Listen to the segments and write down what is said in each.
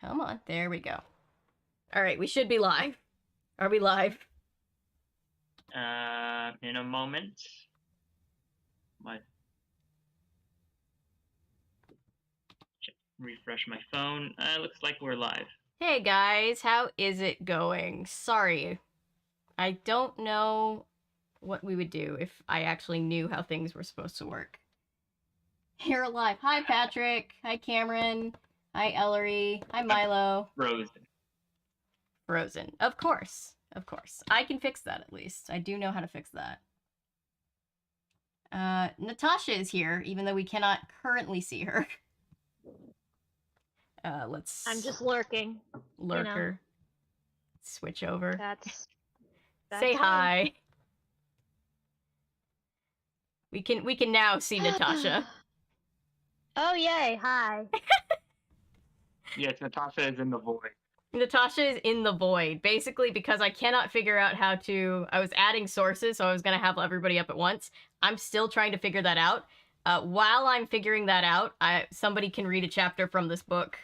Come on, there we go. All right, we should be live. Are we live? In a moment. Refresh my phone. Looks like we're live. Hey guys, how is it going? Sorry, I don't know what we would do if I actually knew how things were supposed to work. You're alive. Hi Patrick. Hi Cameron. Hi Ellery. Hi Milo. Frozen. Frozen. Of course. Of course. I can fix that at least. I do know how to fix that. Natasha is here, even though we cannot currently see her. Let's... I'm just lurking. Lurker. You know. Switch over. That's Say hi. We can now see Natasha. Oh yay, hi. Yes, Natasha is in the void. Natasha is in the void, basically because I cannot figure out how to... I was adding sources, so I was going to have everybody up at once. I'm still trying to figure that out. While I'm figuring that out, somebody can read a chapter from this book.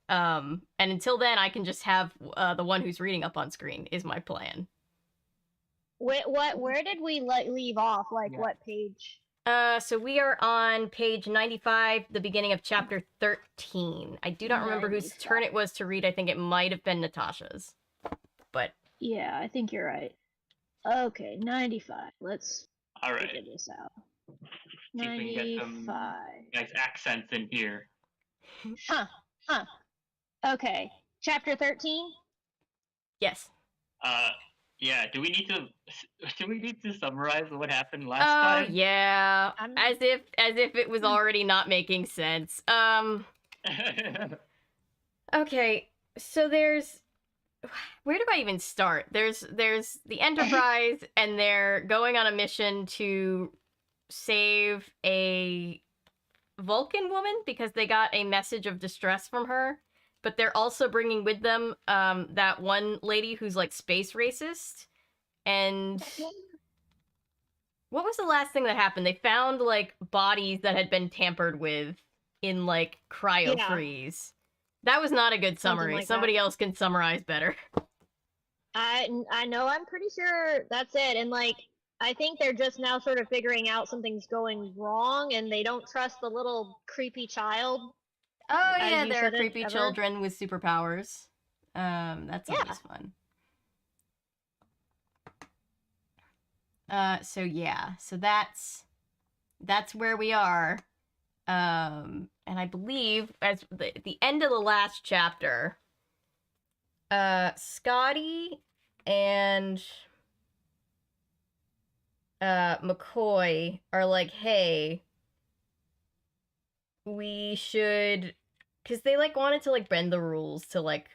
And until then, I can just have the one who's reading up on screen, is my plan. Where did we leave off? Like, what page? So we are on page 95, the beginning of chapter 13. I do not remember whose turn it was to read. I think it might have been Natasha's. But... yeah, I think you're right. Okay, 95. Let's figure this out. See if we can get some nice accents in here. Huh. Okay, chapter 13? Yes. Yeah, do we need to summarize what happened last time? Oh, yeah. As if it was already not making sense. Okay, so there's... where do I even start? There's the Enterprise, and they're going on a mission to save a Vulcan woman because they got a message of distress from her. But they're also bringing with them that one lady who's, like, space racist. And what was the last thing that happened? They found, like, bodies that had been tampered with in, like, cryo-freeze. Yeah. That was not a good summary. Like somebody else can summarize better. I know, I'm pretty sure that's it. And, like, I think they're just now sort of figuring out something's going wrong, and they don't trust the little creepy child. Oh yeah, there are creepy children with superpowers. That's always fun. So yeah, so that's where we are. And I believe as the end of the last chapter, Scotty and McCoy are like, hey, we should... because they, like, wanted to, like, bend the rules to, like...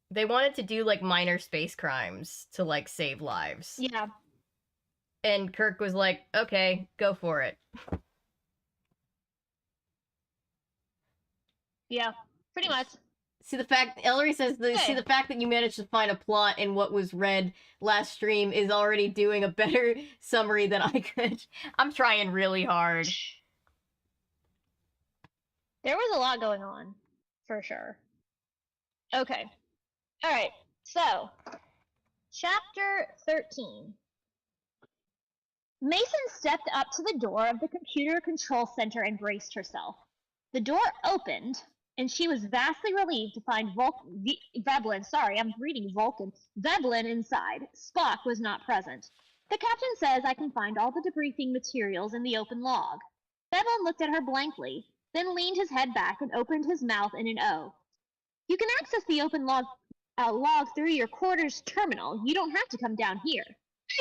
they wanted to do, like, minor space crimes to, like, save lives. Yeah. And Kirk was like, okay, go for it. Yeah, pretty much. See the fact... Ellery says, see the fact that you managed to find a plot in what was read last stream is already doing a better summary than I could. I'm trying really hard. There was a lot going on, for sure. Okay. Alright, so, chapter 13. Mason stepped up to the door of the computer control center and braced herself. The door opened, and she was vastly relieved to find Veblen inside. Spock was not present. The captain says I can find all the debriefing materials in the open log. Veblen looked at her blankly, then leaned his head back and opened his mouth in an O. You can access the open log through your quarters terminal. You don't have to come down here.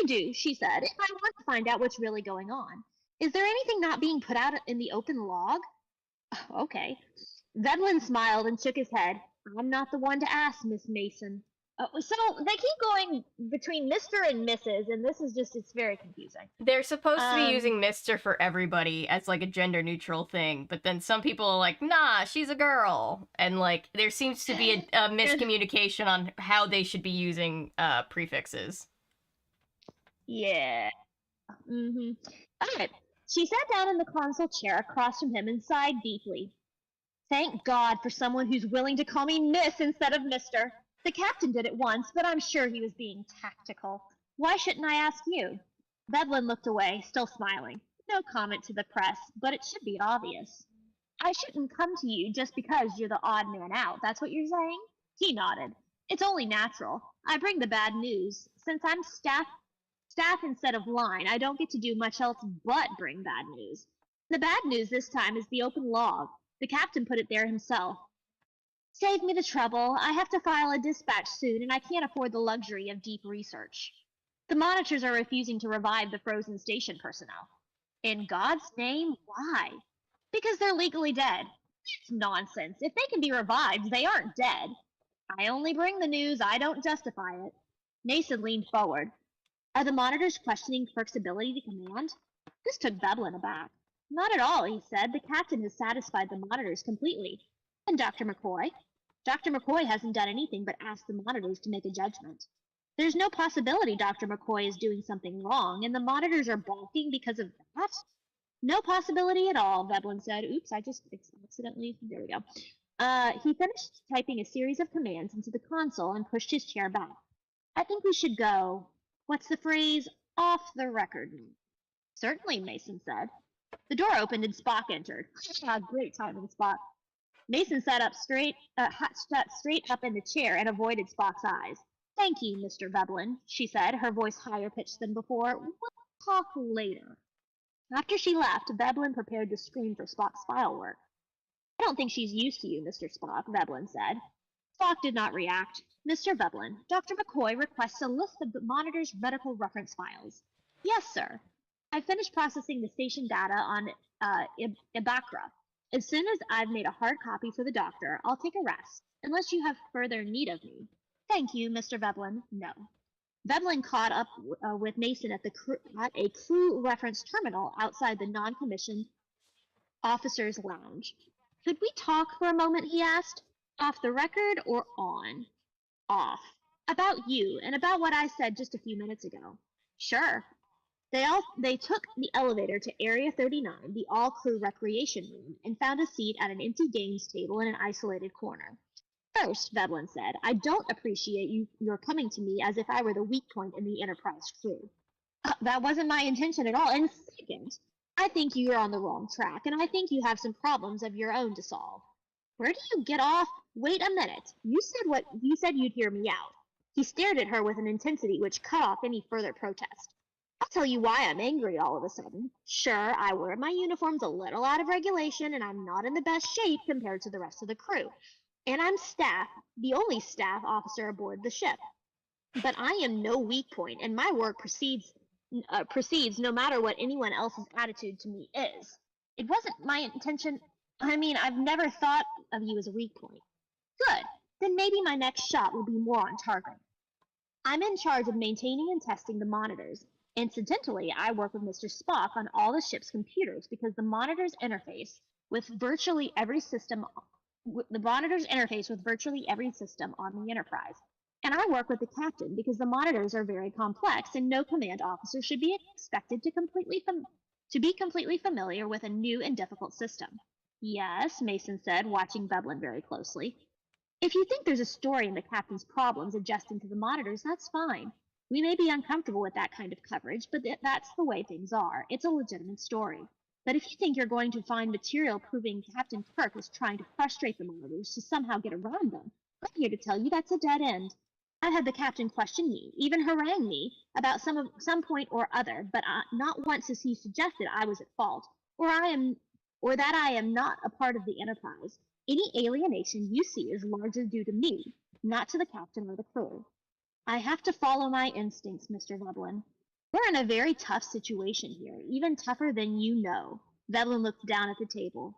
I do, she said, if I want to find out what's really going on. Is there anything not being put out in the open log? Oh, okay. Veblen smiled and shook his head. I'm not the one to ask, Miss Mason. So they keep going between Mr. and Mrs., and this is just, it's very confusing. They're supposed to be using Mr. for everybody as, like, a gender-neutral thing, but then some people are like, nah, she's a girl. And, like, there seems to be a miscommunication on how they should be using prefixes. Yeah. Mm-hmm. Alright. She sat down in the console chair across from him and sighed deeply. Thank God for someone who's willing to call me Miss instead of Mr. The captain did it once, but I'm sure he was being tactical. Why shouldn't I ask you? Bedlin looked away, still smiling. No comment to the press, but it should be obvious. I shouldn't come to you just because you're the odd man out, that's what you're saying? He nodded. It's only natural. I bring the bad news. Since I'm staff instead of line, I don't get to do much else but bring bad news. The bad news this time is the open log. The captain put it there himself. Save me the trouble. I have to file a dispatch soon, and I can't afford the luxury of deep research. The monitors are refusing to revive the frozen station personnel. In God's name, why? Because they're legally dead. It's nonsense. If they can be revived, they aren't dead. I only bring the news, I don't justify it. Nason leaned forward. Are the monitors questioning Kirk's ability to command? This took Veblen aback. Not at all, he said. The captain has satisfied the monitors completely. And Dr. McCoy? Dr. McCoy hasn't done anything but ask the monitors to make a judgment. There's no possibility Dr. McCoy is doing something wrong, and the monitors are balking because of that? No possibility at all, Veblen said. Oops, I just accidentally... There we go. He finished typing a series of commands into the console and pushed his chair back. I think we should go, what's the phrase, off the record. Certainly, Mason said. The door opened and Spock entered. Great timing, Spock. Mason sat straight up in the chair and avoided Spock's eyes. Thank you, Mr. Veblen, she said, her voice higher pitched than before. We'll talk later. After she left, Veblen prepared to screen for Spock's file work. I don't think she's used to you, Mr. Spock, Veblen said. Spock did not react. Mr. Veblen, Dr. McCoy requests a list of the monitor's medical reference files. Yes, sir. I finished processing the station data on Ibakra. As soon as I've made a hard copy for the doctor, I'll take a rest, unless you have further need of me. Thank you, Mr. Veblen. No. Veblen caught up with Mason at a crew reference terminal outside the non-commissioned officers' lounge. Could we talk for a moment, he asked. Off the record or on? Off. About you, and about what I said just a few minutes ago. Sure. They took the elevator to Area 39, the all-crew recreation room, and found a seat at an empty games table in an isolated corner. First, Veblen said, I don't appreciate your coming to me as if I were the weak point in the Enterprise crew. That wasn't my intention at all. And second, I think you're on the wrong track, and I think you have some problems of your own to solve. Where do you get off? Wait a minute. You said you'd hear me out. He stared at her with an intensity which cut off any further protest. I'll tell you why I'm angry all of a sudden. Sure, I wear my uniforms a little out of regulation, and I'm not in the best shape compared to the rest of the crew. And I'm staff, the only staff officer aboard the ship. But I am no weak point, and my work proceeds no matter what anyone else's attitude to me is. It wasn't my intention. I've never thought of you as a weak point. Good. Then maybe my next shot will be more on target. I'm in charge of maintaining and testing the monitors. Incidentally, I work with Mr. Spock on all the ship's computers because the monitors interface with virtually every system on the Enterprise. And I work with the captain because the monitors are very complex and no command officer should be expected to be completely familiar with a new and difficult system. Yes, Mason said, watching Veblen very closely. If you think there's a story in the captain's problems adjusting to the monitors, that's fine. We may be uncomfortable with that kind of coverage, but that's the way things are. It's a legitimate story. But if you think you're going to find material proving Captain Kirk is trying to frustrate the monitors to somehow get around them, I'm here to tell you that's a dead end. I've had the captain question me, even harangue me, about some point or other, but not once has he suggested I was at fault, or that I am not a part of the Enterprise. Any alienation you see is largely due to me, not to the captain or the crew. I have to follow my instincts, Mr. Veblen. We're in a very tough situation here, even tougher than you know. Veblen looked down at the table.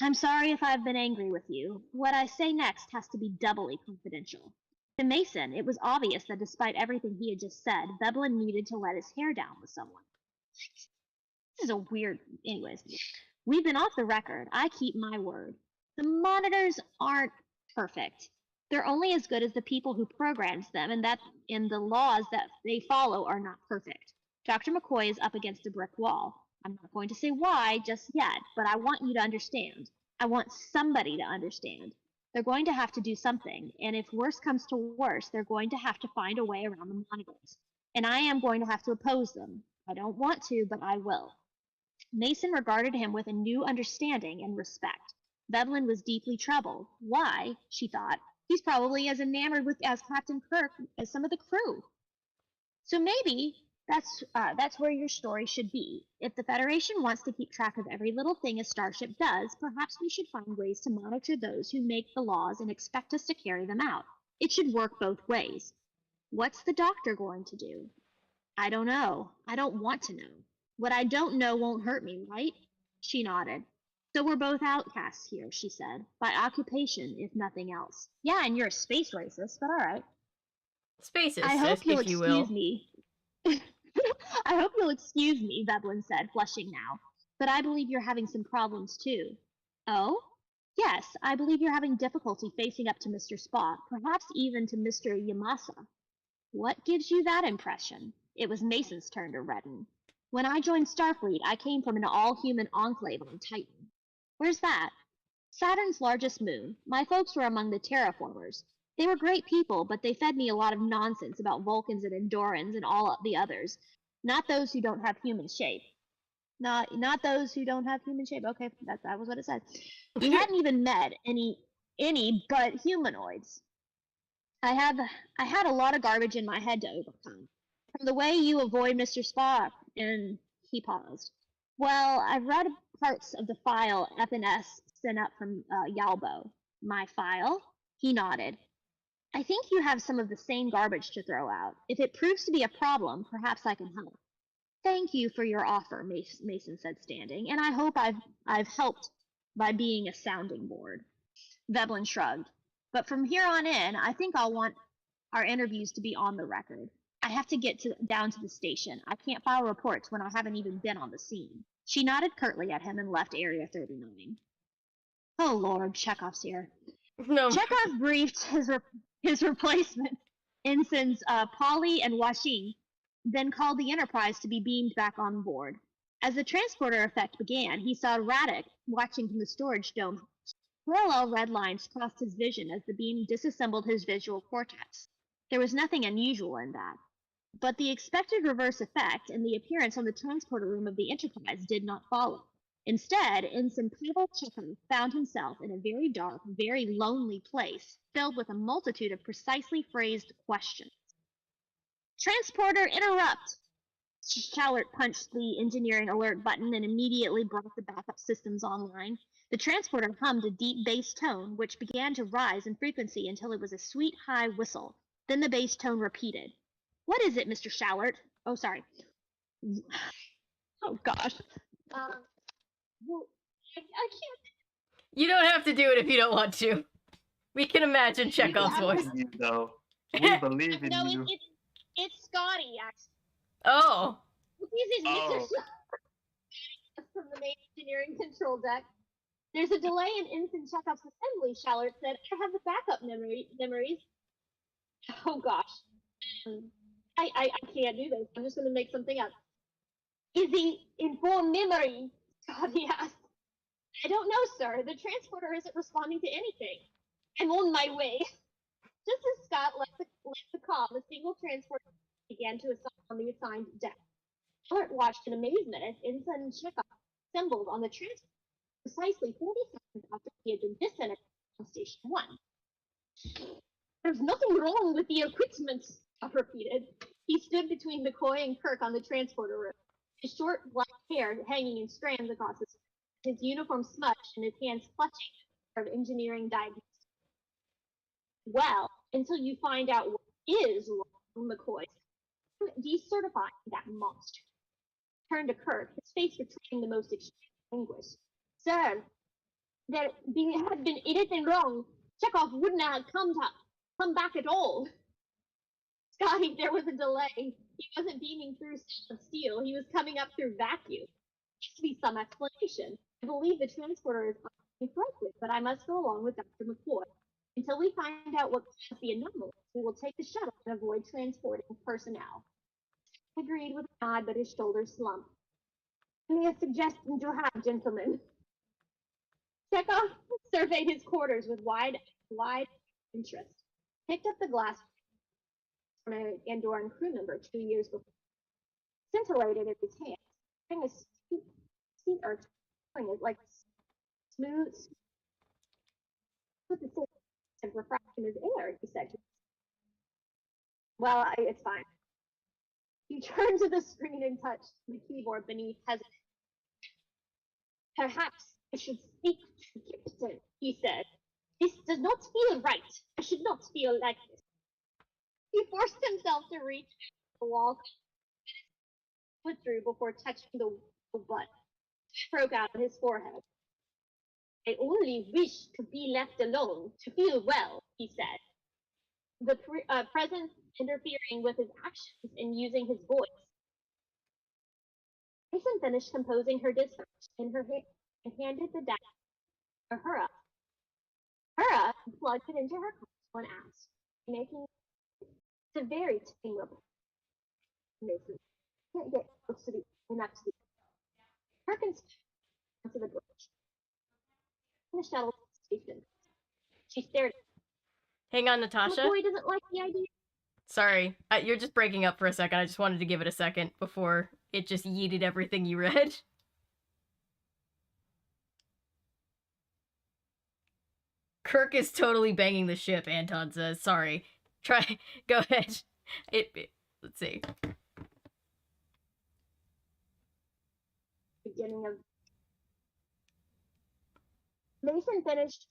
I'm sorry if I've been angry with you. What I say next has to be doubly confidential. To Mason, it was obvious that despite everything he had just said, Veblen needed to let his hair down with someone. This is a weird... Anyways, we've been off the record. I keep my word. The monitors aren't perfect. They're only as good as the people who programs them, and the laws that they follow are not perfect. Dr. McCoy is up against a brick wall. I'm not going to say why just yet, but I want you to understand. I want somebody to understand. They're going to have to do something, and if worse comes to worse, they're going to have to find a way around the monitors. And I am going to have to oppose them. I don't want to, but I will. Mason regarded him with a new understanding and respect. Veblen was deeply troubled. Why? She thought. He's probably as enamored as Captain Kirk as some of the crew. So maybe that's where your story should be. If the Federation wants to keep track of every little thing a starship does, perhaps we should find ways to monitor those who make the laws and expect us to carry them out. It should work both ways. What's the doctor going to do? I don't know. I don't want to know. What I don't know won't hurt me, right? She nodded. So we're both outcasts here, she said, by occupation, if nothing else. Yeah, and you're a space racist, but all right. Spacist, I hope you'll if you will. excuse me. I hope you'll excuse me, Veblen said, flushing now. But I believe you're having some problems too. Oh? Yes, I believe you're having difficulty facing up to Mr. Spock, perhaps even to Mr. Yamasa. What gives you that impression? It was Mason's turn to redden. When I joined Starfleet, I came from an all-human enclave on Titan. Where's that? Saturn's largest moon. My folks were among the terraformers. They were great people, but they fed me a lot of nonsense about Vulcans and Andorans and all the others. Not those who don't have human shape. Not those who don't have human shape. Okay, that was what it said. We hadn't even met any but humanoids. I had a lot of garbage in my head to overcome. From the way you avoid Mr. Spock, and he paused. Well, I've read parts of the file FNS sent up from Yalbo. My file? He nodded. I think you have some of the same garbage to throw out. If it proves to be a problem, perhaps I can help. Thank you for your offer, Mason said, standing, and I hope I've helped by being a sounding board. Veblen shrugged. But from here on in, I think I'll want our interviews to be on the record. I have to get down to the station. I can't file reports when I haven't even been on the scene. She nodded curtly at him and left Area 39. Oh Lord, Chekhov's here. No. Chekhov briefed his replacement, ensigns Polly and Washing, then called the Enterprise to be beamed back on board. As the transporter effect began, he saw Radek watching from the storage dome. Parallel red lines crossed his vision as the beam disassembled his visual cortex. There was nothing unusual in that. But the expected reverse effect and the appearance on the transporter room of the Enterprise did not follow. Instead, Ensign Pavel Chekhov found himself in a very dark, very lonely place, filled with a multitude of precisely phrased questions. Transporter, interrupt! Schallert punched the engineering alert button and immediately brought the backup systems online. The transporter hummed a deep bass tone, which began to rise in frequency until it was a sweet high whistle. Then the bass tone repeated. What is it, Mr. Schallert? Oh, sorry. Oh, gosh. Well, I can't. You don't have to do it if you don't want to. We can imagine Chekhov's voice. You, though. We believe in No, you. it's Scotty, actually. Oh. This is Mr. Oh. Schallert from the main engineering control deck. There's a delay in Ensign Chekhov's assembly, Schallert said. I have the backup memories. Oh, gosh. I can't do this. I'm just going to make something up. Is he in full memory? Scotty asked. I don't know, sir. The transporter isn't responding to anything. I'm on my way. Just as Scott left the comm, a single transporter began to assign on the assigned deck. Schallert watched in amazement as Ensign Chekhov assembled on the transporter precisely 40 seconds after he had been disintegrated on Station 1. There's nothing wrong with the equipment, Scott repeated. He stood between McCoy and Kirk on the transporter room, his short black hair hanging in strands across his uniform smudged and his hands clutching of engineering diagnostics. Well, until you find out what is wrong, McCoy said, decertifying that monster. Turned to Kirk, his face betraying the most extreme anguish. Sir, there had been anything wrong. Chekhov wouldn't have come back at all. Scotty, there was a delay. He wasn't beaming through steel. He was coming up through vacuum. There must be some explanation. I believe the transporter is correctly, but I must go along with Dr. McCoy. Until we find out what caused the anomaly, we will take the shuttle and avoid transporting personnel. He agreed with a nod, but his shoulders slumped. Give me a suggestion to have, gentlemen. Chekhov surveyed his quarters with wide interest. Picked up the glass from an Andorran crew member 2 years before. Scintillated in his hands, having a sea urchin it like smooth with the same and refraction as air, he said. Well, it's fine. He turned to the screen and touched the keyboard beneath hesitant. Perhaps I should speak to Captain, he said. This does not feel right. I should not feel like this. He forced himself to reach the wall, withdrew before touching the butt. Broke out on his forehead. I only wish to be left alone, to feel well, he said. The presence interfering with his actions and using his voice. Mason finished composing her dispatch in her hand and handed the data to Hura. Hura plugged it into her console and asked, making it's a very tame report. Mason can't get close to enough to the Perkins to the bridge. The shuttle station. She stared. Hang on, Natasha. McCoy doesn't like the idea. Sorry, you're just breaking up for a second. I just wanted to give it a second before it just yeeted everything you read. Kirk is totally banging the ship, Anton says. Sorry. Try. Go ahead. Let's see. Beginning of. Mason finished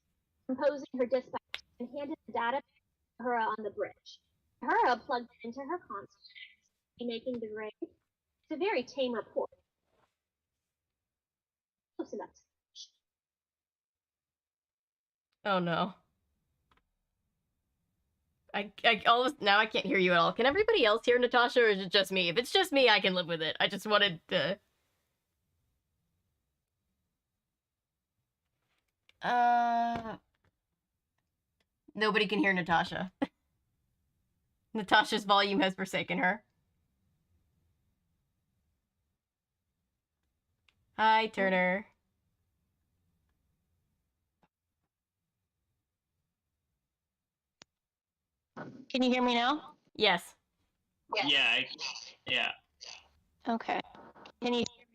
composing her dispatch and handed the data to Hura on the bridge. Hura plugged it into her console, making the grade. It's a very tame report. Close enough. Oh no. Now I can't hear you at all. Can everybody else hear Natasha, or is it just me? If it's just me, I can live with it. I just wanted to... Nobody can hear Natasha. Natasha's volume has forsaken her. Hi, Turner. Can you hear me now? Yes. Yeah. Okay. Can you hear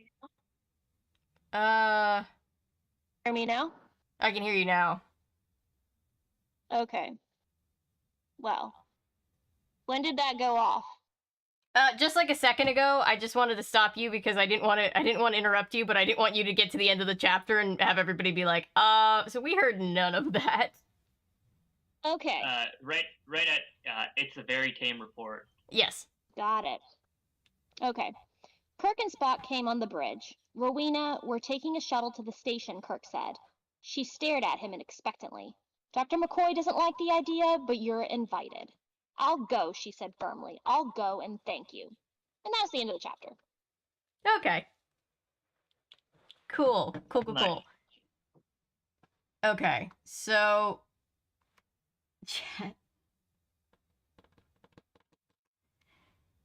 me now? I can hear you now. Okay. Well, when did that go off? Just like a second ago, I just wanted to stop you because I didn't want to interrupt you, but I didn't want you to get to the end of the chapter and have everybody be like, so we heard none of that. Okay. Right at, it's a very tame report. Yes. Got it. Okay. Kirk and Spock came on the bridge. Rowena, we're taking a shuttle to the station, Kirk said. She stared at him expectantly. Dr. McCoy doesn't like the idea, but you're invited. I'll go, she said firmly. I'll go and thank you. And that's the end of the chapter. Okay. Cool. Nice. Okay, so...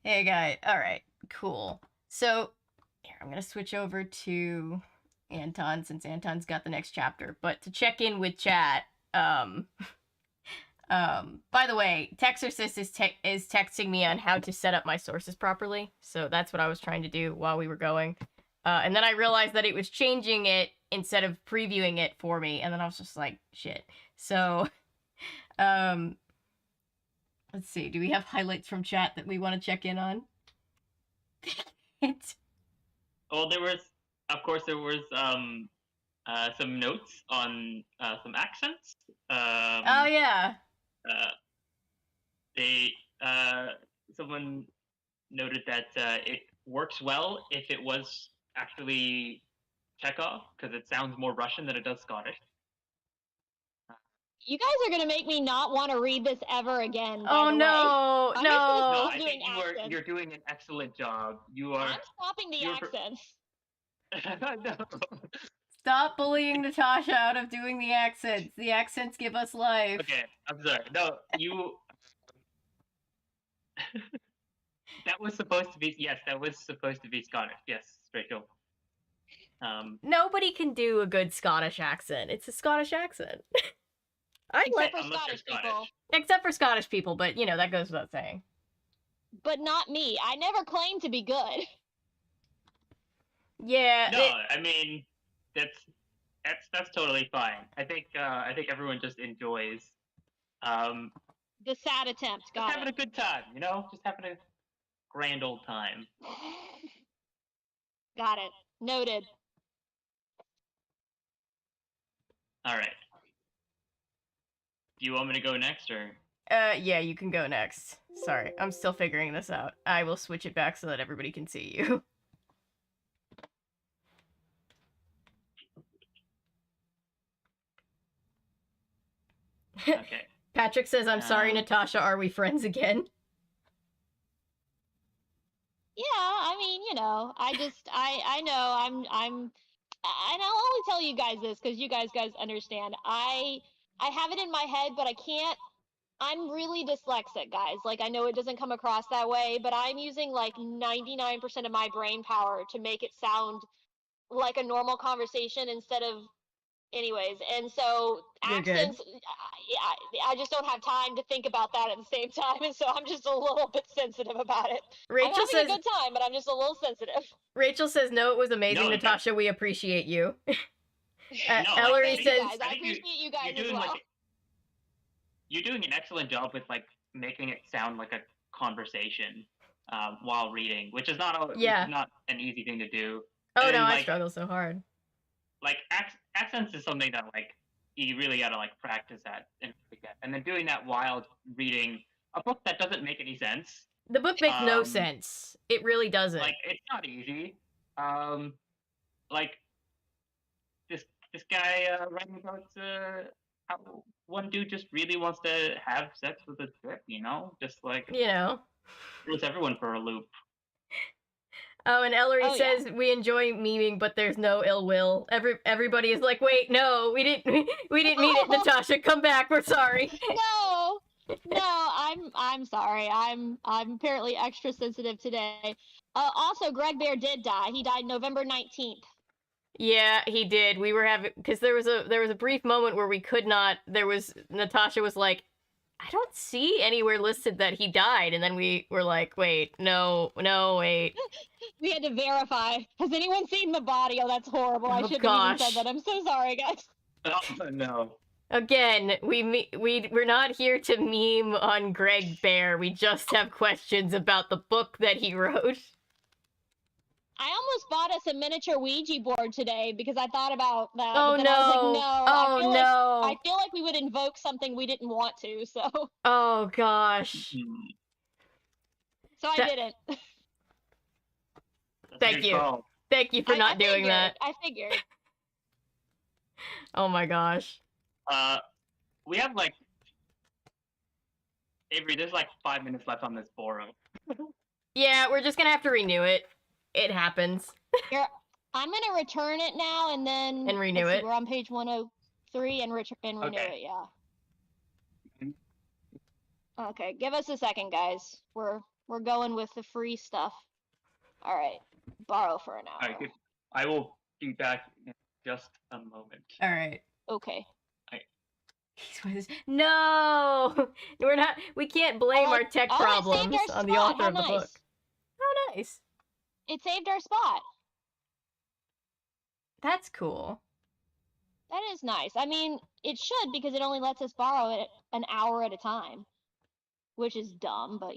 Hey, guys. Alright, cool. So, here, I'm gonna switch over to Anton, since Anton's got the next chapter. But to check in with chat, by the way, Texorcist is texting me on how to set up my sources properly, so that's what I was trying to do while we were going. And then I realized that it was changing it instead of previewing it for me, and then I was just like, shit. So, let's see, do we have highlights from chat that we want to check in on? Well, there was some notes on some accents. Oh yeah. Someone noted that it works well if it was actually Chekhov, because it sounds more Russian than it does Scottish. You guys are going to make me not want to read this ever again. Oh no. No, I think you're doing an excellent job. I'm stopping the accents. No. Stop bullying Natasha out of doing the accents. The accents give us life. Okay, I'm sorry. No, you... That was supposed to be Scottish. Yes, Rachel. Nobody can do a good Scottish accent. It's a Scottish accent. I Except like, for unless you're Scottish people. except for Scottish people, but that goes without saying. But not me. I never claimed to be good. Yeah. No, I mean that's totally fine. I think everyone just enjoys The sad attempt. just Got having a good time, just having a grand old time. Got it. Noted. All right. Do you want me to go next, or? Yeah, you can go next. Sorry, I'm still figuring this out. I will switch it back so that everybody can see you. Okay. Patrick says, "I'm sorry, Natasha. Are we friends again?" Yeah, I mean, I know and I'll only tell you guys this because you guys understand. I have it in my head, but I can't. I'm really dyslexic, guys. Like, I know it doesn't come across that way, but I'm using like 99% of my brain power to make it sound like a normal conversation instead of anyways. And so You're good. accents, I just don't have time to think about that at the same time, and so I'm just a little bit sensitive about it. I'm Rachel having says, a good time, but I'm just a little sensitive. "Rachel says, no, it was amazing, No, Natasha. We appreciate you." No, Ellery Thank you says, guys. I appreciate you guys you're as doing well. you're doing an excellent job with like making it sound like a conversation while reading, which is not Yeah. not an easy thing to do. "Oh And, no, I like, struggle so hard." Like accents is something that like you really gotta like practice at and then doing that while reading a book that doesn't make any sense. The book makes no sense. It really doesn't. Like, it's not easy. Like this guy writing about how one dude just really wants to have sex with a chick, just like throws everyone for a loop. Oh, and Ellery Oh, says, "We enjoy memeing, but there's no ill will." Everybody is like, "Wait, no, we didn't mean it, Natasha. Come back. We're sorry." No, I'm sorry. I'm apparently extra sensitive today. Also, Greg Bear did die. He died November 19th. Yeah, he did. We were having, because there was a brief moment where we could not. Natasha was like, "I don't see anywhere listed that he died," and then we were like, "Wait, no, wait." We had to verify. Has anyone seen the body? Oh, that's horrible. I shouldn't have even said that. I'm so sorry, guys. Oh, no. Again, we're not here to meme on Greg Bear. We just have questions about the book that he wrote. I almost bought us a miniature Ouija board today because I thought about that. Oh, but then I was like, no. no. Oh, no. I feel like we would invoke something we didn't want to, so. Oh, gosh. So I didn't. Thank you. Call. Thank you for not doing that. I figured. Oh my gosh. We have like Avery, there's like 5 minutes left on this forum. Yeah, we're just gonna have to renew it. It happens. Here, I'm gonna return it now and then renew it. We're on page 103 and renew it. Yeah. Okay, give us a second, guys. We're going with the free stuff. All right, borrow for an hour. All right, I will be back in just a moment. All right. Okay. No, we're not. We can't blame our tech problems on the author of the book. Oh, nice. It saved our spot. That's cool. That is nice. I mean, it should because it only lets us borrow it an hour at a time, which is dumb, but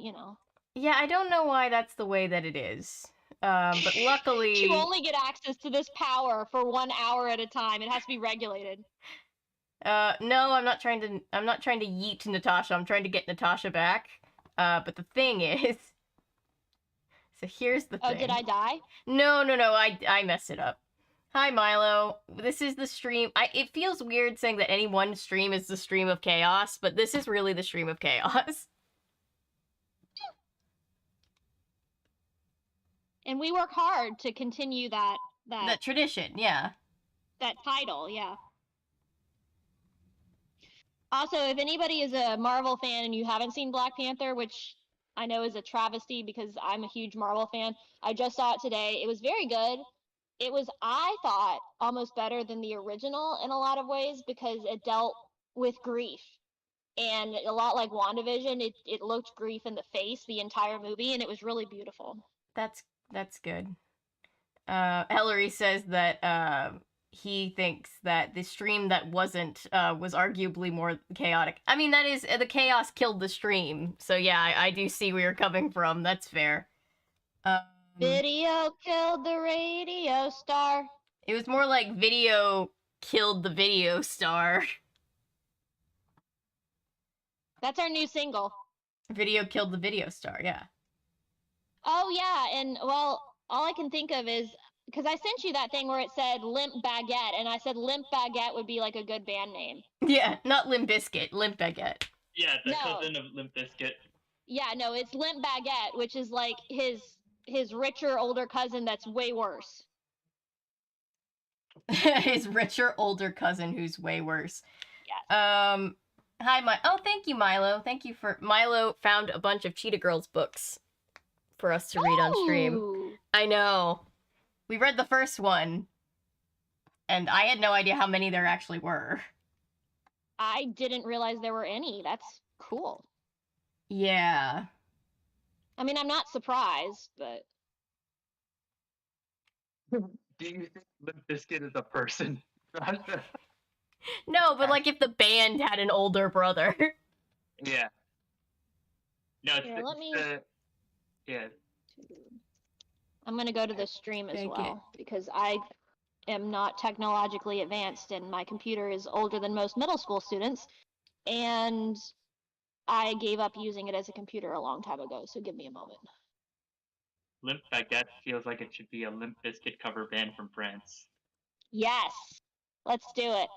Yeah, I don't know why that's the way that it is. But luckily, you only get access to this power for 1 hour at a time. It has to be regulated. No, I'm not trying to yeet Natasha. I'm trying to get Natasha back. But the thing is, so here's the thing. Oh, did I die? No, I messed it up. Hi, Milo. This is the stream. It feels weird saying that any one stream is the stream of chaos, but this is really the stream of chaos. And we work hard to continue that tradition, yeah. That title, yeah. Also, if anybody is a Marvel fan and you haven't seen Black Panther, which I know is a travesty because I'm a huge Marvel fan, I just saw it today. It was very good. it was, I thought, almost better than the original in a lot of ways because it dealt with grief. And a lot like WandaVision, it looked grief in the face the entire movie, and it was really beautiful. That's good. Ellery says that he thinks that the stream that wasn't was arguably more chaotic. I mean, that is the chaos killed the stream. So yeah, I do see where you're coming from. That's fair. Video killed the radio star. It was more like video killed the video star. That's our new single. Video killed the video star. Yeah. Oh yeah, and well, all I can think of is because I sent you that thing where it said Limp Baguette, and I said Limp Baguette would be like a good band name. Yeah, not Limp Bizkit, Limp Baguette. Yeah, the No. cousin of Limp Bizkit. Yeah, no, it's Limp Baguette, which is like his richer older cousin that's way worse. His richer older cousin who's way worse. Yes. Hi, oh, thank you, Milo. Thank you for Milo found a bunch of Cheetah Girls books for us to read on stream. Ooh. I know. We read the first one, and I had no idea how many there actually were. I didn't realize there were any. That's cool. Yeah. I mean, I'm not surprised, but Do you think Limp Bizkit is a person? No, but like if the band had an older brother. Yeah. No, it's Here, let me- yeah. I'm gonna go to the stream as Thank well because I am not technologically advanced and my computer is older than most middle school students, and I gave up using it as a computer a long time ago, so give me a moment. Limp Baguette feels like it should be a Limp Bizkit cover band from France. Yes! Let's do it.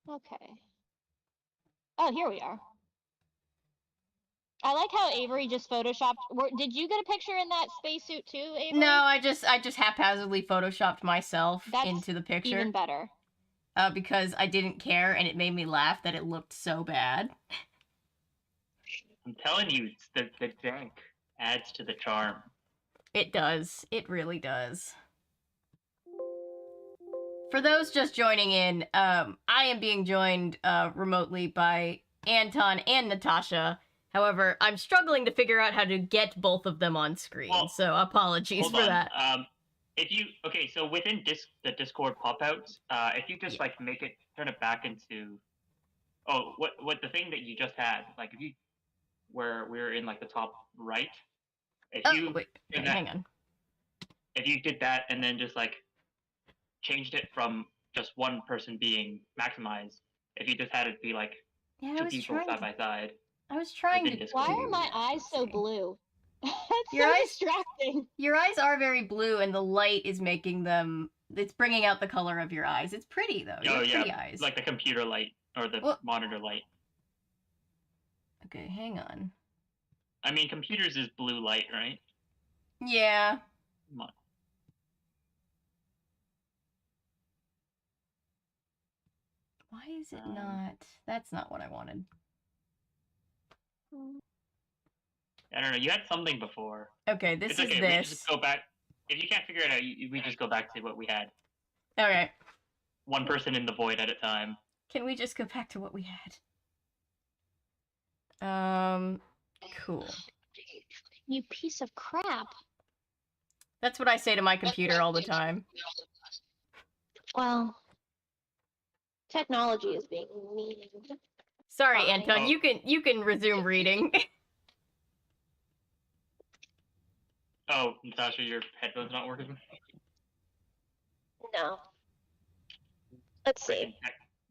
Okay. Oh, here we are. I like how Avery just photoshopped. Did you get a picture in that spacesuit too, Avery? No, I just haphazardly photoshopped myself That's into the picture. Even better. Because I didn't care and it made me laugh that it looked so bad. I'm telling you, it's the jank adds to the charm. It does. It really does. For those just joining in, I am being joined remotely by Anton and Natasha. However, I'm struggling to figure out how to get both of them on screen, Well, so apologies Hold for on. that. So within the Discord pop-outs, if you just like make it turn it back into, what the thing that you just had, like if you where we're in like the top right, Wait, okay, hang on. if you did that and then just like changed it from just one person being maximized, if you just had it be like Yeah, two people side by side. I was trying within to. Discord. Why are my eyes so see. blue? That's Your so eyes- distracting. Your eyes are very blue, and the light is making them. It's bringing out the color of your eyes. It's pretty though. You Oh have yeah, pretty eyes. like the computer light or the Well- monitor light. Okay, hang on. I mean, computers is blue light, right? Yeah. Come on. Why is it not? That's not what I wanted. I don't know. You had something before. Okay, this It's is okay. We this. just go back. If you can't figure it out, we just go back to what we had. Okay. One person in the void at a time. Can we just go back to what we had? Cool. You piece of crap. That's what I say to my computer all the time. Well, technology is being mean. Sorry, Fine. Anton. Oh. You can resume reading. Oh, Natasha, your headphones not working? No. Let's see.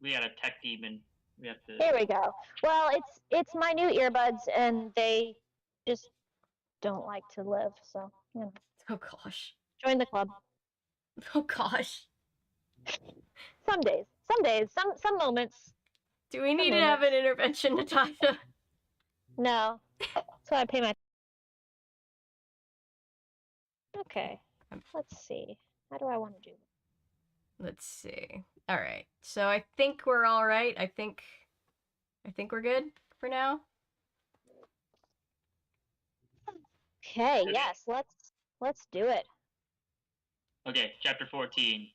We had a tech demon. We have to. Here we go. Well, it's my new earbuds, and they just don't like to live. So Oh gosh. join the club. Oh gosh. Some days, some moments. Do we need to have an intervention, Natasha? No, that's why I pay my. Okay, let's see. How do I want to do? Let's see. All right. So I think we're all right. I think we're good for now. Okay, yes, let's do it. Okay, chapter 14.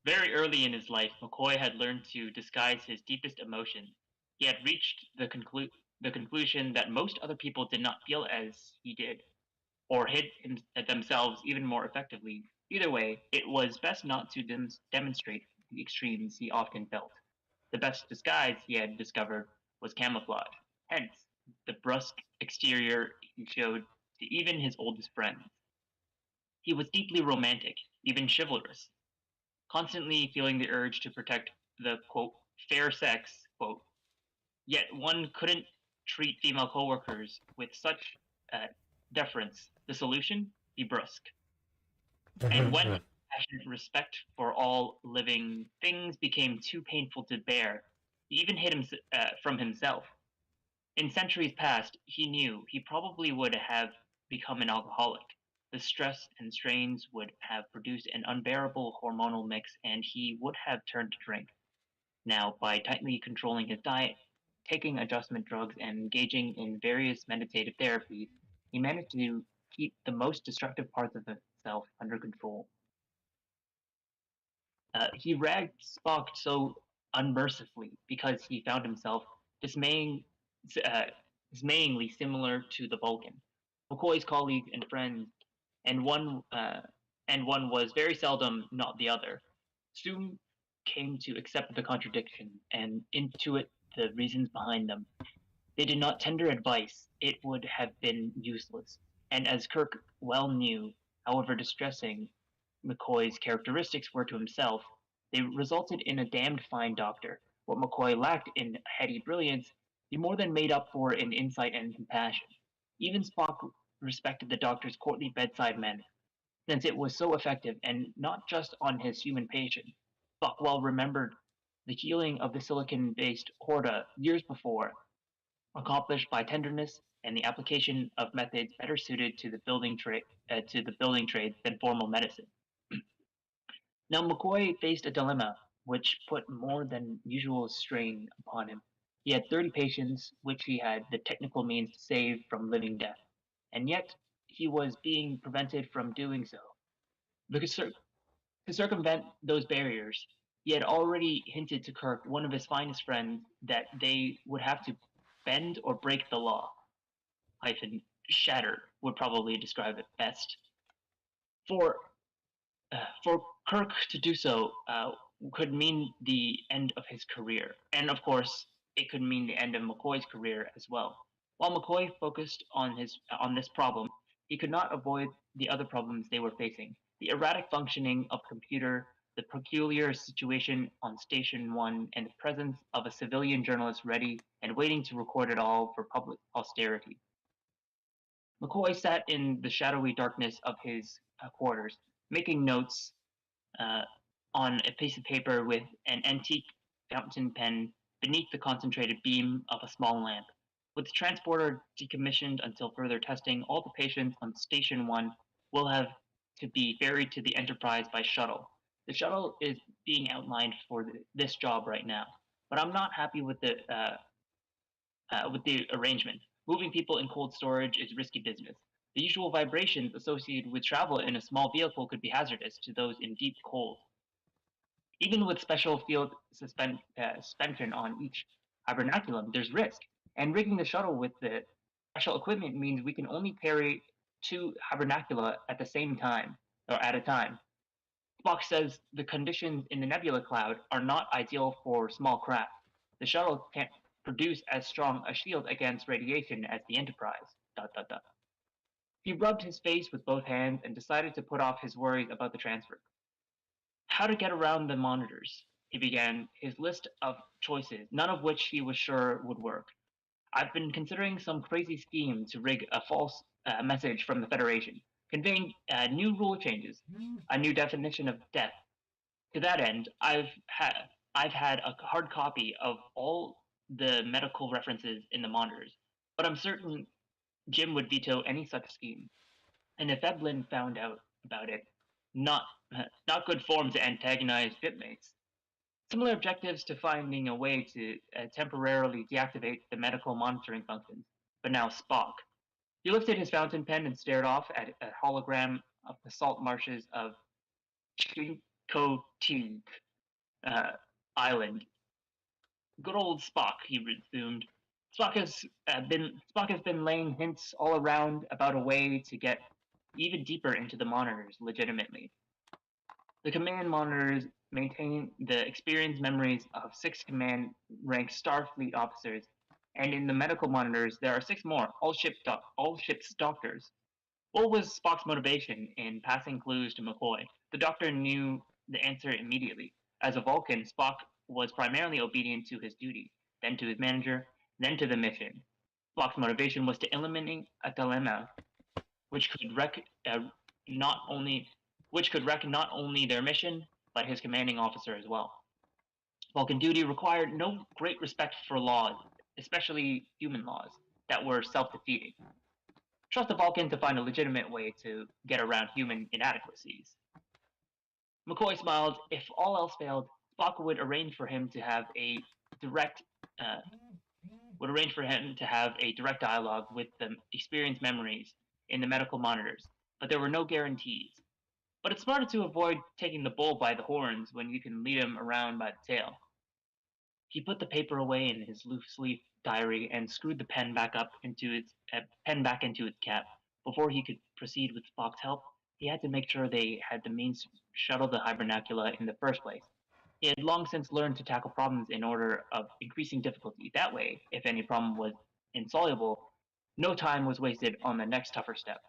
Very early in his life, McCoy had learned to disguise his deepest emotions. He had reached the conclusion that most other people did not feel as he did, or themselves even more effectively. Either way, it was best not to demonstrate the extremes he often felt. The best disguise, he had discovered, was camouflage. Hence, the brusque exterior he showed to even his oldest friends. He was deeply romantic, even chivalrous, constantly feeling the urge to protect the quote fair sex quote. Yet one couldn't treat female coworkers with such uh, deference. The solution: be brusque. And when passionate respect for all living things became too painful to bear, he even hid from himself. In centuries past, he knew he probably would have become an alcoholic. The stress and strains would have produced an unbearable hormonal mix, and he would have turned to drink. Now, by tightly controlling his diet, taking adjustment drugs, and engaging in various meditative therapies, he managed to keep the most destructive parts of himself under control. He ragged Spock so unmercifully because he found himself uh, dismayingly similar to the Vulcan. McCoy's colleagues and friends, and one was very seldom not the other, soon came to accept the contradiction and intuit the reasons behind them. They did not tender advice; it would have been useless. And as Kirk well knew, however distressing McCoy's characteristics were to himself, they resulted in a damned fine doctor. What McCoy lacked in heady brilliance, he more than made up for in insight and compassion. Even Spock respected the doctor's courtly bedside manner, since it was so effective, and not just on his human patient. Spock well remembered the healing of the silicon-based Horta years before, accomplished by tenderness and the application of methods better suited to the building trade than formal medicine. Now McCoy faced a dilemma which put more than usual strain upon him. He had 30 patients which he had the technical means to save from living death, and yet he was being prevented from doing so. Because to circumvent those barriers, he had already hinted to Kirk, one of his finest friends, that they would have to bend or break the law. Hyphen shatter would probably describe it best. For for Kirk to do so could mean the end of his career, and of course, it could mean the end of McCoy's career as well. While McCoy focused on this problem, he could not avoid the other problems they were facing: the erratic functioning of the computer, the peculiar situation on Station One, and the presence of a civilian journalist ready and waiting to record it all for public posterity. McCoy sat in the shadowy darkness of his quarters, making notes uh, on a piece of paper with an antique fountain pen beneath the concentrated beam of a small lamp. With the transporter decommissioned until further testing, all the patients on Station 1 will have to be ferried to the Enterprise by shuttle. The shuttle is being outlined for this job right now, but I'm not happy with the arrangement. Moving people in cold storage is risky business. The usual vibrations associated with travel in a small vehicle could be hazardous to those in deep cold. Even with special field suspension on each hibernaculum, there's risk. And rigging the shuttle with the special equipment means we can only carry two hibernacula at the same time, or at a time. Spock says the conditions in the nebula cloud are not ideal for small craft. The shuttle can't produce as strong a shield against radiation as the Enterprise. Dot dot dot. He rubbed his face with both hands and decided to put off his worries about the transfer. How to get around the monitors? He began his list of choices, none of which he was sure would work. I've been considering some crazy scheme to rig a false message from the Federation, conveying new rule changes, a new definition of death. To that end, I've had a hard copy of all the medical references in the monitors, but I'm certain Jim would veto any such scheme. And if Evelyn found out about it, not not good form to antagonize shipmates. Similar objectives to finding a way to temporarily deactivate the medical monitoring functions. But now Spock. He lifted his fountain pen and stared off at a hologram of the salt marshes of Chincoteague Island. Good old Spock, he resumed. Spock has been laying hints all around about a way to get even deeper into the monitors legitimately. The command monitors maintain the experienced memories of 6 command rank Starfleet officers, and in the medical monitors there are 6 more, all ship's doctors. What was Spock's motivation in passing clues to McCoy? The doctor knew the answer immediately. As a Vulcan, Spock was primarily obedient to his duty, then to his manager, then to the mission. Spock's motivation was to eliminate a dilemma which could wreck not only their mission, but his commanding officer as well. Vulcan duty required no great respect for laws, especially human laws, that were self-defeating. Trust the Vulcan to find a legitimate way to get around human inadequacies. McCoy smiled. If all else failed, Spock would arrange for him to have a direct dialogue with the experienced memories in the medical monitors, but there were no guarantees. But it's smarter to avoid taking the bull by the horns when you can lead him around by the tail. He put the paper away in his loose-leaf diary and screwed the pen back into its cap. Before he could proceed with Spock's help, he had to make sure they had the means to shuttle the hibernacula in the first place. He had long since learned to tackle problems in order of increasing difficulty. That way, if any problem was insoluble, no time was wasted on the next tougher step.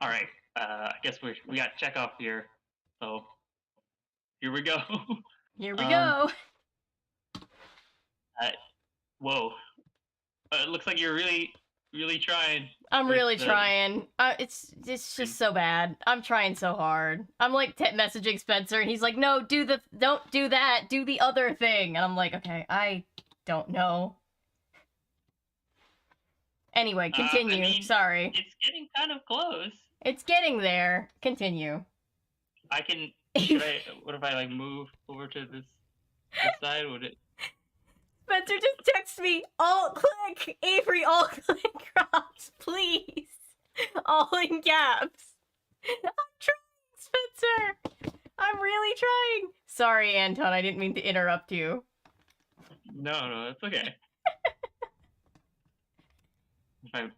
All right, I guess we got Chekhov here, so here we go. Here we go. Whoa. It looks like you're really, really trying. I'm really trying. It's just so bad. I'm trying so hard. I'm like messaging Spencer, and he's like, "No, don't do that. Do the other thing." And I'm like, "Okay, I don't know." Anyway, continue. Sorry. It's getting kind of close. It's getting there. Continue. I can. What if I like move over to this side? Would it? Spencer just text me, alt-click, Avery, alt-click, crops, please. All in caps. I'm trying, Spencer. I'm really trying. Sorry, Anton, I didn't mean to interrupt you. No, it's okay. If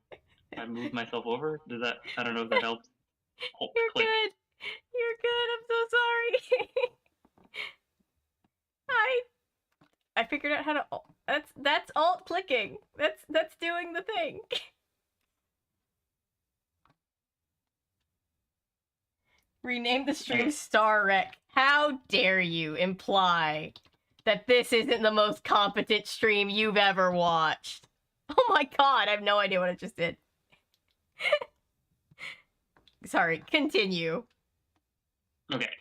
I move myself over, does that? I don't know if that helps. You're good. You're good. I'm so sorry. I figured out how to. That's alt clicking. That's doing the thing. Rename the stream Star Wreck. How dare you imply that this isn't the most competent stream you've ever watched? Oh my god, I have no idea what I just did. Sorry, continue. Okay.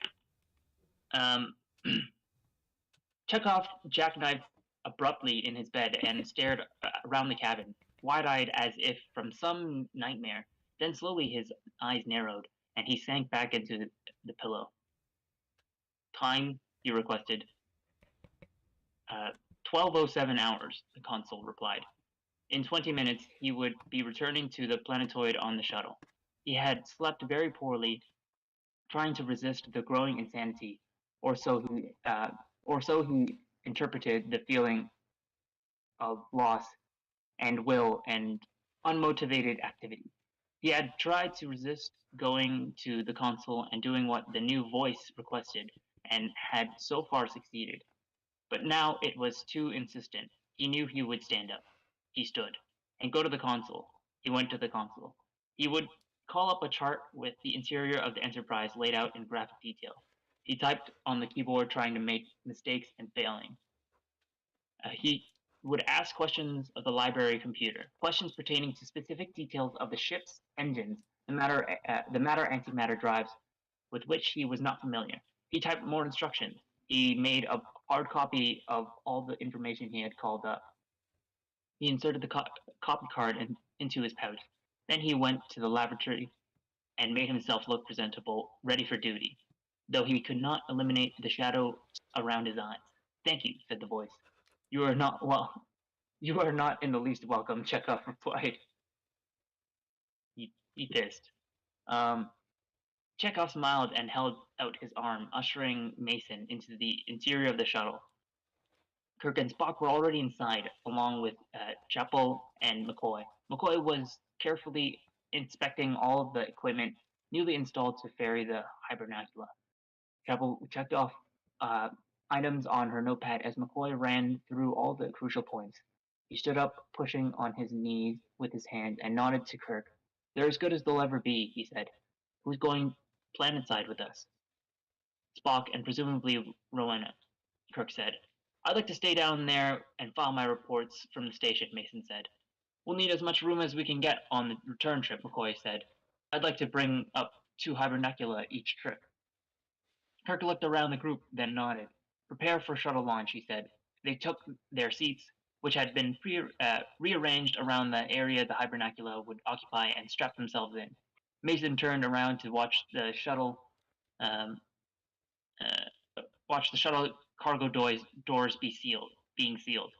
Chekhov jackknifed abruptly in his bed and stared around the cabin, wide-eyed as if from some nightmare. Then slowly his eyes narrowed, and he sank back into the pillow. Time, he requested. 12:07 hours, the console replied. In 20 minutes, he would be returning to the planetoid on the shuttle. He had slept very poorly, trying to resist the growing insanity, or so he interpreted the feeling of loss and will and unmotivated activity. He had tried to resist going to the console and doing what the new voice requested, and had so far succeeded. But now it was too insistent. He knew he would stand up. He stood. And go to the console. He went to the console. He would call up a chart with the interior of the Enterprise laid out in graphic detail. He typed on the keyboard, trying to make mistakes and failing. He would ask questions of the library computer, questions pertaining to specific details of the ship's engines, the matter-antimatter drives with which he was not familiar. He typed more instructions. He made a hard copy of all the information he had called up. He inserted the copy card into his pouch. Then he went to the laboratory and made himself look presentable, ready for duty, though he could not eliminate the shadow around his eyes. "Thank you," said the voice. You are not in the least welcome," Chekhov replied. He hissed. Chekhov smiled and held out his arm, ushering Mason into the interior of the shuttle. Kirk and Spock were already inside, along with Chapel and McCoy. McCoy was carefully inspecting all of the equipment newly installed to ferry the Hibernacula. Chapel checked off items on her notepad as McCoy ran through all the crucial points. He stood up, pushing on his knees with his hand, and nodded to Kirk. "They're as good as they'll ever be," he said. "Who's going planetside with us?" "Spock and presumably Rowena," Kirk said. "I'd like to stay down there and file my reports from the station," Mason said. "We'll need as much room as we can get on the return trip," McCoy said. "I'd like to bring up 2 Hibernacula each trip." Kirk looked around the group, then nodded. "Prepare for shuttle launch," he said. They took their seats, which had been rearranged around the area the Hibernacula would occupy, and strapped themselves in. Mason turned around to watch the shuttle cargo doors being sealed.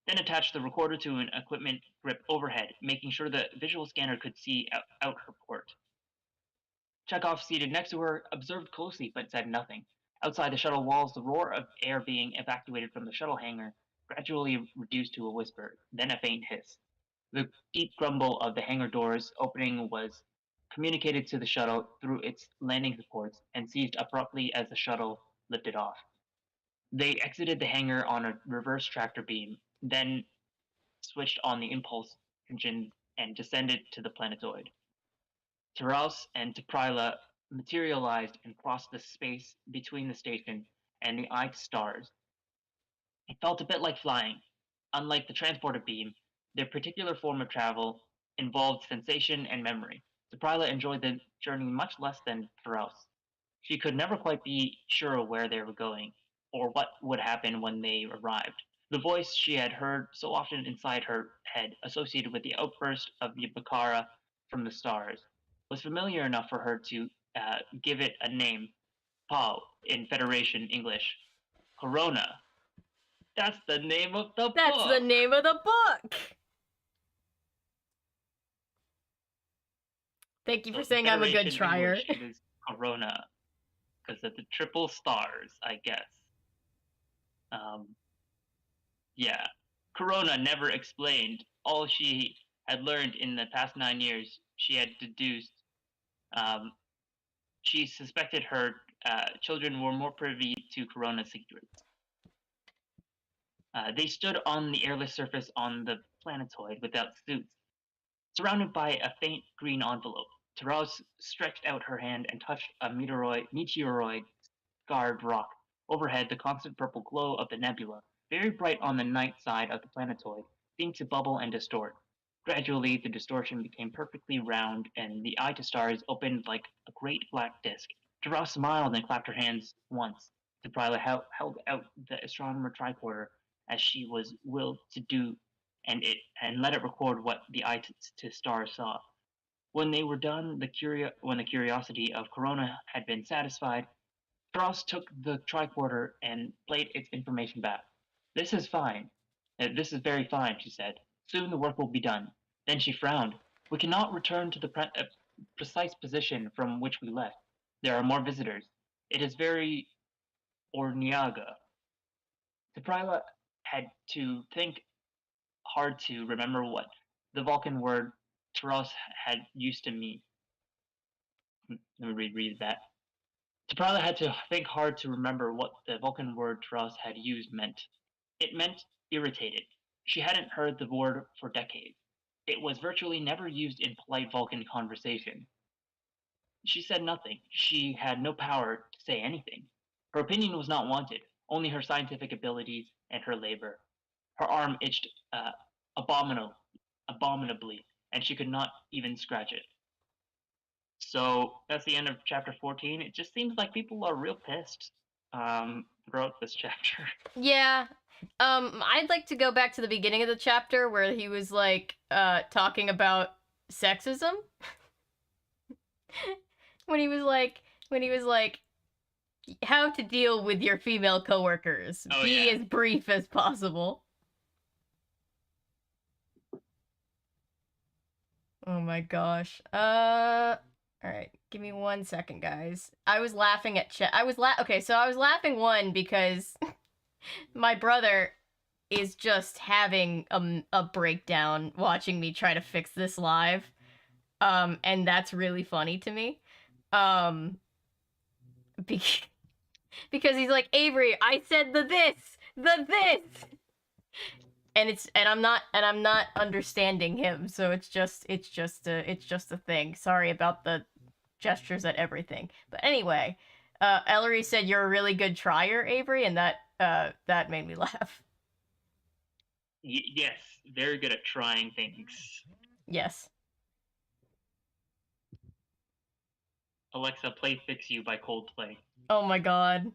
Then attached the recorder to an equipment grip overhead, making sure the visual scanner could see out her port. Chekhov, seated next to her, observed closely but said nothing. Outside the shuttle walls, the roar of air being evacuated from the shuttle hangar gradually reduced to a whisper, then a faint hiss. The deep grumble of the hangar doors opening was communicated to the shuttle through its landing supports and ceased abruptly as the shuttle lifted off. They exited the hangar on a reverse tractor beam, then switched on the impulse engine and descended to the planetoid. Taras and T'Pryla materialized and crossed the space between the station and the eye to stars. It felt a bit like flying. Unlike the transporter beam, their particular form of travel involved sensation and memory. T'Pryla enjoyed the journey much less than Taras. She could never quite be sure where they were going, or what would happen when they arrived. The voice she had heard so often inside her head, associated with the outburst of the Bakara from the stars, was familiar enough for her to give it a name, Pau, in Federation English. Corona. That's the name of the book! That's the name of the book! Thank you for saying I'm a good Federation trier. English, it is Corona. Because of the triple stars, I guess. Yeah. Corona never explained. All she had learned in the past 9 years, she had deduced. She suspected her children were more privy to Corona's secrets. They stood on the airless surface on the planetoid without suits, surrounded by a faint green envelope. Taras stretched out her hand and touched a meteoroid-scarred rock. Overhead, the constant purple glow of the nebula, very bright on the night side of the planetoid, seemed to bubble and distort. Gradually, the distortion became perfectly round, and the eye to stars opened like a great black disk. Taras smiled and clapped her hands once. T'Pryla held out the astronomer tricorder, as she was willed to do, and let it record what the eye to stars saw. When they were done, when the curiosity of Corona had been satisfied, Taras took the tricorder and played its information back. This is fine. This is very fine," she said. "Soon the work will be done." Then she frowned. "We cannot return to the precise position from which we left. There are more visitors. It is very Orniaga." T'Pryla had to think hard to remember what the Vulcan word Taras had used to mean. Let me reread that. T'Pryla had to think hard to remember what the Vulcan word Taras had used meant. It meant irritated. She hadn't heard the word for decades. It was virtually never used in polite Vulcan conversation. She said nothing. She had no power to say anything. Her opinion was not wanted, only her scientific abilities and her labor. Her arm itched abominably, and she could not even scratch it. So that's the end of chapter 14. It just seems like people are real pissed throughout this chapter. Yeah. I'd like to go back to the beginning of the chapter where he was like talking about sexism. when he was like how to deal with your female coworkers. Oh, Be yeah. as brief as possible. Oh my gosh. Alright, give me 1 second, guys. I was laughing at chat. Okay, so I was laughing because my brother is just having a breakdown watching me try to fix this live. And that's really funny to me. Um, because he's like, Avery, I said the this, and I'm not understanding him. So it's just a thing. Sorry about the gestures at everything. But anyway, Ellery said you're a really good trier, Avery, and that made me laugh. Yes, very good at trying things. Yes. Alexa, play "Fix You" by Coldplay. Oh my god.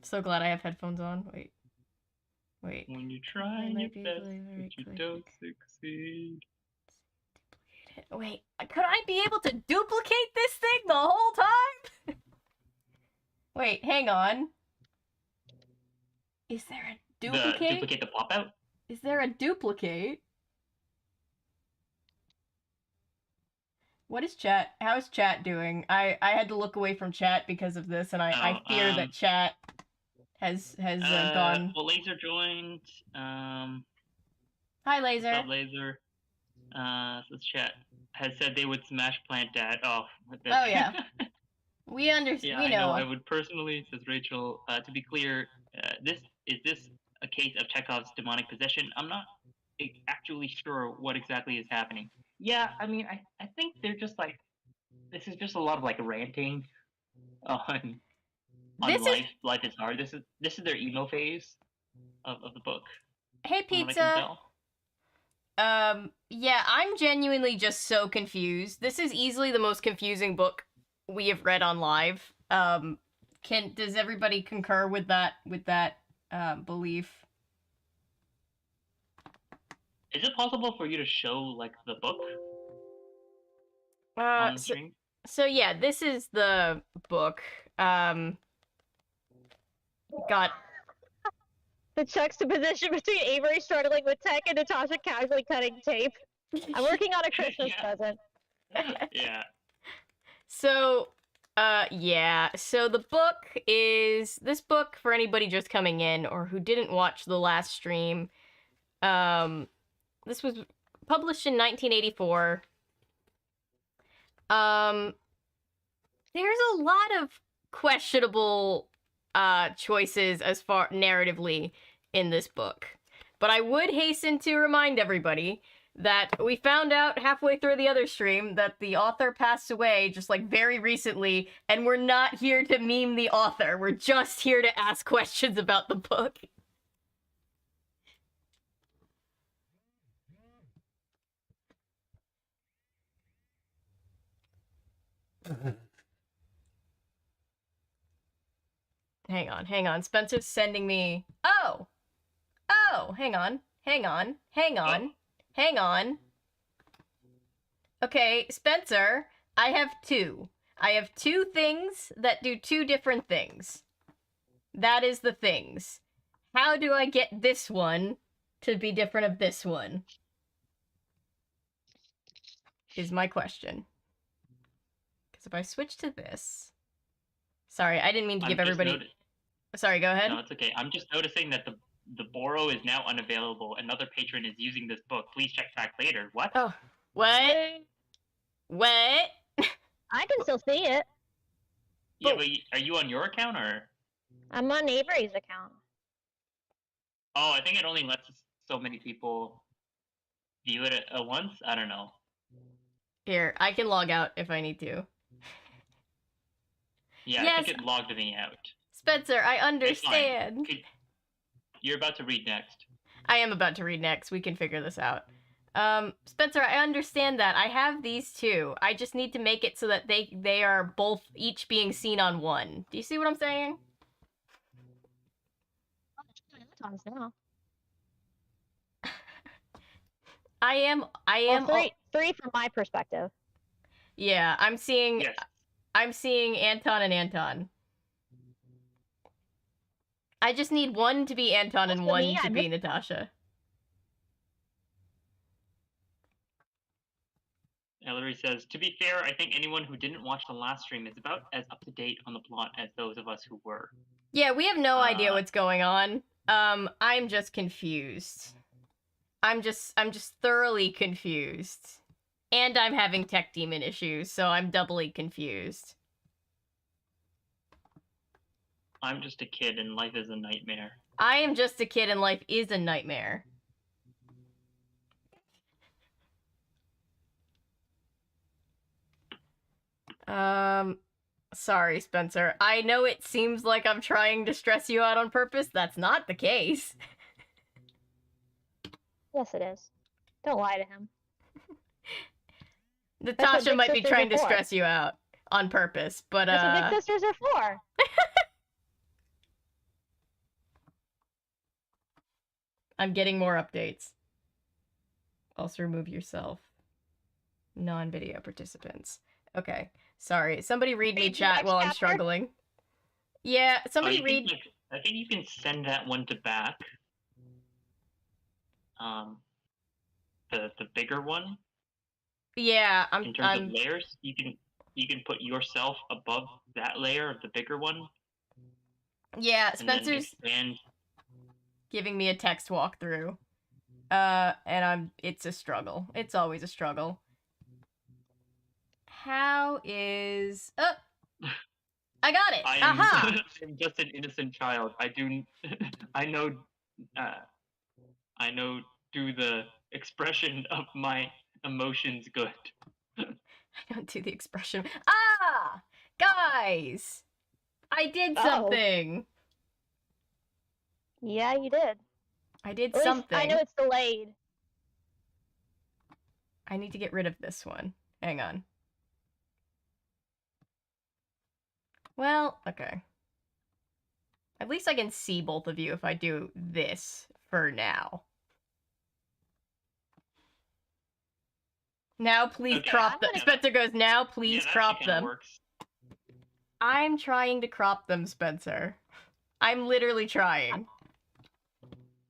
So glad I have headphones on. Wait. When you try your best, but you don't succeed. Wait, could I be able to duplicate this thing the whole time? Wait, hang on. Is there a duplicate? Duplicate the pop out? Is there a duplicate? What is chat? How is chat doing? I had to look away from chat because of this, and I fear that chat has gone. Well, Laser joined. Hi, Laser. What's up, Laser? So chat has said they would smash Plant Dad. Oh yeah. We understand. Yeah, we I know. I would personally, says Rachel. To be clear, this a case of Chekhov's demonic possession? I'm not actually sure what exactly is happening. Yeah, I mean, I think they're just like, this is just a lot of like ranting on life is hard. This is their emo phase of the book. Hey, Pizza. Yeah, I'm genuinely just so confused. This is easily the most confusing book we have read on live. Does everybody concur with that belief? Is it possible for you to show like the book on the stream? So yeah, this is the book. Got the juxtaposition between Avery struggling with tech and Natasha casually cutting tape. I'm working on a Christmas present. Yeah. So, yeah. So the book is this book for anybody just coming in or who didn't watch the last stream. This was published in 1984. There's a lot of questionable choices as far narratively in this book. But I would hasten to remind everybody that we found out halfway through the other stream that the author passed away just like very recently, and we're not here to meme the author. We're just here to ask questions about the book. Hang on. Spencer's sending me... Oh, hang on. Okay, Spencer, I have two. I have two things that do two different things. That is the things. How do I get this one to be different of this one? Is my question. Because if I switch to this... Sorry, I didn't mean to give everybody... Sorry, go ahead. No, it's okay. I'm just noticing that the Boro is now unavailable. Another patron is using this book. Please check back later. What? Oh, what? What? I can still see it. Yeah, but are you on your account or? I'm on Avery's account. Oh, I think it only lets so many people view it at once. I don't know. Here, I can log out if I need to. Yeah, yes. I think it logged me out. Spencer, I understand. You're about to read next. I am about to read next. We can figure this out. Spencer, I understand that. I have these two. I just need to make it so that they are both each being seen on one. Do you see what I'm saying? Now. I am. Well, three from my perspective. Yeah, I'm seeing. Yes. I'm seeing Anton and Anton. I just need one to be Anton and one to be Natasha. Ellery says, to be fair, I think anyone who didn't watch the last stream is about as up to date on the plot as those of us who were. Yeah, we have no idea what's going on. I'm just confused. I'm just thoroughly confused. And I'm having tech demon issues, so I'm doubly confused. I'm just a kid and life is a nightmare. I am just a kid and life is a nightmare. Sorry, Spencer. I know it seems like I'm trying to stress you out on purpose. That's not the case. Yes, it is. Don't lie to him. Natasha big might be sisters trying are to for. stress you out on purpose, but That's what big sisters are for. I'm getting more updates. Also remove yourself. Non-video participants. Okay. Sorry. Somebody read me Read the chat next while I'm chapter? struggling. Yeah, somebody I read... think you can send that one to back. The bigger one. Yeah, In terms of layers, you can put yourself above that layer of the bigger one. Yeah, And then Spencer's expand. giving me a text walkthrough. And it's a struggle. It's always a struggle. How is... Oh! I got it! Aha! I'm just an innocent child. I know do the expression of my emotions good. I don't do the expression. Ah! Guys! I did Oh. something! Yeah, you did. I did At least something. I know it's delayed. I need to get rid of this one. Hang on. Well, okay. At least I can see both of you if I do this for now. Now please Okay. crop them. Yeah, Spencer goes, now please that crop actually kinda them. works. I'm trying to crop them, Spencer. I'm literally trying.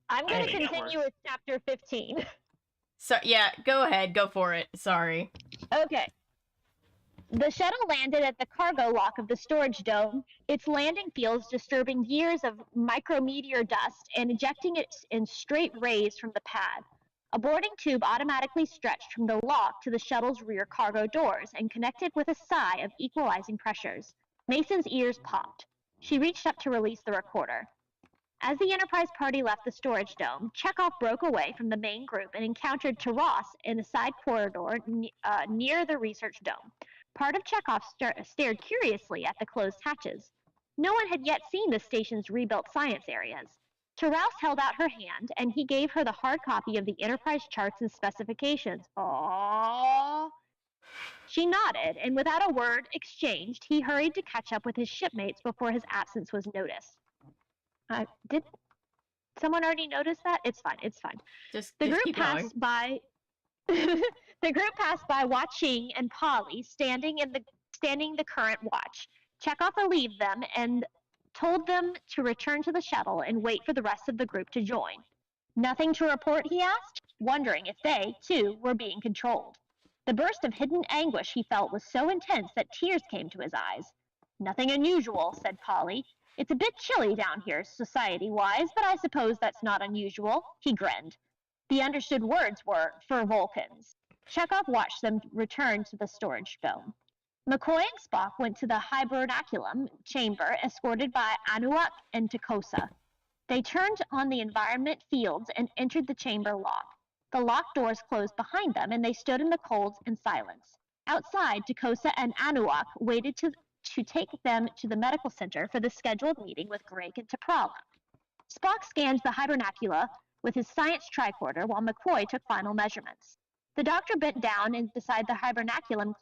I'm going to think that continue works. with chapter 15. So, yeah, go ahead. Go for it. Sorry. Okay. The shuttle landed at the cargo lock of the storage dome, its landing fields disturbing years of micrometeor dust and ejecting it in straight rays from the pad. A boarding tube automatically stretched from the lock to the shuttle's rear cargo doors and connected with a sigh of equalizing pressures. Mason's ears popped. She reached up to release the recorder. As the Enterprise party left the storage dome, Chekhov broke away from the main group and encountered Taras in a side corridor near the research dome. Part of Chekhov stared curiously at the closed hatches. No one had yet seen the station's rebuilt science areas. Taras held out her hand, and he gave her the hard copy of the Enterprise charts and specifications. Aww. She nodded, and without a word exchanged, he hurried to catch up with his shipmates before his absence was noticed. Did someone already notice that? It's fine. It's fine. The group keep passed going. by. The group passed by Watching and Polly standing the current watch. Chekhov relieved them and told them to return to the shuttle and wait for the rest of the group to join. Nothing to report, he asked, wondering if they, too, were being controlled. The burst of hidden anguish he felt was so intense that tears came to his eyes. Nothing unusual, said Polly. It's a bit chilly down here, society-wise, but I suppose that's not unusual. He grinned. The understood words were, for Vulcans. Chekhov watched them return to the storage dome. McCoy and Spock went to the hibernaculum chamber, escorted by Anuak and Takosa. They turned on the environment fields and entered the chamber lock. The locked doors closed behind them, and they stood in the cold and silence. Outside, Takosa and Anuak waited to take them to the medical center for the scheduled meeting with Greg and T'Prala. Spock scanned the hibernacula with his science tricorder while McCoy took final measurements. The doctor bent down and beside the hibernaculum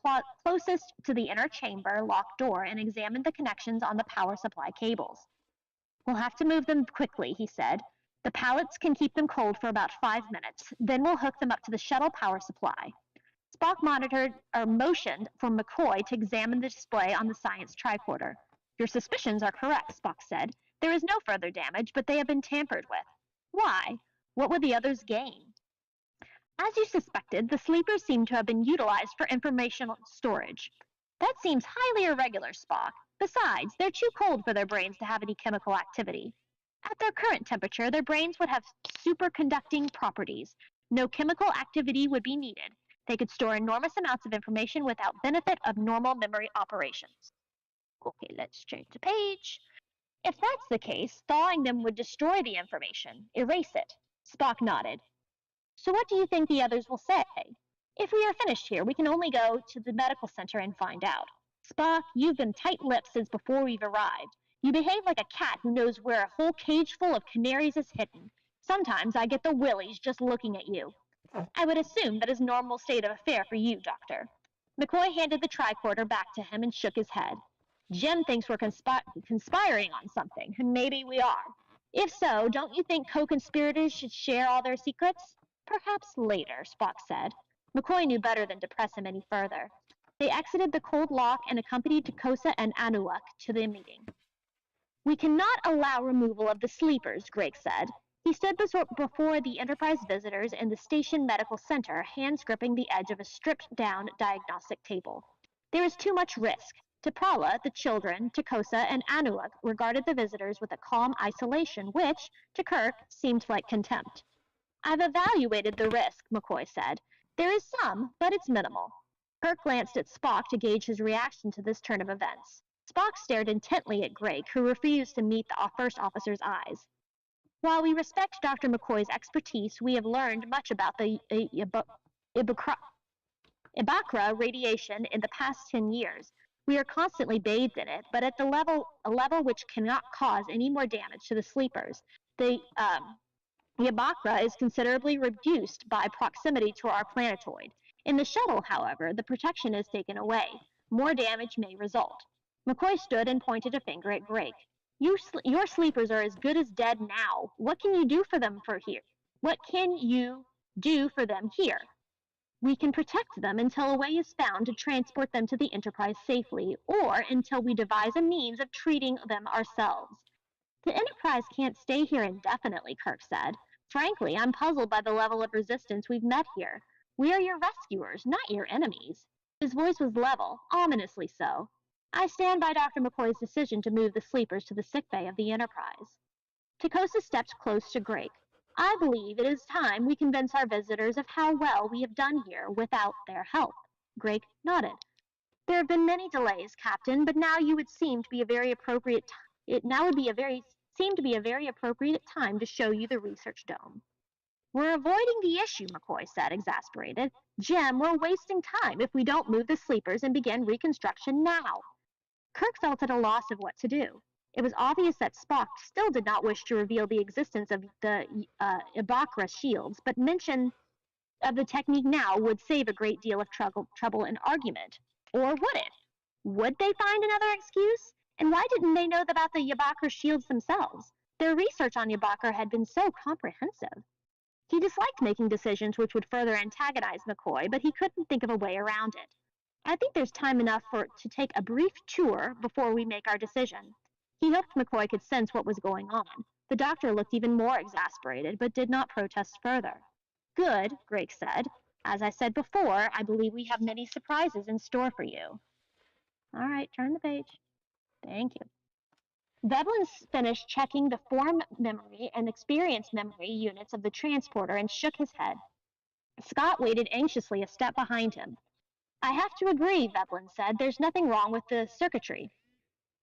closest to the inner chamber locked door and examined the connections on the power supply cables. We'll have to move them quickly, he said. The pallets can keep them cold for about 5 minutes. Then we'll hook them up to the shuttle power supply. Spock motioned for McCoy to examine the display on the science tricorder. Your suspicions are correct, Spock said. There is no further damage, but they have been tampered with. Why? What would the others gain? As you suspected, the sleepers seem to have been utilized for informational storage. That seems highly irregular, Spock. Besides, they're too cold for their brains to have any chemical activity. At their current temperature, their brains would have superconducting properties. No chemical activity would be needed. They could store enormous amounts of information without benefit of normal memory operations. Okay, let's change the page. If that's the case, thawing them would destroy the information, erase it. Spock nodded. So what do you think the others will say? If we are finished here, we can only go to the medical center and find out. Spock, you've been tight-lipped since before we've arrived. You behave like a cat who knows where a whole cage full of canaries is hidden. Sometimes I get the willies just looking at you. I would assume that is a normal state of affair for you, Doctor. McCoy handed the tricorder back to him and shook his head. Jim thinks we're conspiring on something, and maybe we are. If so, don't you think co-conspirators should share all their secrets? Perhaps later, Spock said. McCoy knew better than to press him any further. They exited the cold lock and accompanied Takosa and Anuak to the meeting. We cannot allow removal of the sleepers, Greg said. He stood before the Enterprise visitors in the station medical center, hands gripping the edge of a stripped-down diagnostic table. There is too much risk. T'Pala, the children, Takosa, and Anuak regarded the visitors with a calm isolation which, to Kirk, seemed like contempt. I've evaluated the risk, McCoy said. There is some, but it's minimal. Kirk glanced at Spock to gauge his reaction to this turn of events. Spock stared intently at Greg, who refused to meet the first officer's eyes. While we respect Dr. McCoy's expertise, we have learned much about the Ibakra radiation in the past 10 years. We are constantly bathed in it, but at a level which cannot cause any more damage to the sleepers. The Ibakra is considerably reduced by proximity to our planetoid. In the shuttle, however, the protection is taken away. More damage may result. McCoy stood and pointed a finger at Greg. Your sleepers are as good as dead now. What can you do for them here? What can you do for them here? We can protect them until a way is found to transport them to the Enterprise safely, or until we devise a means of treating them ourselves. The Enterprise can't stay here indefinitely, Kirk said. Frankly, I'm puzzled by the level of resistance we've met here. We are your rescuers, not your enemies. His voice was level, ominously so. I stand by Dr. McCoy's decision to move the sleepers to the sickbay of the Enterprise. Takosa stepped close to Greg. I believe it is time we convince our visitors of how well we have done here without their help. Greg nodded. There have been many delays, Captain, but now you would seem to be a very appropriate time to show you the research dome. We're avoiding the issue, McCoy said, exasperated. Jim, we're wasting time if we don't move the sleepers and begin reconstruction now. Kirk felt at a loss of what to do. It was obvious that Spock still did not wish to reveal the existence of the Ibakra shields, but mention of the technique now would save a great deal of trouble and argument. Or would it? Would they find another excuse? And why didn't they know about the Ibakra shields themselves? Their research on Ibakra had been so comprehensive. He disliked making decisions which would further antagonize McCoy, but he couldn't think of a way around it. I think there's time enough to take a brief tour before we make our decision. He hoped McCoy could sense what was going on. The doctor looked even more exasperated, but did not protest further. Good, Greg said. As I said before, I believe we have many surprises in store for you. All right, turn the page. Thank you. Veblen finished checking the form memory and experience memory units of the transporter and shook his head. Scott waited anxiously a step behind him. I have to agree, Veblen said. There's nothing wrong with the circuitry.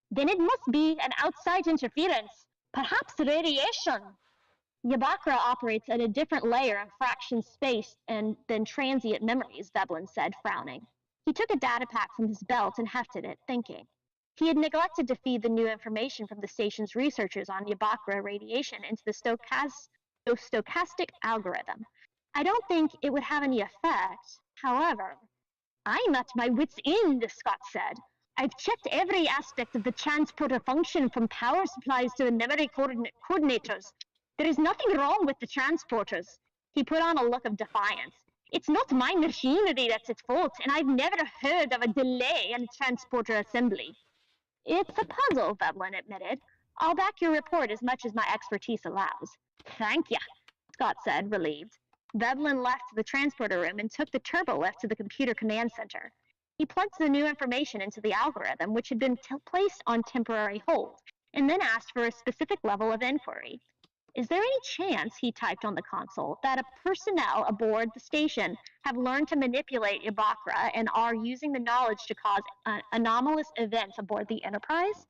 Then it must be an outside interference, perhaps radiation. Ibakra operates at a different layer of fraction space than transient memories, Veblen said, frowning. He took a data pack from his belt and hefted it, thinking. He had neglected to feed the new information from the station's researchers on Ibakra radiation into the stochastic algorithm. I don't think it would have any effect. However, I'm at my wit's end, Scott said. I've checked every aspect of the transporter function from power supplies to the memory coordinators. There is nothing wrong with the transporters. He put on a look of defiance. It's not my machinery that's at fault, and I've never heard of a delay in transporter assembly. It's a puzzle, Veblen admitted. I'll back your report as much as my expertise allows. Thank you, Scott said, relieved. Veblen left the transporter room and took the turbo lift to the computer command center. He plugged the new information into the algorithm, which had been placed on temporary hold, and then asked for a specific level of inquiry. Is there any chance, he typed on the console, that a personnel aboard the station have learned to manipulate Ibakra and are using the knowledge to cause anomalous events aboard the Enterprise?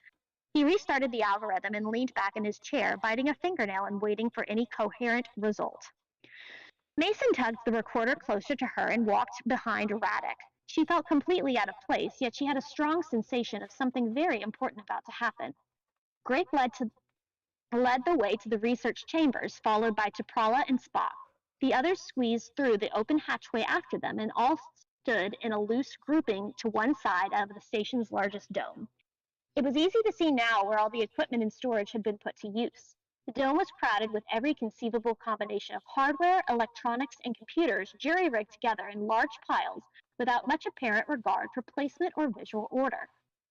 He restarted the algorithm and leaned back in his chair, biting a fingernail and waiting for any coherent result. Mason tugged the recorder closer to her and walked behind Radek. She felt completely out of place, yet she had a strong sensation of something very important about to happen. Greg led the way to the research chambers, followed by T'Prala and Spock. The others squeezed through the open hatchway after them and all stood in a loose grouping to one side of the station's largest dome. It was easy to see now where all the equipment and storage had been put to use. The dome was crowded with every conceivable combination of hardware, electronics, and computers jury-rigged together in large piles without much apparent regard for placement or visual order.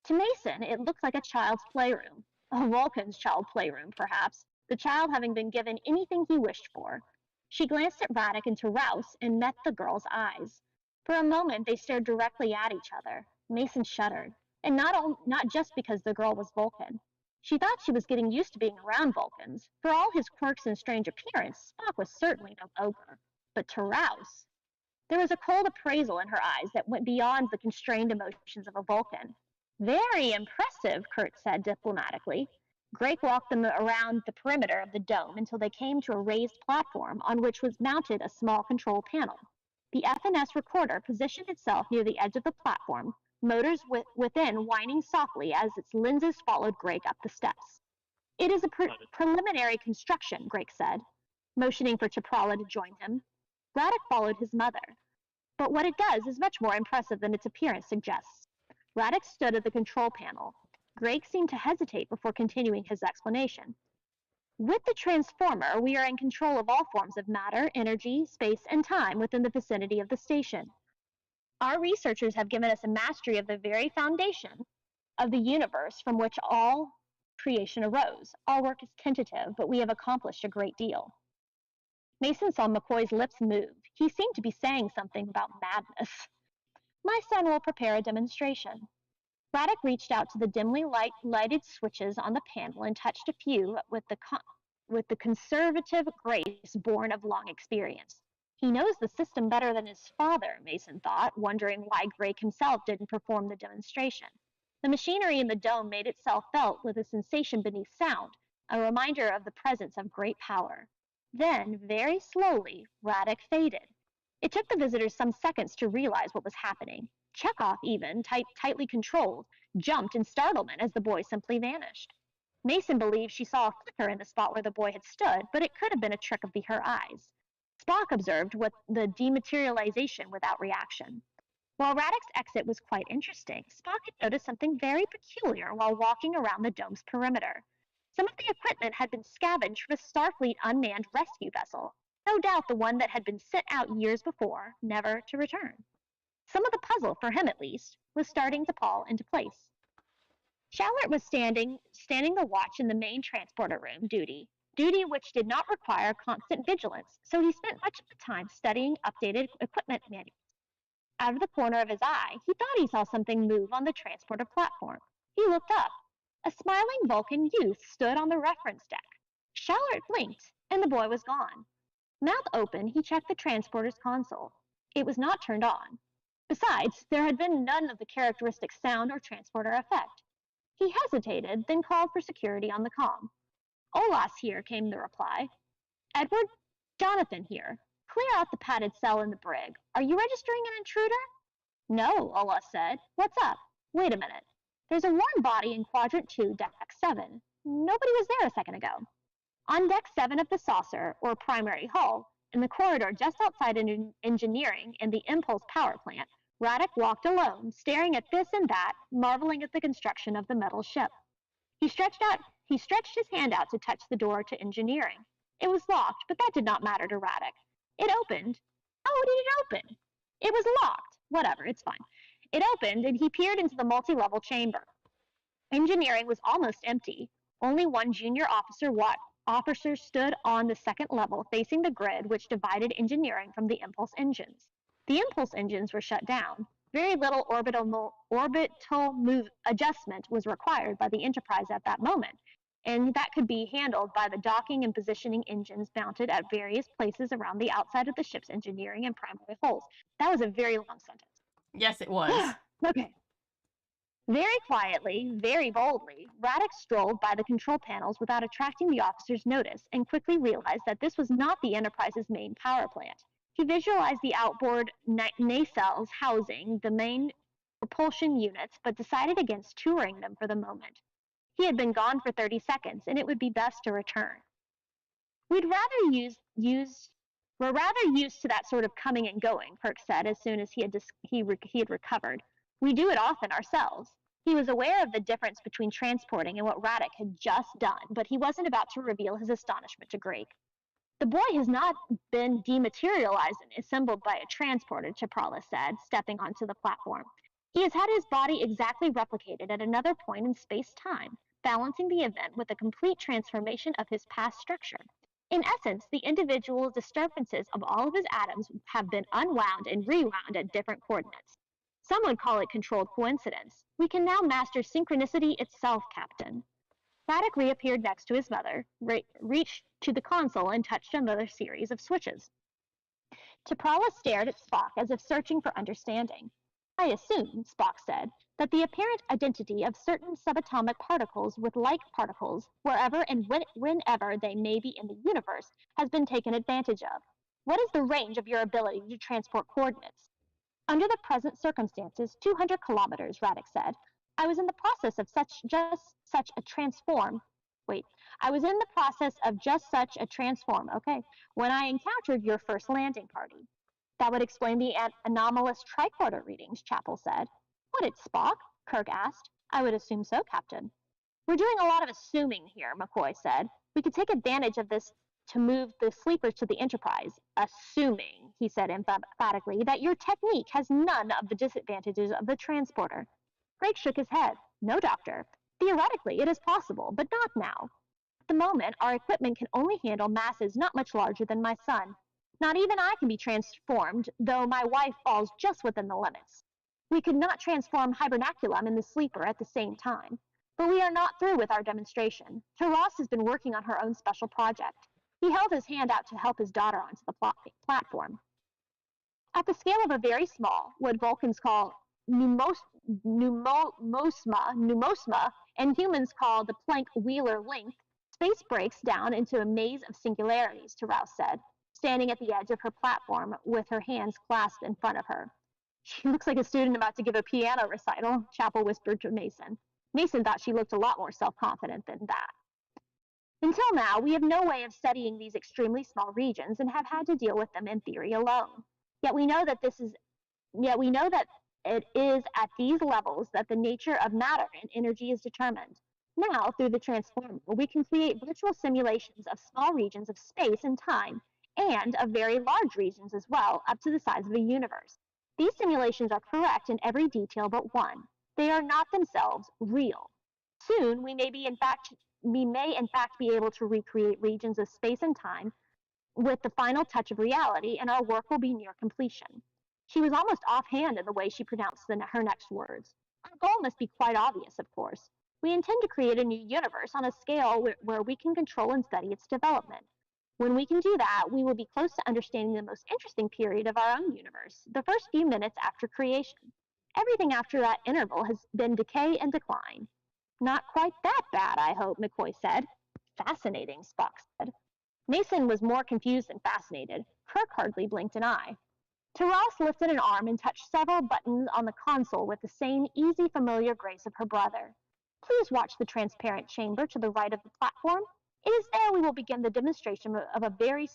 To Mason, it looked like a child's playroom. A Vulcan's child playroom, perhaps, the child having been given anything he wished for. She glanced at Radek and to Rouse and met the girl's eyes. For a moment, they stared directly at each other. Mason shuddered, and not just because the girl was Vulcan. She thought she was getting used to being around Vulcans. For all his quirks and strange appearance, Spock was certainly no ogre. But to Rouse, there was a cold appraisal in her eyes that went beyond the constrained emotions of a Vulcan. Very impressive, Kirk said diplomatically. Drake walked them around the perimeter of the dome until they came to a raised platform on which was mounted a small control panel. The FNS recorder positioned itself near the edge of the platform, motors within whining softly as its lenses followed Greg up the steps. It is a preliminary construction, Greg said, motioning for T'Prala to join him. Radek followed his mother. But what it does is much more impressive than its appearance suggests. Radek stood at the control panel. Greg seemed to hesitate before continuing his explanation. With the transformer, we are in control of all forms of matter, energy, space, and time within the vicinity of the station. Our researchers have given us a mastery of the very foundation of the universe from which all creation arose. Our work is tentative, but we have accomplished a great deal. Mason saw McCoy's lips move. He seemed to be saying something about madness. My son will prepare a demonstration. Radek reached out to the dimly lighted switches on the panel and touched a few with the conservative grace born of long experience. He knows the system better than his father, Mason thought, wondering why Drake himself didn't perform the demonstration. The machinery in the dome made itself felt with a sensation beneath sound, a reminder of the presence of great power. Then, very slowly, Radek faded. It took the visitors some seconds to realize what was happening. Chekhov, even, tightly controlled, jumped in startlement as the boy simply vanished. Mason believed she saw a flicker in the spot where the boy had stood, but it could have been a trick of her eyes. Spock observed the dematerialization without reaction. While Radek's exit was quite interesting, Spock had noticed something very peculiar while walking around the dome's perimeter. Some of the equipment had been scavenged from a Starfleet unmanned rescue vessel, no doubt the one that had been sent out years before, never to return. Some of the puzzle, for him at least, was starting to fall into place. Shallert was standing the watch in the main transporter room, duty which did not require constant vigilance, so he spent much of the time studying updated equipment manuals. Out of the corner of his eye, he thought he saw something move on the transporter platform. He looked up. A smiling Vulcan youth stood on the reference deck. Shallert blinked, and the boy was gone. Mouth open, he checked the transporter's console. It was not turned on. Besides, there had been none of the characteristic sound or transporter effect. He hesitated, then called for security on the comm. Olas here, came the reply. Edward, Jonathan here. Clear out the padded cell in the brig. Are you registering an intruder? No, Olas said. What's up? Wait a minute. There's a warm body in Quadrant 2, Deck 7. Nobody was there a second ago. On Deck 7 of the saucer, or primary hull, in the corridor just outside engineering in the Impulse power plant, Radek walked alone, staring at this and that, marveling at the construction of the metal ship. He stretched his hand out to touch the door to engineering. It was locked, but that did not matter to Radek. It opened. Oh, did it open? It was locked. Whatever, it's fine. It opened, and he peered into the multi-level chamber. Engineering was almost empty. Only one junior officers stood on the second level facing the grid which divided engineering from the impulse engines. The impulse engines were shut down. Very little orbital move adjustment was required by the Enterprise at that moment, and that could be handled by the docking and positioning engines mounted at various places around the outside of the ship's engineering and primary hulls. That was a very long sentence. Yes, it was. Okay. Very quietly, very boldly, Radek strolled by the control panels without attracting the officer's notice and quickly realized that this was not the Enterprise's main power plant. He visualized the outboard nacelles housing the main propulsion units, but decided against touring them for the moment. He had been gone for 30 seconds, and it would be best to return. We're rather used to that sort of coming and going, Kirk said as soon as he had recovered. We do it often ourselves. He was aware of the difference between transporting and what Radek had just done, but he wasn't about to reveal his astonishment to Greg. The boy has not been dematerialized and assembled by a transporter, Chaprala said, stepping onto the platform. He has had his body exactly replicated at another point in space-time, balancing the event with a complete transformation of his past structure. In essence, the individual disturbances of all of his atoms have been unwound and rewound at different coordinates. Some would call it controlled coincidence. We can now master synchronicity itself, Captain. Radek reappeared next to his mother, reached to the console, and touched another series of switches. T'Pral stared at Spock as if searching for understanding. I assume, Spock said, that the apparent identity of certain subatomic particles with like particles, wherever and whenever they may be in the universe, has been taken advantage of. What is the range of your ability to transport coordinates? Under the present circumstances, 200 kilometers, Radek said. I was in the process of such a transform, when I encountered your first landing party. That would explain the anomalous tricorder readings, Chapel said. Would it, Spock? Kirk asked. I would assume so, Captain. We're doing a lot of assuming here, McCoy said. We could take advantage of this to move the sleepers to the Enterprise, assuming, he said emphatically, that your technique has none of the disadvantages of the transporter. Greg shook his head. No, Doctor. Theoretically, it is possible, but not now. At the moment, our equipment can only handle masses not much larger than my son. Not even I can be transformed, though my wife falls just within the limits. We could not transform hibernaculum in the sleeper at the same time. But we are not through with our demonstration. Taras has been working on her own special project. He held his hand out to help his daughter onto the platform. At the scale of a very small, what Vulcans call pneumosma, and humans call the Planck-Wheeler length, space breaks down into a maze of singularities, Taras said, standing at the edge of her platform with her hands clasped in front of her. She looks like a student about to give a piano recital, Chapel whispered to Mason. Mason thought she looked a lot more self-confident than that. Until now, we have no way of studying these extremely small regions and have had to deal with them in theory alone. Yet we know that it is at these levels that the nature of matter and energy is determined. Now, through the transformer, we can create virtual simulations of small regions of space and time, and of very large regions as well, up to the size of a universe. These simulations are correct in every detail but one. They are not themselves real. Soon, we may in fact be able to recreate regions of space and time with the final touch of reality, and our work will be near completion. She was almost offhand in the way she pronounced her next words. Our goal must be quite obvious, of course. We intend to create a new universe on a scale where we can control and study its development. When we can do that, we will be close to understanding the most interesting period of our own universe, the first few minutes after creation. Everything after that interval has been decay and decline. Not quite that bad, I hope, McCoy said. Fascinating, Spock said. Mason was more confused than fascinated. Kirk hardly blinked an eye. Taras lifted an arm and touched several buttons on the console with the same easy, familiar grace of her brother. Please watch the transparent chamber to the right of the platform. It is there we will begin the demonstration of It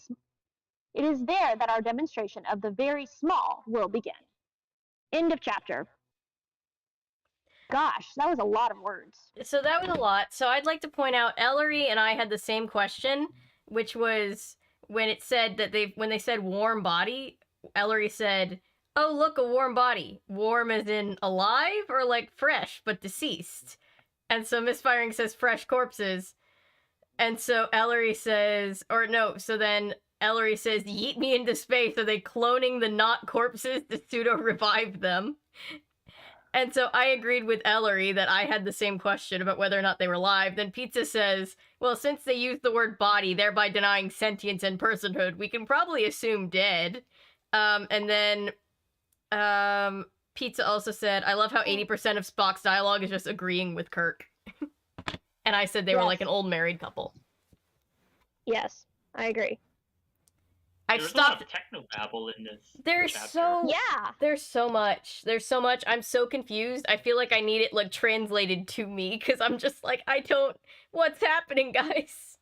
is there that our demonstration of the very small will begin. End of chapter. Gosh, that was a lot of words. So that was a lot. So I'd like to point out Ellery and I had the same question, which was when it said that when they said warm body, Ellery said, "Oh, look, a warm body. Warm as in alive or like fresh but deceased?" And so Misfiring says fresh corpses. And so Ellery says, or no, so then Ellery says, yeet me into space. Are they cloning the not corpses to pseudo-revive them? And so I agreed with Ellery that I had the same question about whether or not they were alive. Then Pizza says, well, since they used the word body, thereby denying sentience and personhood, we can probably assume dead. And then Pizza also said, I love how 80% of Spock's dialogue is just agreeing with Kirk. And I said they were like an old married couple. Yes, I agree. There's a lot of technobabble in this chapter. There's so much. There's so much. I'm so confused. I feel like I need it like translated to me because I'm just like, I don't. What's happening, guys?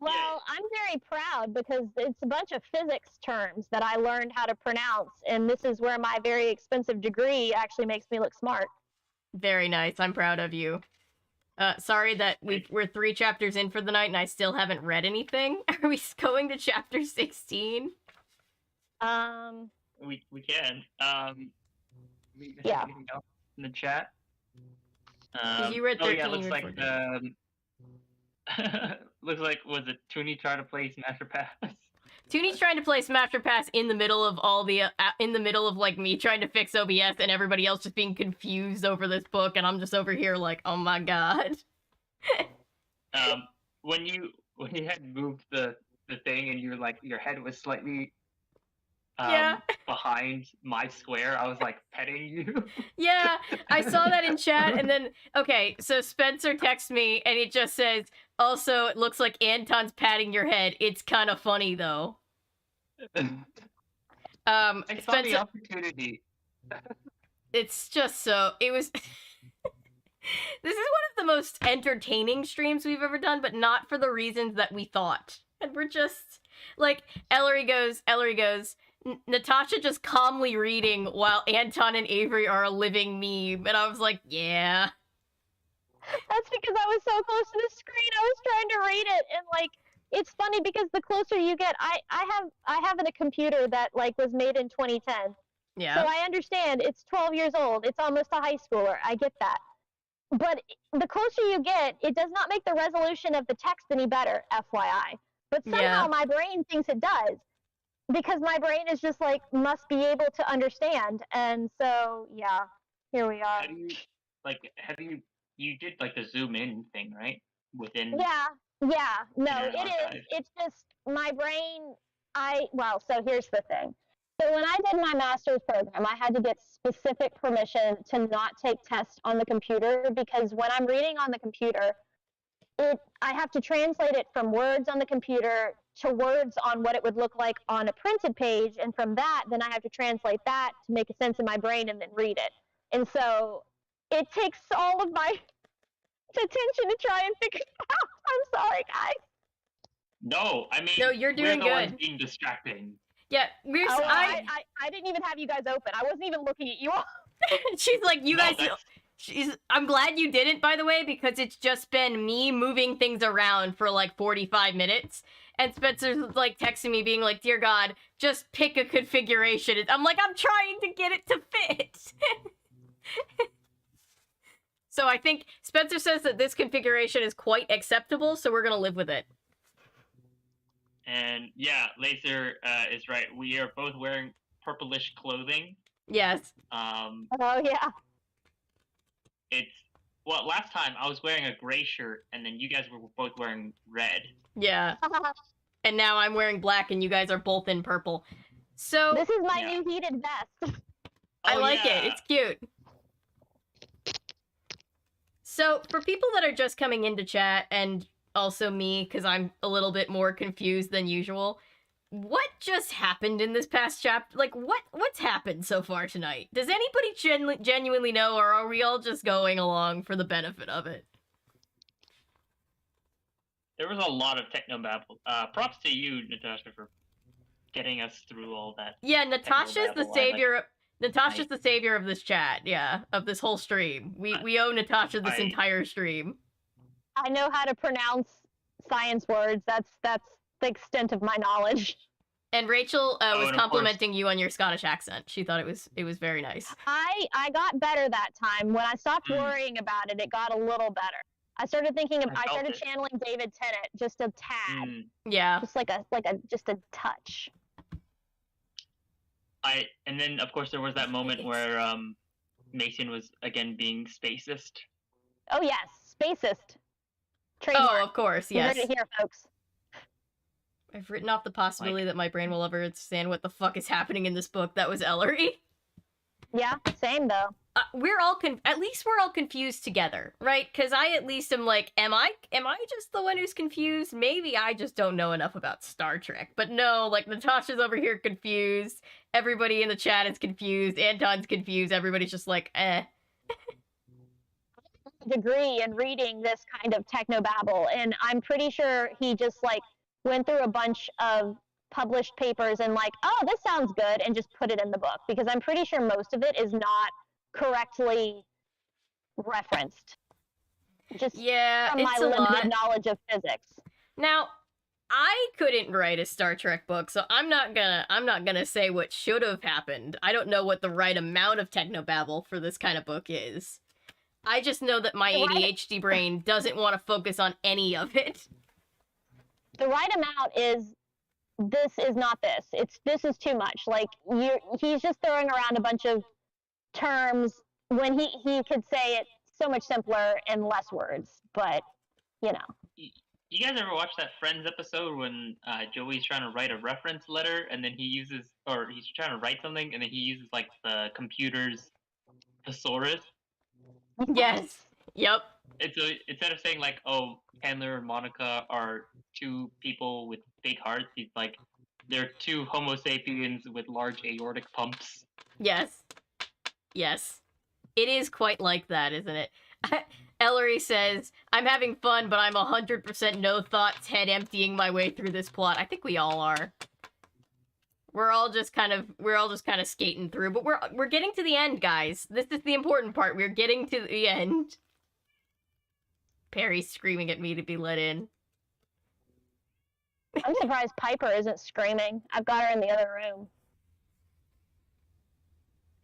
Well, I'm very proud because it's a bunch of physics terms that I learned how to pronounce, and this is where my very expensive degree actually makes me look smart. Very nice. I'm proud of you. Sorry that we're 3 chapters in for the night and I still haven't read anything. Are we going to chapter 16? We can. Yeah. Anything else in the chat? You read 13. Oh yeah, looks like looks like was it Toonie trying to play Smasher Pass? Toonie's trying to play Smasher Pass in the middle of all the in the middle of like me trying to fix OBS and everybody else just being confused over this book, and I'm just over here like, oh my god. When you had moved the thing and you're like your head was slightly behind my square, I was like petting you. Yeah, I saw that in chat, and then okay, so Spencer texts me and it just says, also it looks like Anton's patting your head. It's kind of funny though. I saw the opportunity. It's just so it was this is one of the most entertaining streams we've ever done, but not for the reasons that we thought. And we're just like Ellery goes, Natasha just calmly reading while Anton and Avery are a living meme, and I was like, yeah. That's because I was so close to the screen. I was trying to read it, and like, it's funny because the closer you get, I have a computer that like was made in 2010. Yeah. So I understand it's 12 years old. It's almost a high schooler. I get that. But the closer you get, it does not make the resolution of the text any better, FYI. But somehow my brain thinks it does. Because my brain is just like, must be able to understand. And so, yeah, here we are. You did like the zoom in thing, right? Within. Yeah, no, it is. It's just my brain, so here's the thing. So when I did my master's program, I had to get specific permission to not take tests on the computer because when I'm reading on the computer, I have to translate it from words on the computer to words on what it would look like on a printed page, and from that, then I have to translate that to make a sense in my brain and then read it. And so it takes all of my attention to try and figure it out. I'm sorry, guys. No, I mean, no, you're doing we're the good. ones being distracting. Yeah, I didn't even have you guys open. I wasn't even looking at you all. She's like, I'm glad you didn't, by the way, because it's just been me moving things around for like 45 minutes. And Spencer's like texting me being like, dear God, just pick a configuration. I'm like, I'm trying to get it to fit. So I think Spencer says that this configuration is quite acceptable, so we're going to live with it. And yeah, Laser is right. We are both wearing purplish clothing. Yes. Oh, yeah. Last time I was wearing a gray shirt, and then you guys were both wearing red. Yeah. And now I'm wearing black, and you guys are both in purple. So this is my new heated vest. I like it. It's cute. So for people that are just coming into chat, and also me, because I'm a little bit more confused than usual, what just happened in this past chapter? Like, what's happened so far tonight? Does anybody genuinely know, or are we all just going along for the benefit of it? There was a lot of technobabble. Props to you, Natasha, for getting us through all that. Yeah, Natasha's the savior. Natasha's the savior of this chat. Yeah, of this whole stream. We owe Natasha this entire stream. I know how to pronounce science words. That's the extent of my knowledge. And Rachel was complimenting you on your Scottish accent. She thought it was very nice. I got better that time. When I stopped worrying about it, it got a little better. I started thinking of, I I felt started it. channeling David Tennant just a tad, Yeah. just just a touch. And then of course there was that moment where Mason was again being spacist. Oh yes, spacist. Oh, Trademark. of course, You heard yes. it here, folks. I've written off the possibility that my brain will ever understand what the fuck is happening in this book. That was Ellery. Yeah, same though. We're all at least we're all confused together, right? Because I at least am like, am I just the one who's confused? Maybe I just don't know enough about Star Trek. But no, like Natasha's over here confused. Everybody in the chat is confused. Anton's confused. Everybody's just like, eh. Degree in reading this kind of technobabble, and I'm pretty sure he just like went through a bunch of published papers and like, oh, this sounds good, and just put it in the book, because I'm pretty sure most of it is not correctly referenced. Just Yeah, from my it's a limited lot. knowledge of physics. Now, I couldn't write a Star Trek book, so I'm not gonna say what should have happened. I don't know what the right amount of technobabble for this kind of book is. I just know that my ADHD brain doesn't want to focus on any of it. The right amount is, this is not this. This is too much. Like, he's just throwing around a bunch of terms when he could say it so much simpler in less words. But, you know. You guys ever watch that Friends episode when Joey's trying to write a reference letter and then he's trying to write something and then he uses like the computer's thesaurus? Yes. Yep. And so instead of saying like, oh, Chandler and Monica are two people with big hearts, he's like, they're two Homo sapiens with large aortic pumps. Yes. Yes. It is quite like that, isn't it? Ellery says, I'm having fun, but I'm 100% no thoughts head emptying my way through this plot. I think we all are. We're all just kind of skating through, but we're getting to the end, guys. This is the important part. We're getting to the end. Perry's screaming at me to be let in. I'm surprised Piper isn't screaming. I've got her in the other room.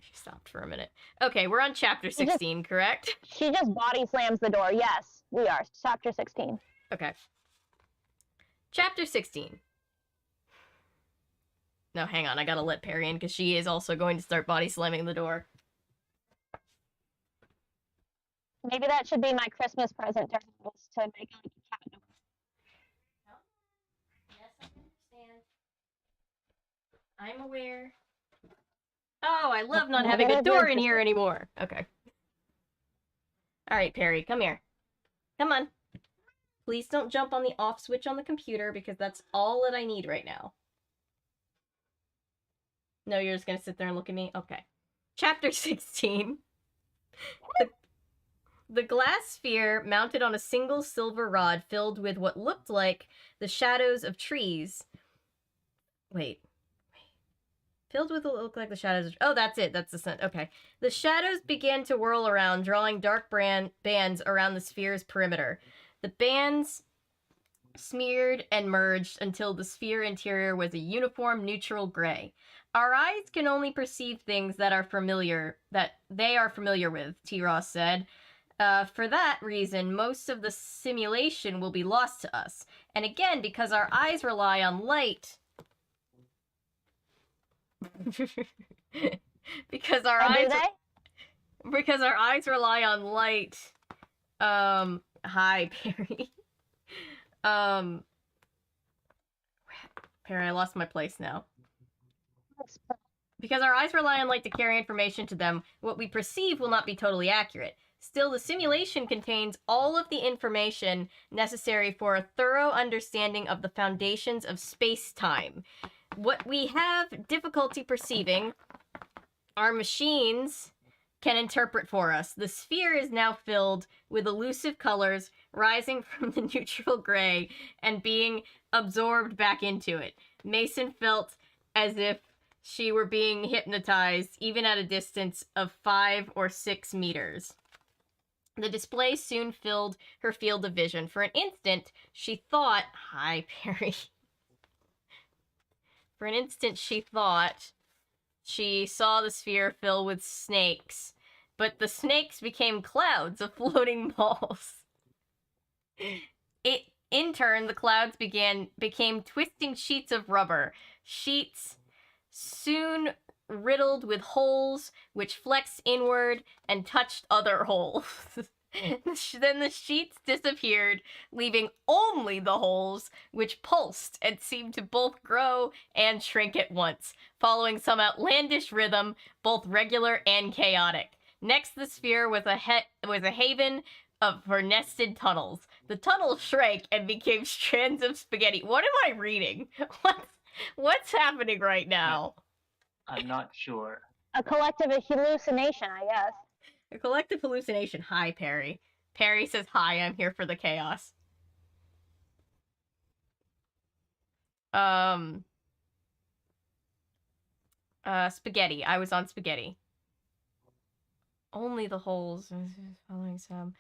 She stopped for a minute. Okay, we're on chapter 16, correct? She just body slams the door. Yes, we are. Chapter 16. Okay. Chapter 16. No, hang on. I gotta let Perry in, because she is also going to start body slamming the door. Maybe that should be my Christmas present to her, is to make like a cat door. Yes, I understand. I'm aware. Oh, I love not having a door in here anymore. Okay. Alright, Perry, come here. Come on. Please don't jump on the off switch on the computer, because that's all that I need right now. No, you're just gonna sit there and look at me? Okay. Chapter 16. The glass sphere mounted on a single silver rod filled with what looked like the shadows of trees. Wait. Filled with what looked like the shadows of... Oh, that's it. That's the sun. Okay. The shadows began to whirl around, drawing dark bands around the sphere's perimeter. The bands smeared and merged until the sphere interior was a uniform neutral gray. Our eyes can only perceive things that they are familiar with, T. Ross said. For that reason, most of the simulation will be lost to us. And again, because our eyes rely on light... because our eyes rely on light. Hi, Perry. Perry, I lost my place now. Because our eyes rely on light to carry information to them, what we perceive will not be totally accurate. Still, the simulation contains all of the information necessary for a thorough understanding of the foundations of space-time. What we have difficulty perceiving, our machines can interpret for us. The sphere is now filled with elusive colors rising from the neutral gray and being absorbed back into it. Mason felt as if she were being hypnotized, even at a distance of 5 or 6 meters. The display soon filled her field of vision. For an instant, she thought... Hi, Perry. For an instant, she thought she saw the sphere fill with snakes, but the snakes became clouds of floating balls. In turn, the clouds became twisting sheets of rubber, sheets soon riddled with holes which flexed inward and touched other holes. Then the sheets disappeared, leaving only the holes, which pulsed and seemed to both grow and shrink at once, following some outlandish rhythm, both regular and chaotic. Next, the sphere was a haven for nested tunnels. The tunnels shrank and became strands of spaghetti. What am I reading? What's happening right now? I'm not sure. A collective hallucination, I guess. A collective hallucination. Hi, Perry. Perry says, hi, I'm here for the chaos. Spaghetti. I was on spaghetti. Only the holes. Following some.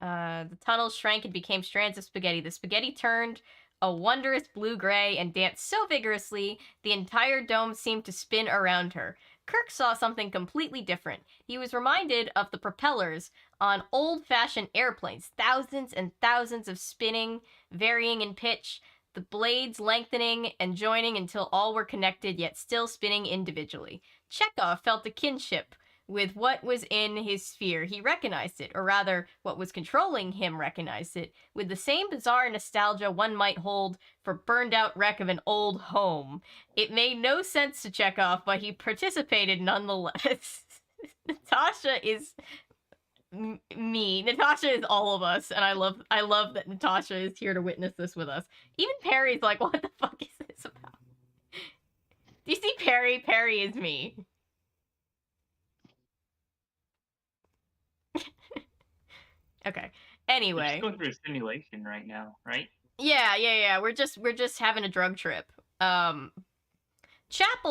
The tunnels shrank and became strands of spaghetti. The spaghetti turned a wondrous blue-gray and danced so vigorously, the entire dome seemed to spin around her. Kirk saw something completely different. He was reminded of the propellers on old-fashioned airplanes, thousands and thousands of spinning, varying in pitch, the blades lengthening and joining until all were connected, yet still spinning individually. Chekhov felt a kinship with what was in his sphere. He recognized it, or rather, what was controlling him recognized it, with the same bizarre nostalgia one might hold for burned-out wreck of an old home. It made no sense to Chekhov, but he participated nonetheless. Natasha is me. Natasha is all of us, and I love that Natasha is here to witness this with us. Even Perry's like, what the fuck is this about? Do you see Perry? Perry is me. Okay. Anyway, We're just going through a simulation right now, right? Yeah. We're just having a drug trip. Chapel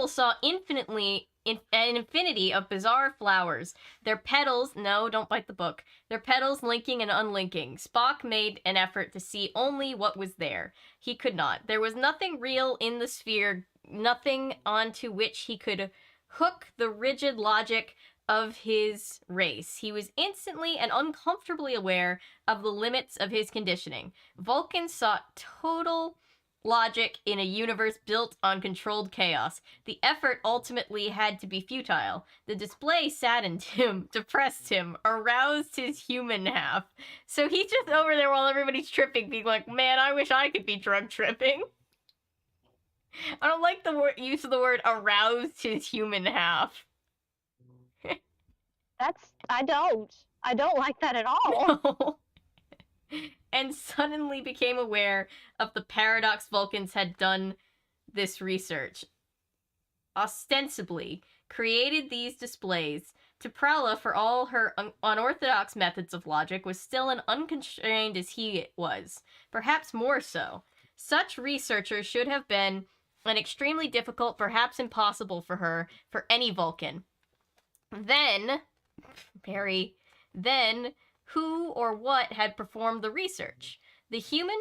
saw an infinity of bizarre flowers. Their petals, no, don't bite the book. Their petals linking and unlinking. Spock made an effort to see only what was there. He could not. There was nothing real in the sphere, nothing onto which he could hook the rigid logic of his race. He was instantly and uncomfortably aware of the limits of his conditioning. Vulcan sought total logic in a universe built on controlled chaos. The effort ultimately had to be futile. The display saddened him, depressed him, aroused his human half. So he's just over there while everybody's tripping, being like, man, I wish I could be drug tripping. I don't like the use of the word aroused his human half. I don't like that at all. No. And suddenly became aware of the paradox Vulcans had done this research. Ostensibly created these displays. T'Prala, for all her unorthodox methods of logic, was still as unconstrained as he was. Perhaps more so. Such researchers should have been an extremely difficult, perhaps impossible for her, for any Vulcan. Then, who or what had performed the research? The human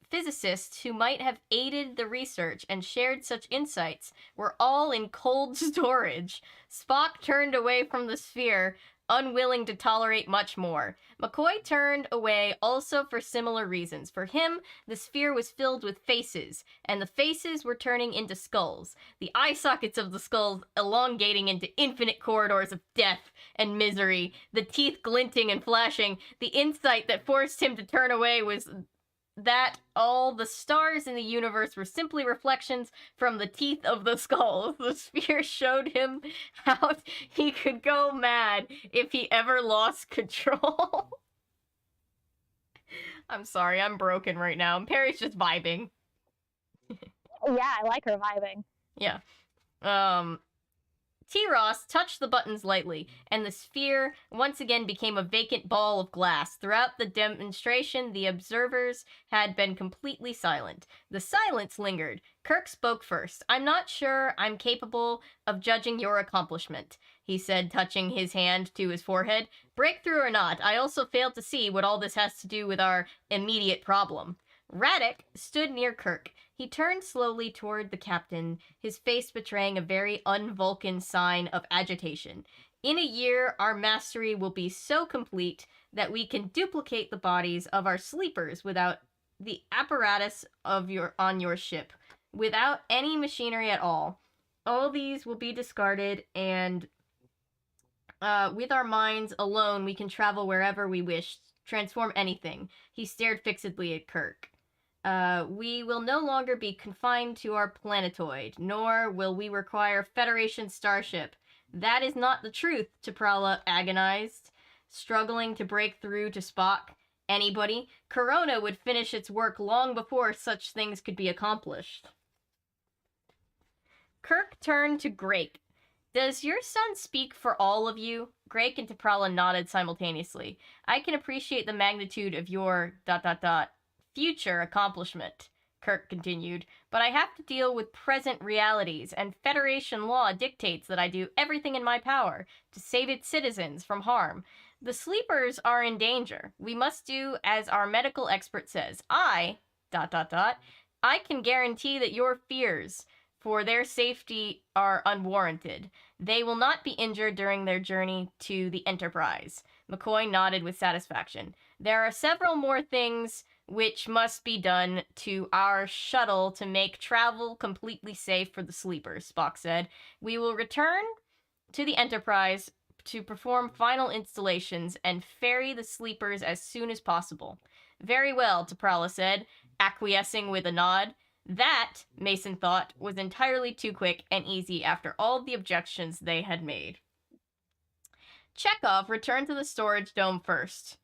physicists who might have aided the research and shared such insights were all in cold storage. Spock turned away from the sphere, unwilling to tolerate much more. McCoy turned away also for similar reasons. For him, the sphere was filled with faces, and the faces were turning into skulls. The eye sockets of the skulls elongating into infinite corridors of death and misery, the teeth glinting and flashing. The insight that forced him to turn away was that all the stars in the universe were simply reflections from the teeth of the skulls. The sphere showed him how he could go mad if he ever lost control. I'm sorry, I'm broken right now. And Perry's just vibing. Yeah, I like her vibing. Yeah. T-Ross touched the buttons lightly, and the sphere once again became a vacant ball of glass. Throughout the demonstration, the observers had been completely silent. The silence lingered. Kirk spoke first. "I'm not sure I'm capable of judging your accomplishment," he said, touching his hand to his forehead. "Breakthrough or not, I also fail to see what all this has to do with our immediate problem." Radek stood near Kirk. He turned slowly toward the captain, his face betraying a very un-Vulcan sign of agitation. In a year, our mastery will be so complete that we can duplicate the bodies of our sleepers without the apparatus on your ship, without any machinery at all. All these will be discarded, and with our minds alone, we can travel wherever we wish, transform anything. He stared fixedly at Kirk. We will no longer be confined to our planetoid, nor will we require Federation starship. That is not the truth, T'Prala agonized, struggling to break through to Spock. Anybody? Corona would finish its work long before such things could be accomplished. Kirk turned to Grake. Does your son speak for all of you? Grake and T'Prala nodded simultaneously. I can appreciate the magnitude of your ... future accomplishment, Kirk continued, but I have to deal with present realities, and Federation law dictates that I do everything in my power to save its citizens from harm. The sleepers are in danger. We must do as our medical expert says. I ... I can guarantee that your fears for their safety are unwarranted. They will not be injured during their journey to the Enterprise. McCoy nodded with satisfaction. There are several more things which must be done to our shuttle to make travel completely safe for the sleepers, Spock said. We will return to the Enterprise to perform final installations and ferry the sleepers as soon as possible. Very well, T'Prala said, acquiescing with a nod. That, Mason thought, was entirely too quick and easy after all the objections they had made. Chekhov returned to the storage dome first.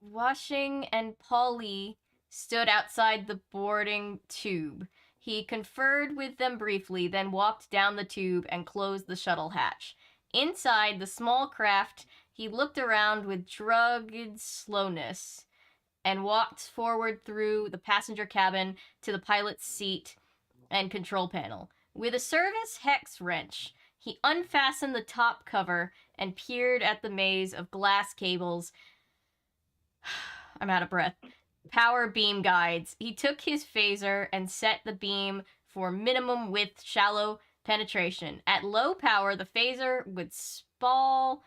Washing and Polly stood outside the boarding tube. He conferred with them briefly, then walked down the tube and closed the shuttle hatch. Inside the small craft, he looked around with drugged slowness and walked forward through the passenger cabin to the pilot's seat and control panel. With a service hex wrench, he unfastened the top cover and peered at the maze of glass cables. I'm out of breath. Power beam guides. He took his phaser and set the beam for minimum width shallow penetration. At low power, the phaser would spall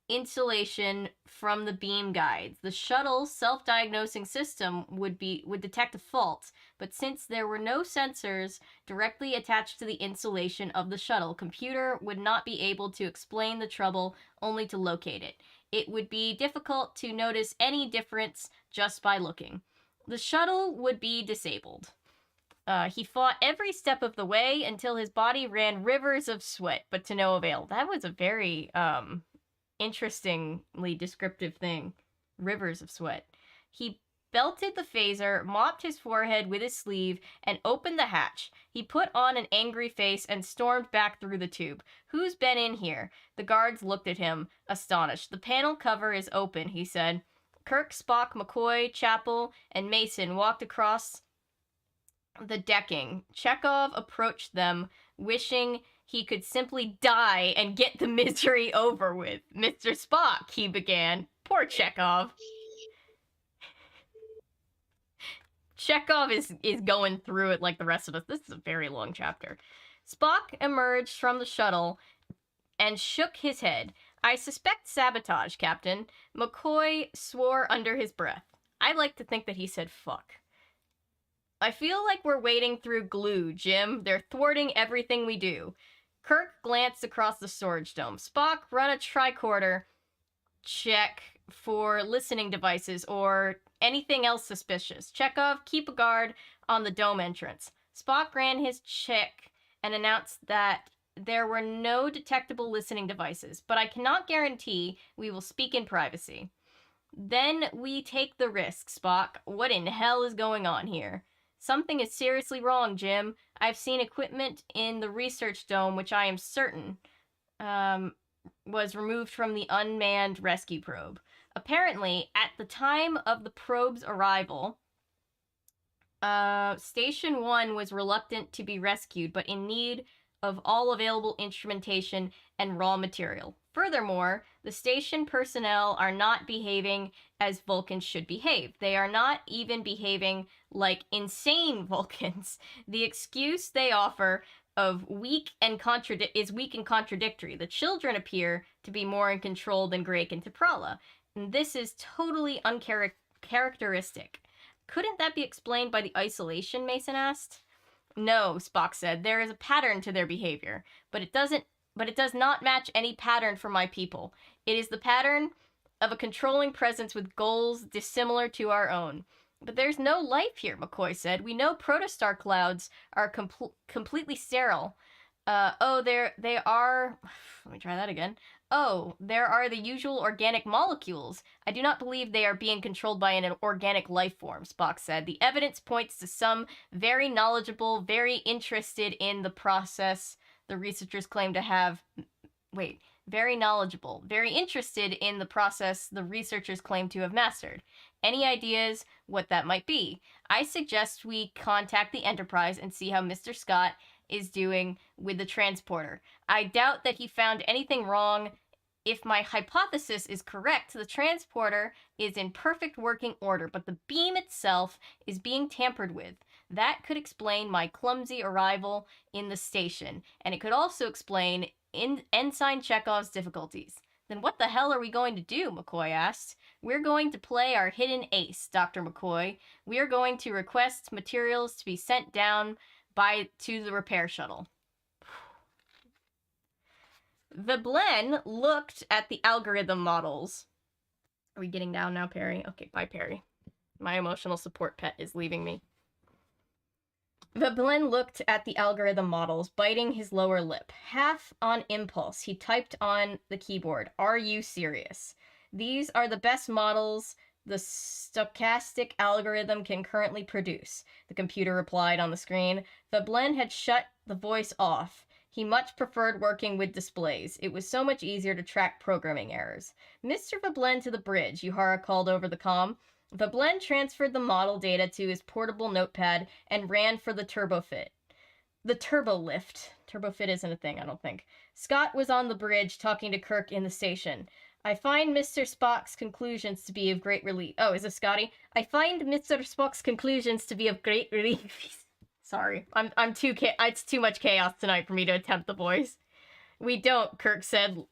insulation from the beam guides. The shuttle's self-diagnosing system would detect a fault, but since there were no sensors directly attached to the insulation of the shuttle, computer would not be able to explain the trouble, only to locate it. It would be difficult to notice any difference just by looking. The shuttle would be disabled. He fought every step of the way until his body ran rivers of sweat, but to no avail. That was a very interestingly descriptive thing. Rivers of sweat. He belted the phaser, mopped his forehead with his sleeve, and opened the hatch. He put on an angry face and stormed back through the tube. Who's been in here? The guards looked at him, astonished. The panel cover is open, he said. Kirk, Spock, McCoy, Chapel, and Mason walked across the decking. Chekhov approached them, wishing he could simply die and get the misery over with. Mr. Spock, he began. Poor Chekhov. Chekhov is going through it like the rest of us. This is a very long chapter. Spock emerged from the shuttle and shook his head. I suspect sabotage, Captain. McCoy swore under his breath. I like to think that he said fuck. I feel like we're wading through glue, Jim. They're thwarting everything we do. Kirk glanced across the storage dome. Spock, run a tricorder check for listening devices or anything else suspicious. Chekhov, keep a guard on the dome entrance. Spock ran his check and announced that there were no detectable listening devices, but I cannot guarantee we will speak in privacy. Then we take the risk, Spock. What in hell is going on here? Something is seriously wrong, Jim. I've seen equipment in the research dome which I am certain was removed from the unmanned rescue probe. Apparently, at the time of the probe's arrival, Station 1 was reluctant to be rescued, but in need of all available instrumentation and raw material. Furthermore, the station personnel are not behaving as Vulcans should behave. They are not even behaving like insane Vulcans. The excuse they offer weak and contradictory. The children appear to be more in control than Drake and T'Prala. And this is totally uncharacteristic. Couldn't that be explained by the isolation, Mason asked. No, Spock said. There is a pattern to their behavior, but it does not match any pattern for my people. It is the pattern of a controlling presence with goals dissimilar to our own. But there's no life here, McCoy said. We know protostar clouds are completely sterile. They are... Let me try that again. Oh, there are the usual organic molecules. I do not believe they are being controlled by an organic life form, Spock said. The evidence points to some very knowledgeable, very interested in the process the researchers claim to have... Wait, very knowledgeable, very interested in the process the researchers claim to have mastered. Any ideas what that might be? I suggest we contact the Enterprise and see how Mr. Scott is doing with the transporter. I doubt that he found anything wrong. If my hypothesis is correct, the transporter is in perfect working order, but the beam itself is being tampered with. That could explain my clumsy arrival in the station, and it could also explain Ensign Chekhov's difficulties. Then what the hell are we going to do? McCoy asked. We're going to play our hidden ace, Dr. McCoy. We are going to request materials to be sent down to the repair shuttle. Veblen looked at the algorithm models. Are we getting down now, Perry? Okay, bye, Perry. My emotional support pet is leaving me. Veblen looked at the algorithm models, biting his lower lip. Half on impulse, he typed on the keyboard, "Are you serious? These are the best models the stochastic algorithm can currently produce," the computer replied on the screen. Veblen had shut the voice off. He much preferred working with displays. It was so much easier to track programming errors. "Mr. Veblen to the bridge," Uhura called over the comm. Veblen transferred the model data to his portable notepad and ran for the turbofit. The turbolift. Turbofit isn't a thing, I don't think. Scott was on the bridge talking to Kirk in the station. "I find Mr. Spock's conclusions to be of great relief." Oh, is this Scotty? "I find Mr. Spock's conclusions to be of great relief." Sorry, it's too much chaos tonight for me to attempt the voice. "We don't," Kirk said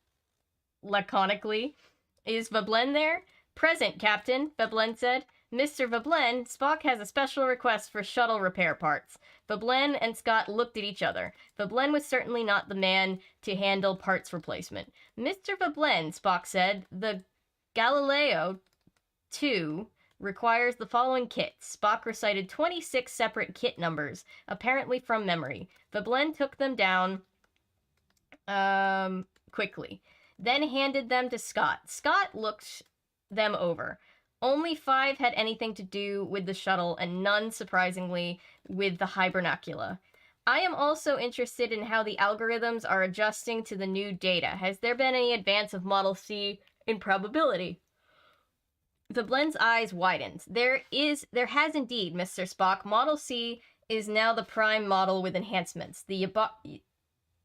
laconically. "Is Veblen there?" "Present, Captain," Veblen said. "Mr. Veblen, Spock has a special request for shuttle repair parts." Veblen and Scott looked at each other. Veblen was certainly not the man to handle parts replacement. "Mr. Veblen," Spock said, "the Galileo 2 requires the following kits." Spock recited 26 separate kit numbers, apparently from memory. Veblen took them down quickly, then handed them to Scott. Scott looked them over. Only 5 had anything to do with the shuttle, and none, surprisingly, with the hibernacula. "I am also interested in how the algorithms are adjusting to the new data. Has there been any advance of Model C in probability?" Veblen's eyes widened. There has indeed, Mr. Spock. Model C is now the prime model with enhancements. The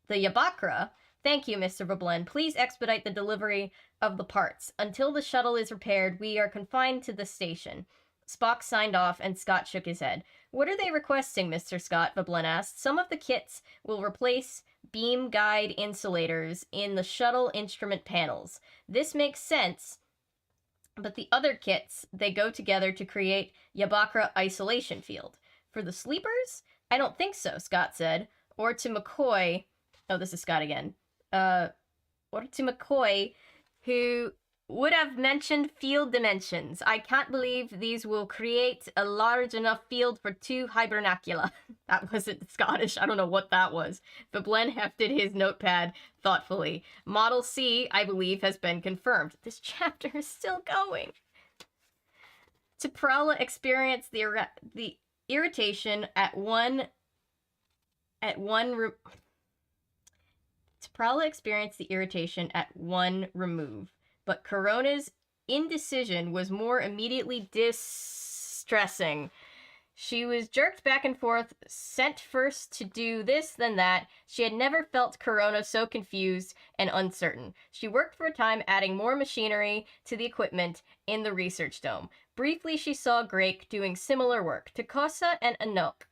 Yabakra. Thank you, Mr. Veblen. Please expedite the delivery of the parts. Until the shuttle is repaired, we are confined to the station. Spock signed off, and Scott shook his head. "What are they requesting, Mr. Scott?" Veblen asked. "Some of the kits will replace beam guide insulators in the shuttle instrument panels. This makes sense, but the other kits, they go together to create Yabakra isolation field. For the sleepers? I don't think so," Scott said. Or to McCoy... Oh, this is Scott again. Or to McCoy, who would have mentioned field dimensions. "I can't believe these will create a large enough field for 2 hibernacula." That wasn't Scottish. I don't know what that was. Veblen hefted his notepad thoughtfully. "Model C, I believe, has been confirmed." This chapter is still going. T'Prala experienced the irritation T'Prala experienced the irritation at one remove, but Corona's indecision was more immediately distressing. She was jerked back and forth, sent first to do this, then that. She had never felt Corona so confused and uncertain. She worked for a time adding more machinery to the equipment in the research dome. Briefly, she saw Drake doing similar work. Takosa and Anok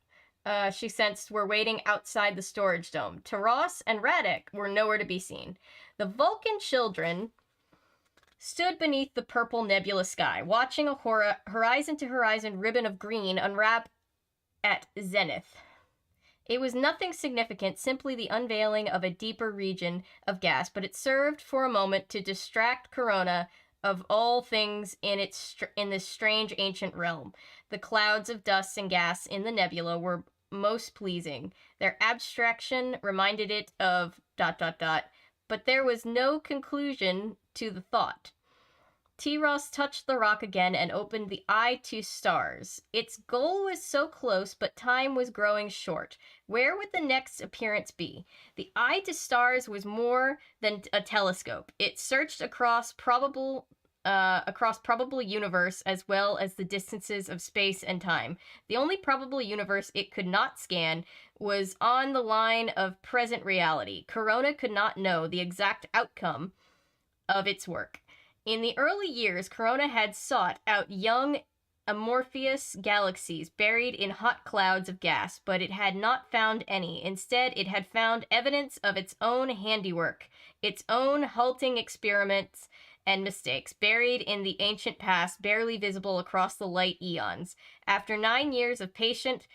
she sensed were waiting outside the storage dome. Taras and Radek were nowhere to be seen. The Vulcan children stood beneath the purple nebula sky, watching a horizon-to-horizon ribbon of green unwrap at zenith. It was nothing significant, simply the unveiling of a deeper region of gas, but it served for a moment to distract Corona of all things in this strange ancient realm. The clouds of dust and gas in the nebula were most pleasing. Their abstraction reminded it of ... but there was no conclusion to the thought. T-Ross touched the rock again and opened the eye to stars. Its goal was so close, but time was growing short. Where would the next appearance be? The eye to stars was more than a telescope. It searched across probable universe as well as the distances of space and time. The only probable universe it could not scan was on the line of present reality. Corona could not know the exact outcome of its work. In the early years, Corona had sought out young amorphous galaxies buried in hot clouds of gas, but it had not found any. Instead, it had found evidence of its own handiwork, its own halting experiments and mistakes, buried in the ancient past, barely visible across the light eons. After 9 years of patient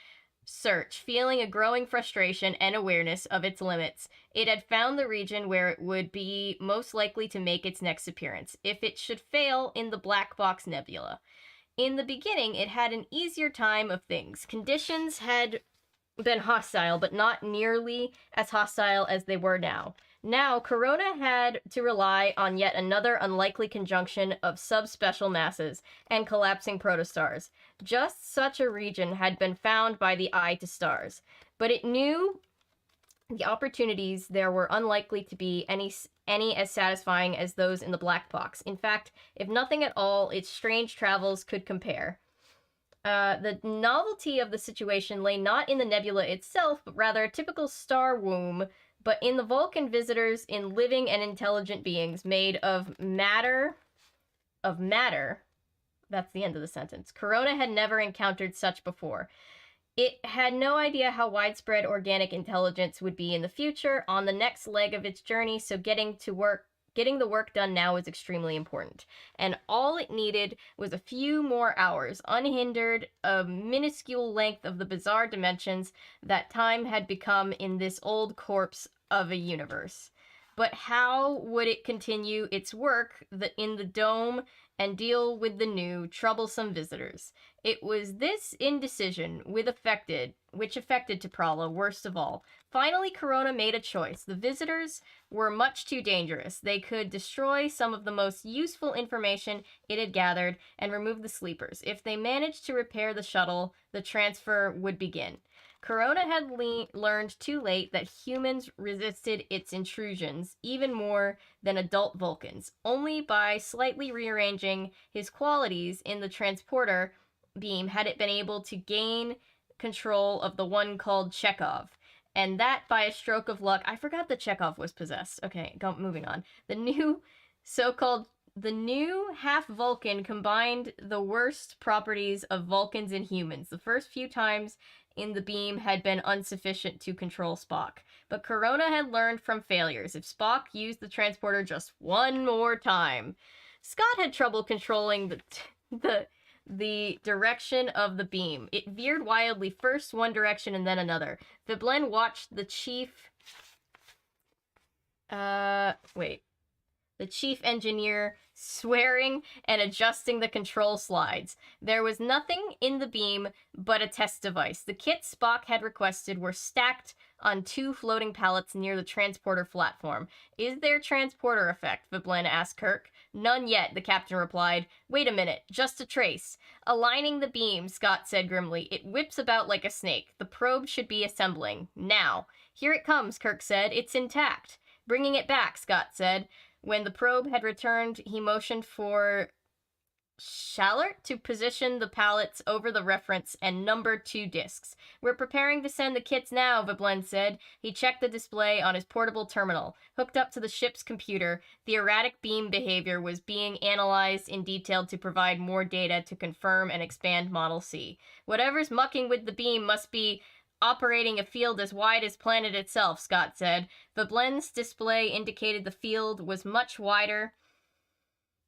search, feeling a growing frustration and awareness of its limits, it had found the region where it would be most likely to make its next appearance, if it should fail in the Black Box Nebula. In the beginning, it had an easier time of things. Conditions had been hostile, but not nearly as hostile as they were now. Now, Corona had to rely on yet another unlikely conjunction of subspecial masses and collapsing protostars. Just such a region had been found by the eye to stars, but it knew the opportunities there were unlikely to be any as satisfying as those in the black box. In fact, if nothing at all, its strange travels could compare. The novelty of the situation lay not in the nebula itself, but rather a typical star womb, but in the Vulcan visitors in living and intelligent beings made of matter. That's the end of the sentence. Corona had never encountered such before. It had no idea how widespread organic intelligence would be in the future, on the next leg of its journey, so getting the work done now was extremely important. And all it needed was a few more hours, unhindered, a minuscule length of the bizarre dimensions that time had become in this old corpse of a universe. But how would it continue its work in the dome and deal with the new, troublesome visitors? It was this indecision which affected T'Prala worst of all. Finally, Corona made a choice. The visitors were much too dangerous. They could destroy some of the most useful information it had gathered and remove the sleepers. If they managed to repair the shuttle, the transfer would begin. Corona had learned too late that humans resisted its intrusions even more than adult Vulcans. Only by slightly rearranging his qualities in the transporter beam had it been able to gain control of the one called Chekhov. And that by a stroke of luck. I forgot that Chekhov was possessed. Okay, moving on. The new half Vulcan combined the worst properties of Vulcans and humans. The first few times in the beam had been insufficient to control Spock. But Corona had learned from failures. If Spock used the transporter just one more time. Scott had trouble controlling the direction of the beam. It veered wildly, first one direction and then another. Veblen watched the chief engineer swearing and adjusting the control slides. There was nothing in the beam but a test device. The kits Spock had requested were stacked on 2 floating pallets near the transporter platform. Is there transporter effect? Veblen asked Kirk. None yet, the captain replied. Wait a minute, just a trace. Aligning the beam, Scott said grimly. It whips about like a snake. The probe should be assembling. Now. Here it comes, Kirk said. It's intact. Bringing it back, Scott said. When the probe had returned, he motioned for Schallert to position the pallets over the reference and number 2 discs. We're preparing to send the kits now, Veblen said. He checked the display on his portable terminal. Hooked up to the ship's computer, the erratic beam behavior was being analyzed in detail to provide more data to confirm and expand Model C. Whatever's mucking with the beam must be operating a field as wide as planet itself, Scott said. Veblen's display indicated the field was much wider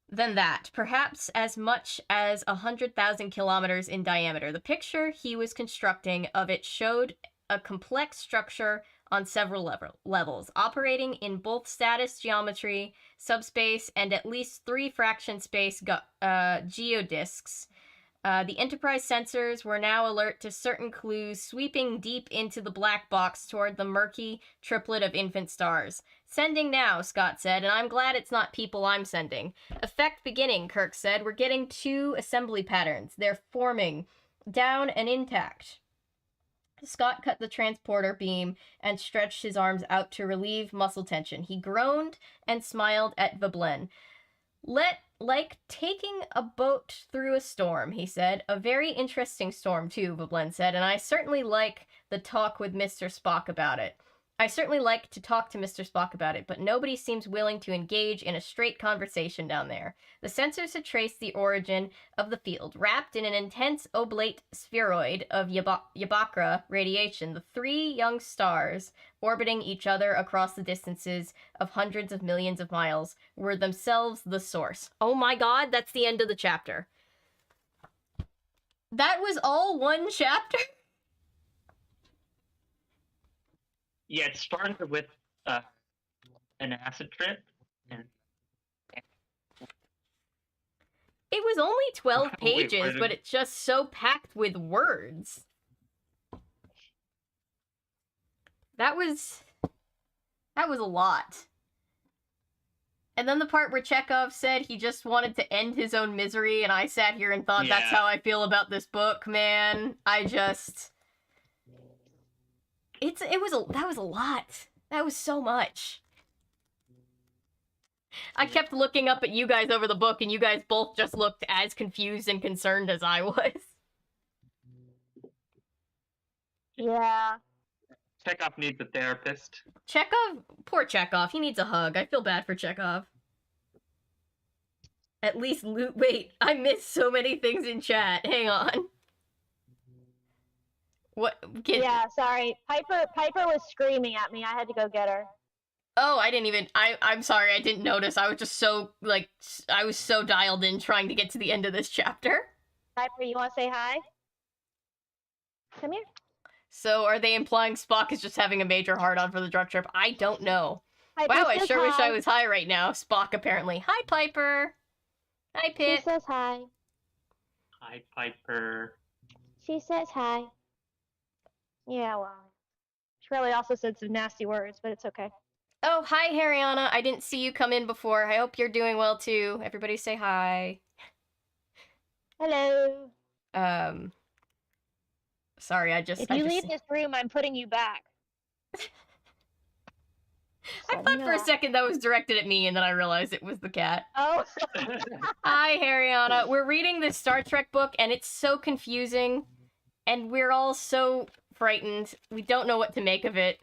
than that, perhaps as much as 100,000 kilometers in diameter. The picture he was constructing of it showed a complex structure on several levels, operating in both status geometry, subspace, and at least 3 fraction space geodisks. The Enterprise sensors were now alert to certain clues sweeping deep into the black box toward the murky triplet of infant stars. Sending now, Scott said, and I'm glad it's not people I'm sending. Effect beginning, Kirk said. We're getting 2 assembly patterns. They're forming, down and intact. Scott cut the transporter beam and stretched his arms out to relieve muscle tension. He groaned and smiled at Veblen. Like taking a boat through a storm, he said. A very interesting storm, too, Veblen said, and I certainly like the talk with Mr. Spock about it. I certainly like to talk to Mr. Spock about it, but nobody seems willing to engage in a straight conversation down there. The sensors had traced the origin of the field. Wrapped in an intense oblate spheroid of Yabakra radiation, the 3 young stars, orbiting each other across the distances of hundreds of millions of miles, were themselves the source. Oh my god, that's the end of the chapter. That was all one chapter? Yeah, it started with an acid trip. And... It was only 12 Wait, pages, but it's just so packed with words. That was a lot. And then the part where Chekhov said he just wanted to end his own misery, and I sat here and thought, that's how I feel about this book, man. That was a lot. That was so much. I kept looking up at you guys over the book, and you guys both just looked as confused and concerned as I was. Yeah. Chekhov needs a therapist. Poor Chekhov, he needs a hug. I feel bad for Chekhov. At least wait, I missed so many things in chat. Hang on. What? Yeah, sorry. Piper was screaming at me. I had to go get her. Oh, I'm sorry, I didn't notice. I was just so, I was so dialed in trying to get to the end of this chapter. Piper, you want to say hi? Come here. So, are they implying Spock is just having a major hard-on for the drug trip? I don't know. Piper wow, I sure wish hi. I was high right now. Spock, apparently. Hi, Piper. Hi, Pip. She says hi. Hi, Piper. She says hi. Yeah, well. She really also said some nasty words, but it's okay. Oh, hi, Hariana. I didn't see you come in before. I hope you're doing well, too. Everybody say hi. Hello. Sorry, If you leave this room, I'm putting you back. I thought for a second that was directed at me, and then I realized it was the cat. Oh. Hi, Hariana. We're reading this Star Trek book, and it's so confusing, and we're all so frightened. We don't know what to make of it.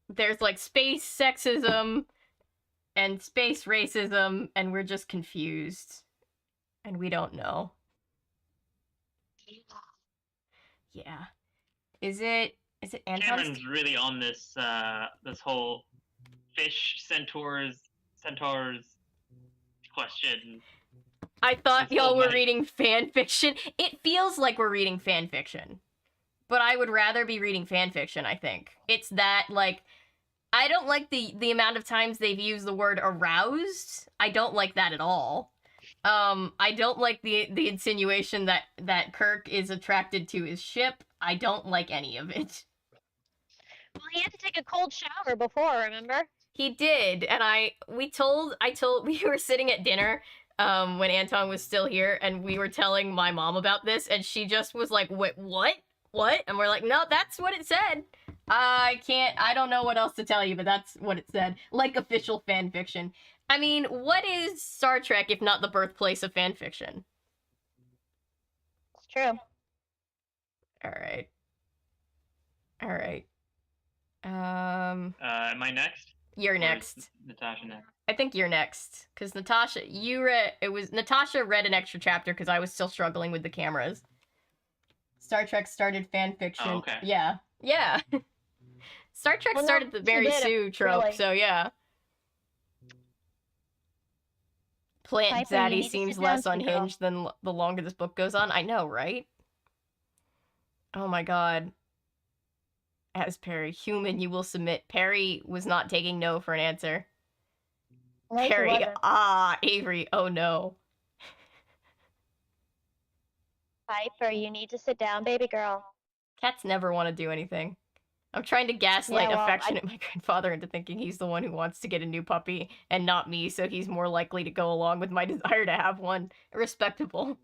There's, space sexism and space racism, and we're just confused. And we don't know. Yeah. Is it Anton's? Cameron's really on this this whole fish centaurs question. I thought y'all were reading fan fiction. It feels like we're reading fan fiction. But I would rather be reading fan fiction, I think. It's that, I don't like the amount of times they've used the word aroused. I don't like that at all. I don't like the insinuation that Kirk is attracted to his ship. I don't like any of it. Well, he had to take a cold shower before, remember? He did, and we were sitting at dinner, when Anton was still here, and we were telling my mom about this, and she just was like, "Wait, what? What?" And we're like, "No, that's what it said. I don't know what else to tell you, but that's what it said." Like official fan fiction. I mean, what is Star Trek if not the birthplace of fan fiction? It's true. Alright. Alright. Am I next? You're next. Natasha next. I think you're next. Because Natasha, Natasha read an extra chapter because I was still struggling with the cameras. Star Trek started fan fiction. Oh, okay. Yeah. Yeah. Star Trek Well, no, started the Mary she did, Sue trope, really. so yeah. Plant Piper, you Zaddy need to seems sit down, less sweet girl. unhinged than the longer this book goes on. I know, right? Oh my god. As Perry, human, you will submit. Perry was not taking no for an answer. No, she Perry, wasn't. Avery, oh no. Piper, you need to sit down, baby girl. Cats never want to do anything. I'm trying to gaslight Yeah, well, affectionate my grandfather into thinking he's the one who wants to get a new puppy and not me, so he's more likely to go along with my desire to have one. Respectable.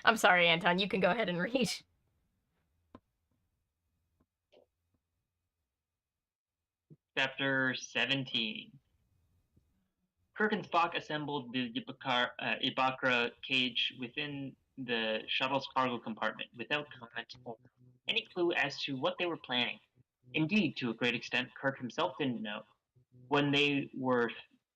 I'm sorry, Anton, you can go ahead and read. Chapter 17. Kirk and Spock assembled the Ibakra cage within the shuttle's cargo compartment without comment or any clue as to what they were planning. Indeed, to a great extent, Kirk himself didn't know. When they were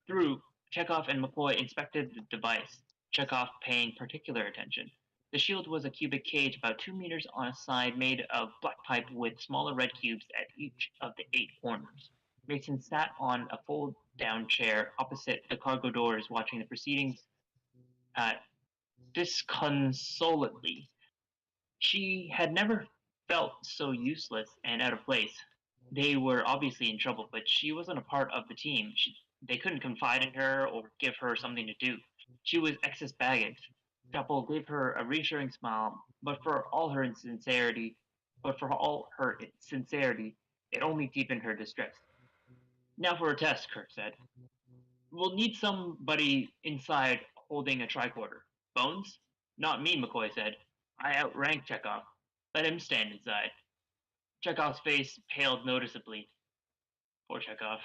through, Chekhov and McCoy inspected the device, Chekhov paying particular attention. The shield was a cubic cage about 2 meters on a side made of black pipe with smaller red cubes at each of the 8 corners. Mason sat on a fold-down chair opposite the cargo doors watching the proceedings disconsolately. She had never felt so useless and out of place. They were obviously in trouble, but she wasn't a part of the team. They couldn't confide in her or give her something to do. She was excess baggage. Chapel gave her a reassuring smile, but for all her sincerity, it only deepened her distress. Now for a test, Kirk said. We'll need somebody inside holding a tricorder. Bones? Not me, McCoy said. I outrank Chekhov. Let him stand inside. Chekhov's face paled noticeably. Poor Chekhov.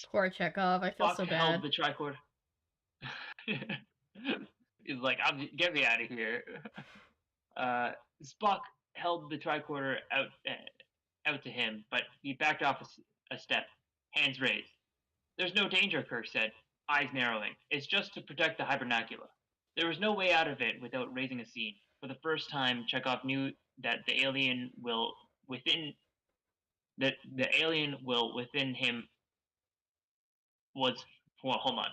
Poor Chekhov, I feel Spock so held bad. the tricorder. He's like, get me out of here. Spock held the tricorder out to him, but he backed off a step, hands raised. There's no danger, Kirk said, eyes narrowing. It's just to protect the hibernacula. There was no way out of it without raising a scene. For the first time, Chekhov knew that the alien will within him was. Well, hold on.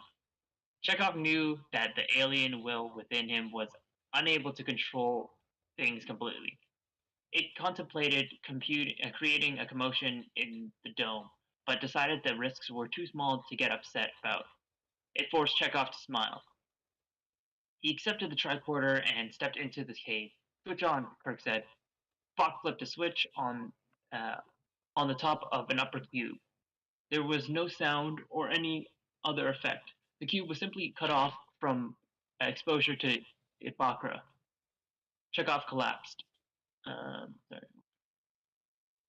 Chekhov knew that the alien will within him was unable to control things completely. It contemplated creating a commotion in the dome, but decided the risks were too small to get upset about. It forced Chekhov to smile. He accepted the tricorder and stepped into the cave. Switch on, Kirk said. Spock flipped a switch on the top of an upper cube. There was no sound or any other effect. The cube was simply cut off from exposure to Ibakra. Chekhov collapsed.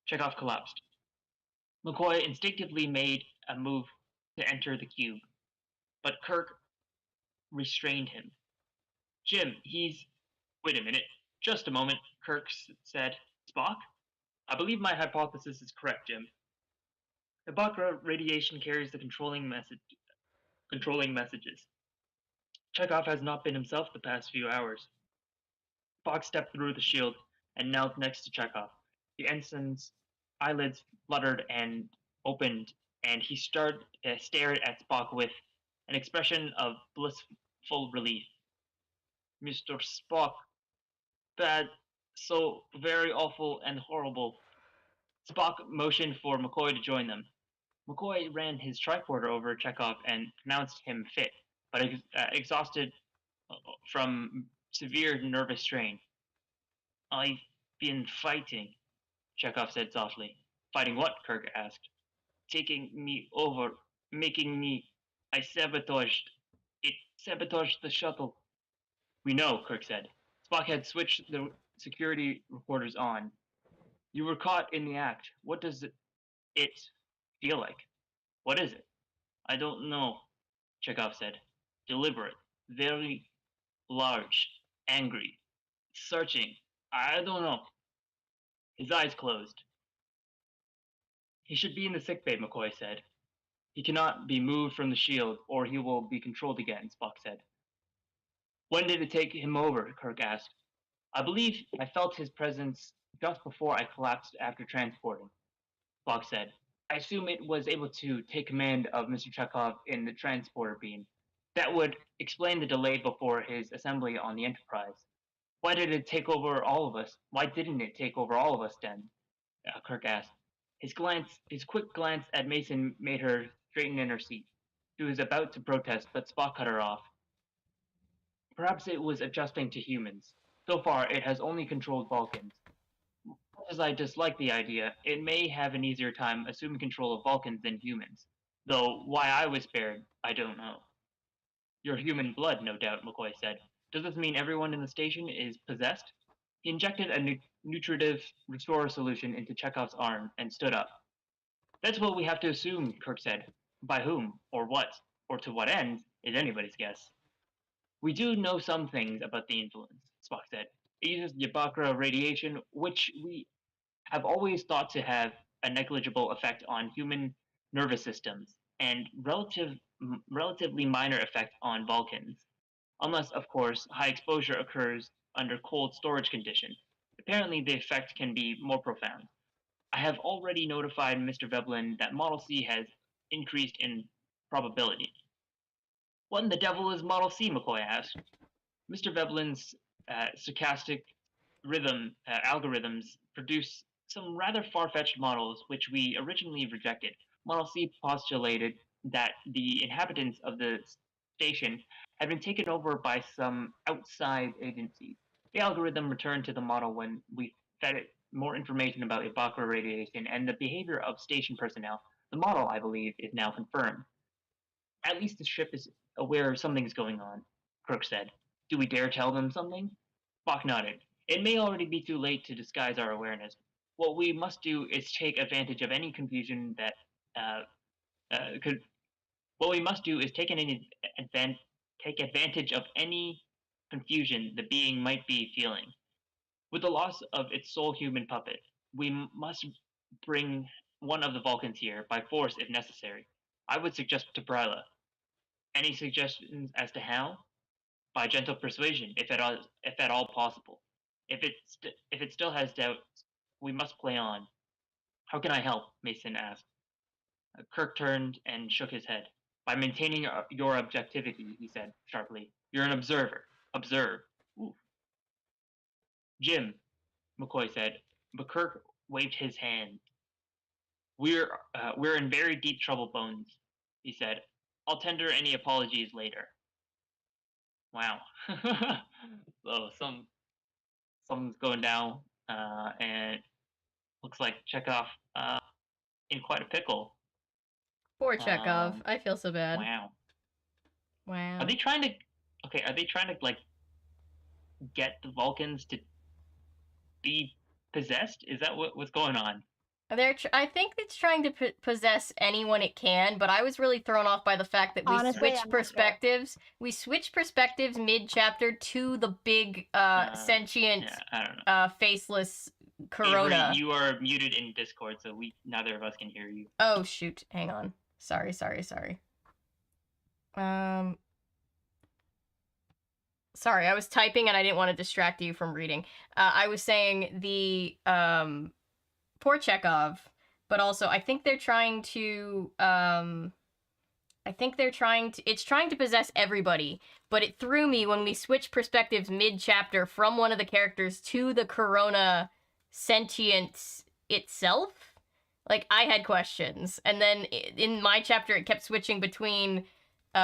Chekhov collapsed. McCoy instinctively made a move to enter the cube, but Kirk restrained him. Jim, he's. Wait a minute. Just a moment, Kirk said. Spock? I believe my hypothesis is correct, Jim. Ibakra radiation carries the controlling messages. Chekhov has not been himself the past few hours. Spock stepped through the shield and knelt next to Chekhov. The ensign's eyelids fluttered and opened, and he stared at Spock with an expression of blissful relief. Mr. Spock, bad, so very awful and horrible. Spock motioned for McCoy to join them. McCoy ran his tricorder over Chekhov and pronounced him fit, but exhausted from severe nervous strain. I've been fighting, Chekhov said softly. Fighting what? Kirk asked. Taking me over, making me. I sabotaged. It sabotaged the shuttle. We know, Kirk said. Spock had switched the security recorders on. You were caught in the act. What does it feel like? What is it? I don't know, Chekhov said. Deliberate, very large, angry, searching. I don't know. His eyes closed. He should be in the sickbay, McCoy said. He cannot be moved from the shield, or he will be controlled again, Spock said. When did it take him over? Kirk asked. I believe I felt his presence just before I collapsed after transporting, Spock said. I assume it was able to take command of Mr. Chekhov in the transporter beam. That would explain the delay before his assembly on the Enterprise. Why did it take over all of us? Why didn't it take over all of us then? Kirk asked. His quick glance at Mason made her straighten in her seat. She was about to protest, but Spock cut her off. Perhaps it was adjusting to humans. So far, it has only controlled Vulcans. Much as I dislike the idea, it may have an easier time assuming control of Vulcans than humans. Though why I was spared, I don't know. Your human blood, no doubt, McCoy said. Does this mean everyone in the station is possessed? He injected a nutritive restore solution into Chekhov's arm and stood up. That's what we have to assume, Kirk said. By whom, or what, or to what end, is anybody's guess. We do know some things about the influence, Spock said. It uses Yabakra radiation, which we have always thought to have a negligible effect on human nervous systems, and relatively minor effect on Vulcans, unless, of course, high exposure occurs under cold storage conditions. Apparently, the effect can be more profound. I have already notified Mr. Veblen that Model C has increased in probability. What in the devil is Model C? McCoy asked. Mr. Veblen's stochastic algorithms produce some rather far-fetched models which we originally rejected. Model C postulated that the inhabitants of the station had been taken over by some outside agencies. The algorithm returned to the model when we fed it more information about Ibaka radiation and the behavior of station personnel. The model, I believe, is now confirmed. At least the ship is aware something's going on, Kirk said. Do we dare tell them something? Spock nodded. It may already be too late to disguise our awareness. What we must do is take advantage of any confusion that could. What we must do is take advantage of any confusion the being might be feeling. With the loss of its sole human puppet, we must bring one of the Vulcans here by force if necessary. I would suggest to Bryla. Any suggestions as to how? By gentle persuasion, if at all possible. If it still has doubts, we must play on. How can I help? Mason asked. Kirk turned and shook his head. By maintaining your objectivity, he said sharply. You're an observer. Observe. Ooh. Jim, McCoy said, but Kirk waved his hand. We're in very deep trouble, Bones, he said. I'll tender any apologies later. Wow. So something's going down, and looks like Chekhov in quite a pickle. Poor Chekhov. I feel so bad. Wow. Are they trying to like get the Vulcans to be possessed? Is that what's going on? I think it's trying to possess anyone it can, but I was really thrown off by the fact that we switched perspectives. Sure. We switched perspectives mid-chapter to the big sentient, faceless Corona. Avery, you are muted in Discord, so neither of us can hear you. Oh shoot! Hang on. Sorry. Sorry, I was typing and I didn't want to distract you from reading. I was saying the poor Chekhov, but also I think they're trying to it's trying to possess everybody, but it threw me when we switched perspectives mid-chapter from one of the characters to the Corona sentient itself. Like, I had questions, and then in my chapter it kept switching between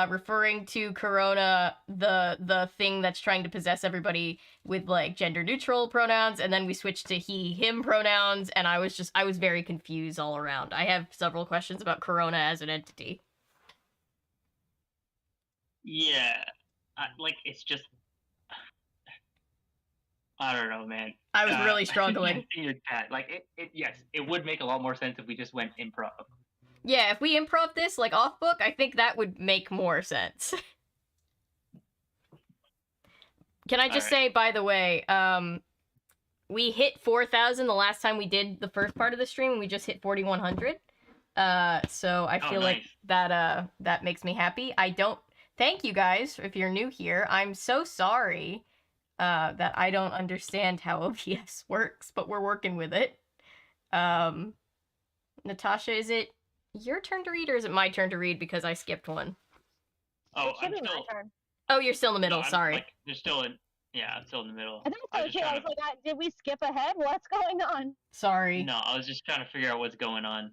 referring to Corona, the thing that's trying to possess everybody, with like gender neutral pronouns, and then we switched to he him pronouns, and I was very confused all around. I have several questions about Corona as an entity. Yeah, it's just, I don't know, man. I was really struggling. In your chat, yes, it would make a lot more sense if we just went improv. Yeah, if we improv this, like, off-book, I think that would make more sense. Can I just say, by the way, we hit 4,000 the last time we did the first part of the stream, and we just hit 4,100. So I feel like that makes me happy. thank you guys if you're new here. I'm so sorry that I don't understand how OBS works, but we're working with it. Natasha, is it your turn to read or is it my turn to read because I skipped one? Oh, It should I'm be still. my turn. Oh, you're still in the middle. No, I'm, Sorry. Like, they're still in. Yeah, I'm still in the middle. I thought I so was too. just I trying was like, did we skip ahead? What's going on? Sorry. No, I was just trying to figure out what's going on.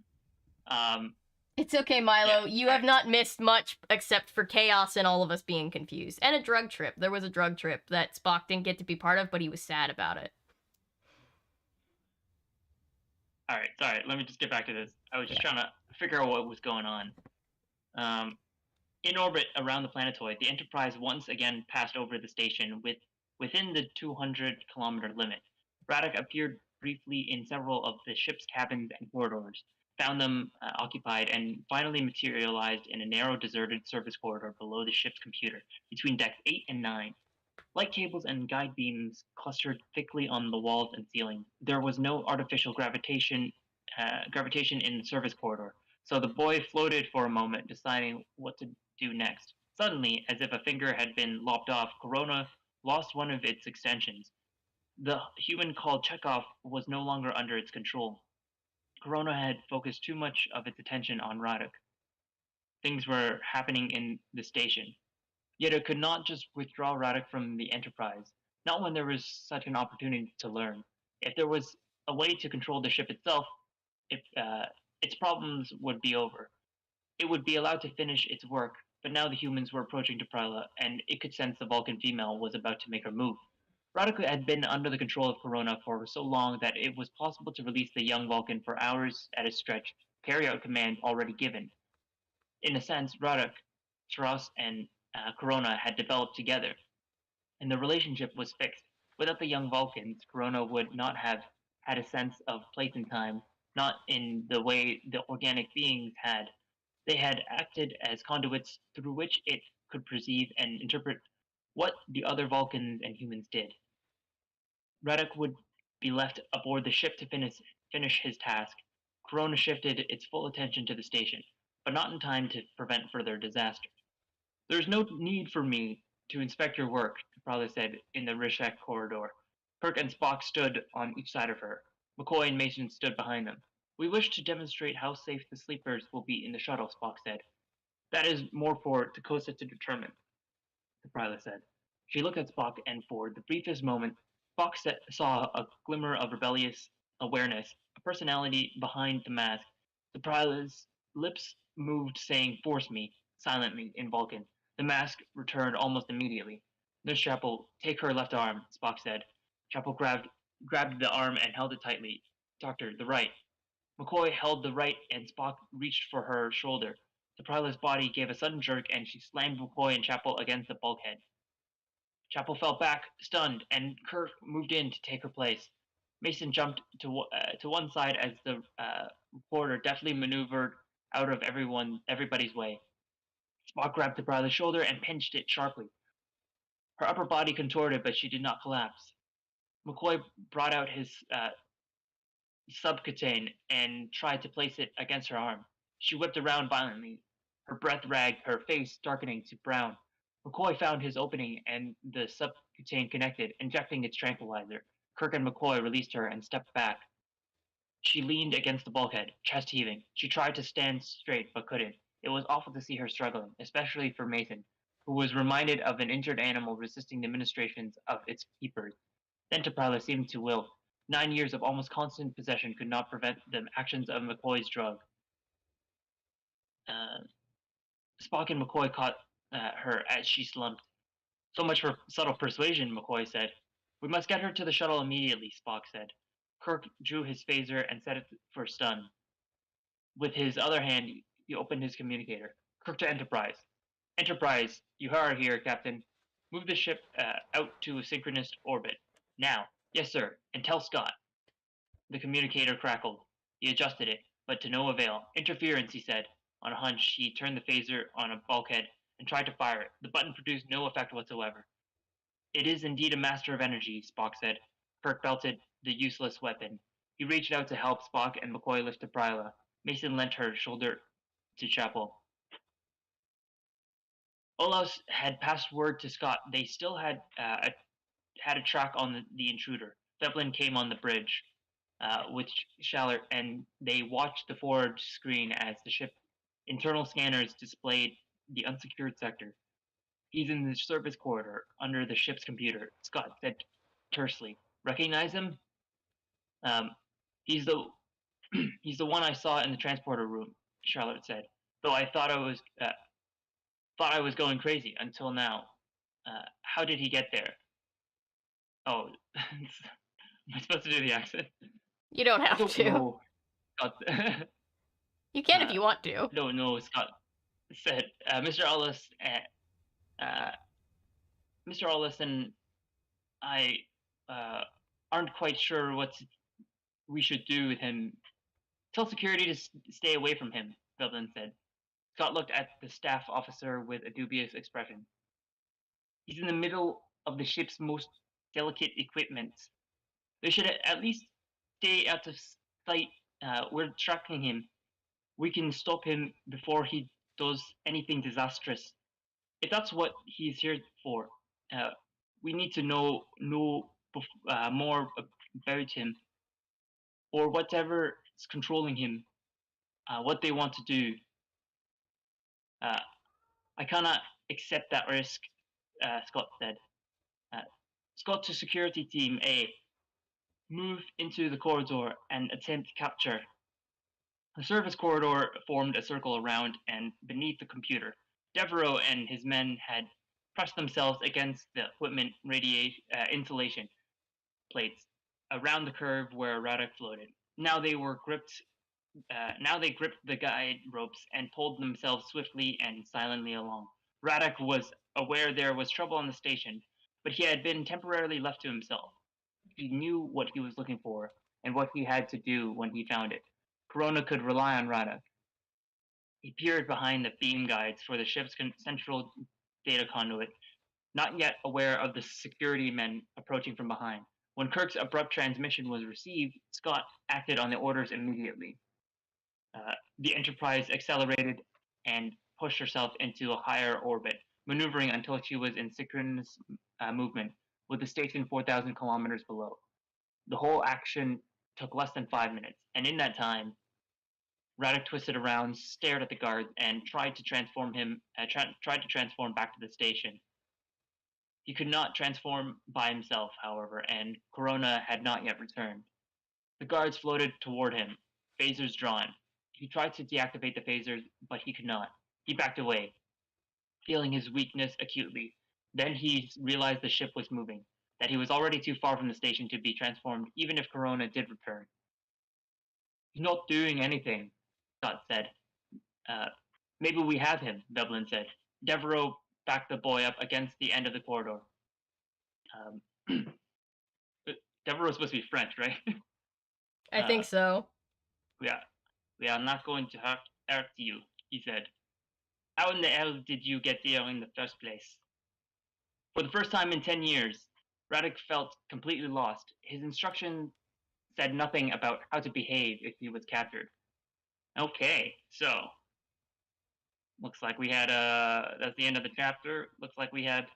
It's okay, Milo. Yeah, you have not missed much except for chaos and all of us being confused. And a drug trip. There was a drug trip that Spock didn't get to be part of, but he was sad about it. All right, sorry. Let me just get back to this. I was just trying to figure out what was going on. In orbit around the planetoid, the Enterprise once again passed over the station within the 200-kilometer limit. Braddock appeared briefly in several of the ship's cabins and corridors, found them occupied, and finally materialized in a narrow, deserted service corridor below the ship's computer, between decks 8 and 9. Light cables and guide beams clustered thickly on the walls and ceiling. There was no artificial gravitation in the service corridor, so the boy floated for a moment, deciding what to do next. Suddenly, as if a finger had been lopped off, Corona lost one of its extensions. The human called Chekhov was no longer under its control. Corona had focused too much of its attention on Radek. Things were happening in the station. Yet it could not just withdraw Radek from the Enterprise, not when there was such an opportunity to learn. If there was a way to control the ship itself, its problems would be over. It would be allowed to finish its work, but now the humans were approaching Deprila, and it could sense the Vulcan female was about to make her move. Radek had been under the control of Corona for so long that it was possible to release the young Vulcan for hours at a stretch, carry out commands already given. In a sense, Radek, Taras, and Corona had developed together, and the relationship was fixed. Without the young Vulcans, Corona would not have had a sense of place and time, not in the way the organic beings had. They had acted as conduits through which it could perceive and interpret what the other Vulcans and humans did. Radek would be left aboard the ship to finish his task. Corona shifted its full attention to the station, but not in time to prevent further disaster. There's no need for me to inspect your work, Prowler said in the Rishak corridor. Kirk and Spock stood on each side of her. McCoy and Mason stood behind them. We wish to demonstrate how safe the sleepers will be in the shuttle, Spock said. That is more for Takosa to determine, the Prowler said. She looked at Spock, and for the briefest moment, Spock saw a glimmer of rebellious awareness, a personality behind the mask. The Prowler's lips moved, saying, "Force me," silently in Vulcan. The mask returned almost immediately. "Nurse Chapel, take her left arm," Spock said. Chapel grabbed the arm and held it tightly. "Doctor, the right." McCoy held the right, and Spock reached for her shoulder. The Prowler's body gave a sudden jerk, and she slammed McCoy and Chapel against the bulkhead. Chapel fell back, stunned, and Kirk moved in to take her place. Mason jumped to one side as the reporter deftly maneuvered out of everybody's way. Spock grabbed the Prowler's shoulder and pinched it sharply. Her upper body contorted, but she did not collapse. McCoy brought out his subcutane and tried to place it against her arm. She whipped around violently, her breath ragged, her face darkening to brown. McCoy found his opening and the subcutane connected, injecting its tranquilizer. Kirk and McCoy released her and stepped back. She leaned against the bulkhead, chest heaving. She tried to stand straight, but couldn't. It was awful to see her struggling, especially for Mason, who was reminded of an injured animal resisting the ministrations of its keepers. Then Prowler seemed to will. 9 years of almost constant possession could not prevent the actions of McCoy's drug. Spock and McCoy caught her as she slumped. "So much for subtle persuasion," McCoy said. "We must get her to the shuttle immediately," Spock said. Kirk drew his phaser and set it for stun. With his other hand, he opened his communicator. "Kirk to Enterprise. Enterprise, you are here, Captain. Move the ship out to a synchronous orbit. Now. Yes, sir. And tell Scott." The communicator crackled. He adjusted it, but to no avail. "Interference," he said. On a hunch, he turned the phaser on a bulkhead and tried to fire it. The button produced no effect whatsoever. "It is indeed a master of energy," Spock said. Kirk belted the useless weapon. He reached out to help Spock and McCoy lift the Pryla. Mason lent her shoulder to Chapel. Olaus had passed word to Scott they still had a track on the intruder. Veblen came on the bridge with Shallert, and they watched the forward screen as the ship internal scanners displayed the unsecured sector. He's in the service corridor under the ship's computer, Scott said tersely. Recognize him? Um, he's the he's the one I saw in the transporter room, Charlotte said. Though I thought I was going crazy until now. How did he get there? Oh, am I supposed to do the accent? You don't I have don't to. know. Scott, You can if you want to. I don't know, Scott said. Mr. Ellis and I aren't quite sure what we should do with him. Tell security to stay away from him, Veblen said. Scott looked at the staff officer with a dubious expression. He's in the middle of the ship's most delicate equipment. They should at least stay out of sight. We're tracking him. We can stop him before he does anything disastrous. If that's what he's here for, uh, we need to know more about him or whatever is controlling him. What they want to do. Uh, I cannot accept that risk, Scott said. Scott to security team A. Move into the corridor and attempt capture. The service corridor formed a circle around and beneath the computer. Devereaux and his men had pressed themselves against the equipment insulation plates around the curve where Radek floated. Now they gripped the guide ropes and pulled themselves swiftly and silently along. Radek was aware there was trouble on the station, but he had been temporarily left to himself. He knew what he was looking for and what he had to do when he found it. Corona could rely on Radek. He peered behind the beam guides for the ship's central data conduit, not yet aware of the security men approaching from behind. When Kirk's abrupt transmission was received, Scott acted on the orders immediately. The Enterprise accelerated and pushed herself into a higher orbit, maneuvering until she was in synchronous movement with the station 4,000 kilometers below. The whole action took less than 5 minutes, and in that time, Radek twisted around, stared at the guard, and tried to transform back to the station. He could not transform by himself, however, and Corona had not yet returned. The guards floated toward him, phasers drawn. He tried to deactivate the phasers, but he could not. He backed away, feeling his weakness acutely. Then he realized the ship was moving, that he was already too far from the station to be transformed, even if Corona did return. He's not doing anything, Scott said. Maybe we have him, Veblen said. Devereaux backed the boy up against the end of the corridor. Devereaux's supposed to be French, right? I think so. We are not going to hurt you, he said. How in the hell did you get there in the first place? For the first time in 10 years, Radek felt completely lost. His instructions said nothing about how to behave if he was captured. Okay, so looks like we had that's the end of the chapter. Looks like we had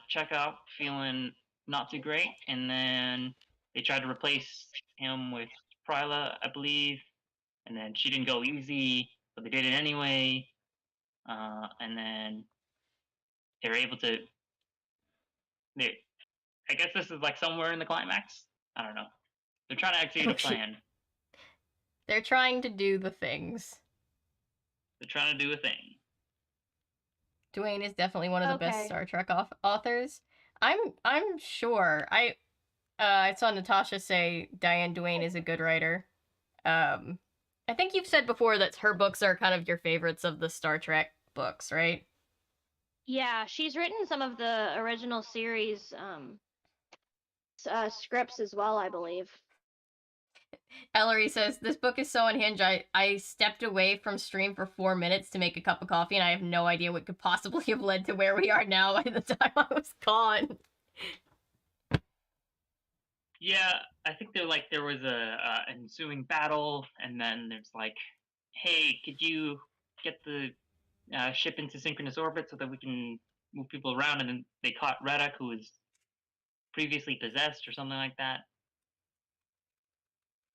Chekhov feeling not too great, and then they tried to replace him with Pryla, I believe, and then she didn't go easy, but they did it anyway, and then they were able to. I guess this is like somewhere in the climax. I don't know. They're trying to execute a plan. They're trying to do the things. They're trying to do a thing. Dwayne is definitely one of the best Star Trek authors. I'm sure. I saw Natasha say Diane Duane is a good writer. I think you've said before that her books are kind of your favorites of the Star Trek books, right? Yeah, she's written some of the original series scripts as well, I believe. Ellery says, this book is so unhinged, I stepped away from stream for 4 minutes to make a cup of coffee, and I have no idea what could possibly have led to where we are now by the time I was gone. Yeah, I think there was an ensuing battle, and then there's like, hey, could you get the ship into synchronous orbit so that we can move people around, and then they caught Reddock, who was previously possessed or something like that.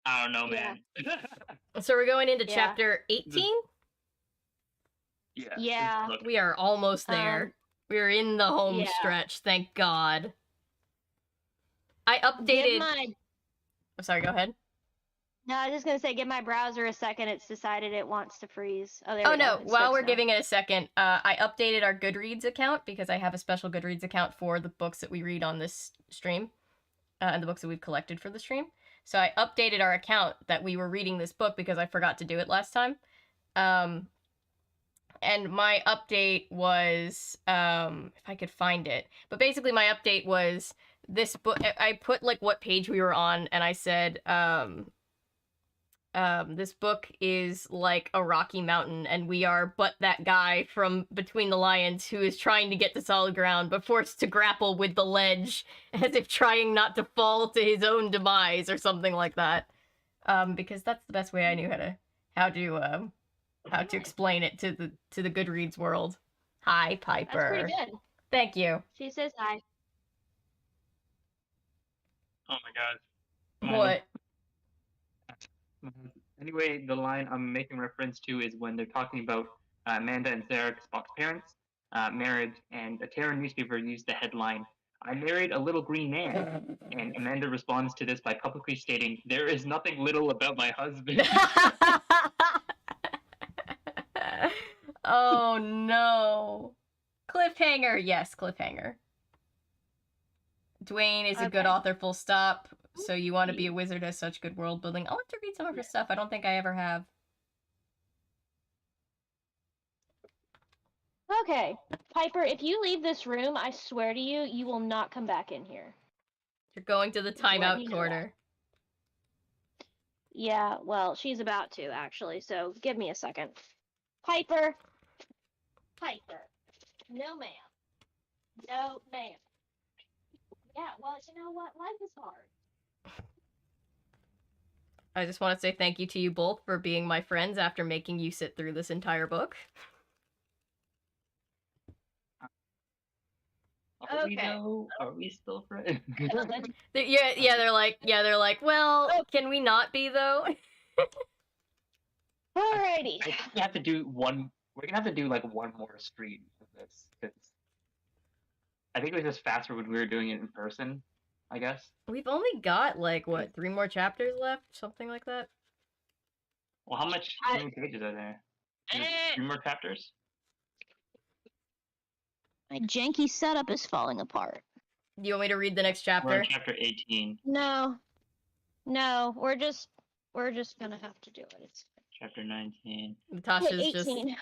I don't know, man. So we're going into Yeah. chapter 18? Yeah. We are almost there. We're in the home yeah. stretch, thank God. I updated... Oh, sorry, go ahead. No, I was just gonna say, give my browser a second. It's decided it wants to freeze. Oh, there Oh we go. no, It's while fixed we're now. giving it a second, I updated our Goodreads account because I have a special Goodreads account for the books that we read on this stream, and the books that we've collected for the stream. So I updated our account that we were reading this book because I forgot to do it last time. And my update was, if I could find it, but basically my update was this book. I put like what page we were on, and I said, this book is like a rocky mountain, and we are but that guy from Between the Lions who is trying to get to solid ground, but forced to grapple with the ledge, as if trying not to fall to his own demise, or something like that. Because that's the best way I knew how to explain it to the Goodreads world. Hi, Piper. That's pretty good. Thank you. She says hi. Oh my god. What? Anyway, the line I'm making reference to is when they're talking about Amanda and Sarah, Spock's parents, marriage, and a Terran newspaper used the headline, "I married a little green man," and Amanda responds to this by publicly stating, "There is nothing little about my husband." Oh no. Cliffhanger. Yes, cliffhanger. Dwayne is a good author, full stop. So you want to be a wizard as such good world building. I'll have to read some of her stuff. I don't think I ever have. Okay, Piper, if you leave this room, I swear to you, you will not come back in here. You're going to the timeout corner. Yeah, well, she's about to, actually, so give me a second. Piper! Piper! No, ma'am. No, ma'am. Yeah, well, you know what? Life is hard. I just want to say thank you to you both for being my friends after making you sit through this entire book. Are we still friends? Yeah, they're like, well, can we not be though? Alrighty. I think we have to do one. We're gonna have to do like one more stream of this because I think it was just faster when we were doing it in person. I guess. We've only got like what 3 more chapters left, something like that. Well, how many pages are there? 3 more chapters. My janky setup is falling apart. Do you want me to read the next chapter? We're on chapter 18. No, we're just gonna have to do it. It's chapter 19. Natasha's 18. just.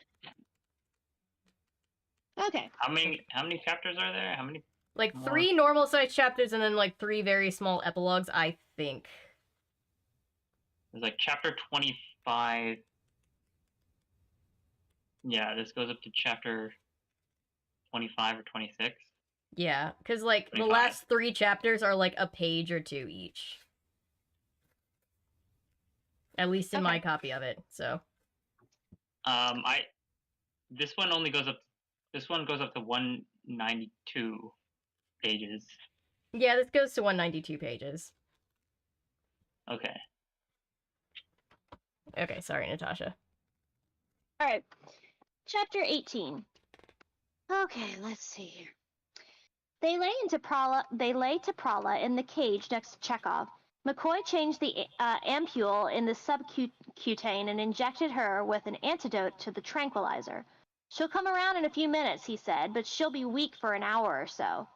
Okay. How many chapters are there? How many? Like more? 3 normal sized chapters and then like 3 very small epilogues, I think. There's like chapter 25. Yeah, this goes up to chapter 25 or 26. Yeah, because like 25. the last 3 chapters are like a page or 2 each. At least in my copy of it, so. This one goes up to 192 pages. Yeah, this goes to 192 pages. Okay. Okay, sorry, Natasha. Alright. Chapter 18. Okay, let's see here. They lay to Prala in the cage next to Chekhov. McCoy changed the ampule in the subcutane and injected her with an antidote to the tranquilizer. She'll come around in a few minutes, he said, but she'll be weak for an hour or so.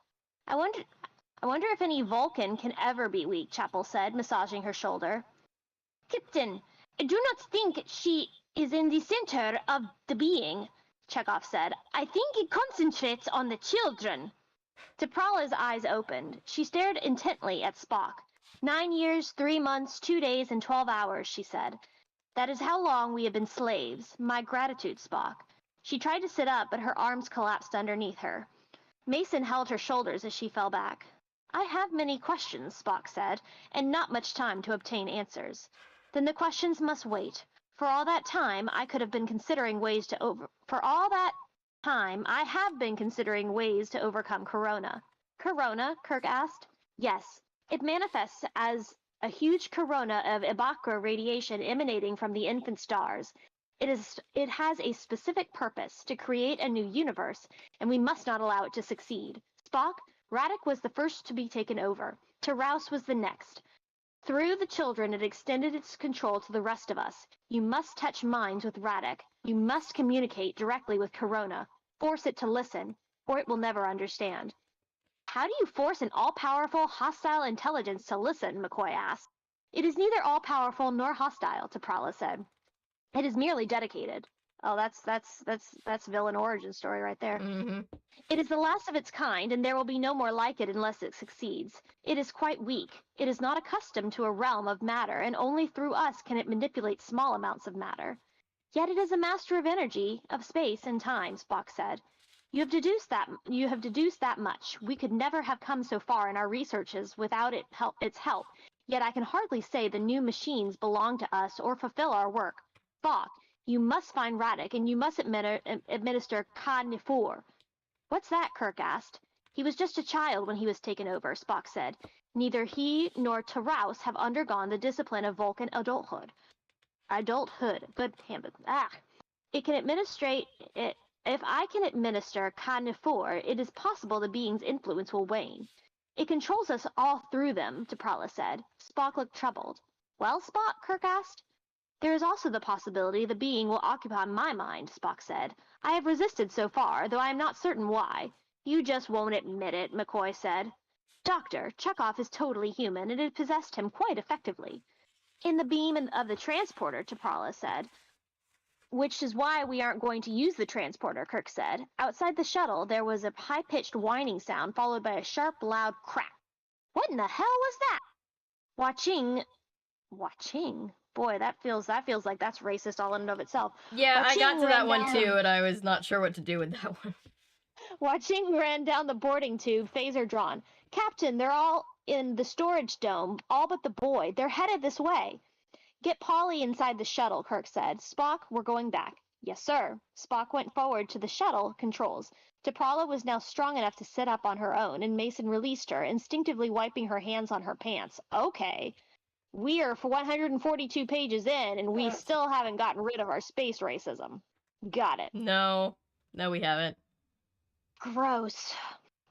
I wonder if any Vulcan can ever be weak, Chapel said, massaging her shoulder. Captain, I do not think she is in the center of the being, Chekhov said. I think it concentrates on the children. T'Pralla's eyes opened. She stared intently at Spock. 9 years, 3 months, 2 days, and 12 hours, she said. That is how long we have been slaves. My gratitude, Spock. She tried to sit up, but her arms collapsed underneath her. Mason held her shoulders as she fell back. I have many questions, Spock said, and not much time to obtain answers. Then the questions must wait. For all that time, I have been considering ways to overcome corona. Corona? Kirk asked. Yes. It manifests as a huge corona of Ibakra radiation emanating from the infant stars. It has a specific purpose, to create a new universe, and we must not allow it to succeed. Spock, Radek was the first to be taken over. Tarouse was the next. Through the children, it extended its control to the rest of us. You must touch minds with Radek. You must communicate directly with Corona. Force it to listen, or it will never understand. How do you force an all-powerful, hostile intelligence to listen? McCoy asked. It is neither all-powerful nor hostile, T'Prala said. It is merely dedicated. Oh, that's villain origin story right there. Mm-hmm. It is the last of its kind, and there will be no more like it unless it succeeds. It is quite weak. It is not accustomed to a realm of matter, and only through us can it manipulate small amounts of matter. Yet it is a master of energy, of space and time, Spock said. You have deduced that much. We could never have come so far in our researches without its help. Yet I can hardly say the new machines belong to us or fulfill our work. Spock, you must find Radek, and you must administer Ka-Nifur. What's that? Kirk asked. He was just a child when he was taken over, Spock said. Neither he nor Tarouse have undergone the discipline of Vulcan adulthood. Good hand. It can administrate it. If I can administer Ka-Nifur, it is possible the being's influence will wane. It controls us all through them, T'Prala said. Spock looked troubled. Well, Spock? Kirk asked. There is also the possibility the being will occupy my mind, Spock said. I have resisted so far, though I am not certain why. You just won't admit it, McCoy said. Doctor, Chekhov is totally human, and it possessed him quite effectively. In the beam of the transporter, T'Prala said. Which is why we aren't going to use the transporter, Kirk said. Outside the shuttle, there was a high-pitched whining sound, followed by a sharp, loud crack. What in the hell was that? Watching? Boy, that feels like that's racist all in and of itself. Yeah, I got to that one down- too, and I was not sure what to do with that one. Watching ran down the boarding tube, phaser drawn. Captain, they're all in the storage dome, all but the boy. They're headed this way. Get Polly inside the shuttle, Kirk said. Spock, we're going back. Yes, sir. Spock went forward to the shuttle controls. T'Prala was now strong enough to sit up on her own, and Mason released her, instinctively wiping her hands on her pants. Okay. We are 142 pages in, and we still haven't gotten rid of our space racism. Got it. No, we haven't. Gross.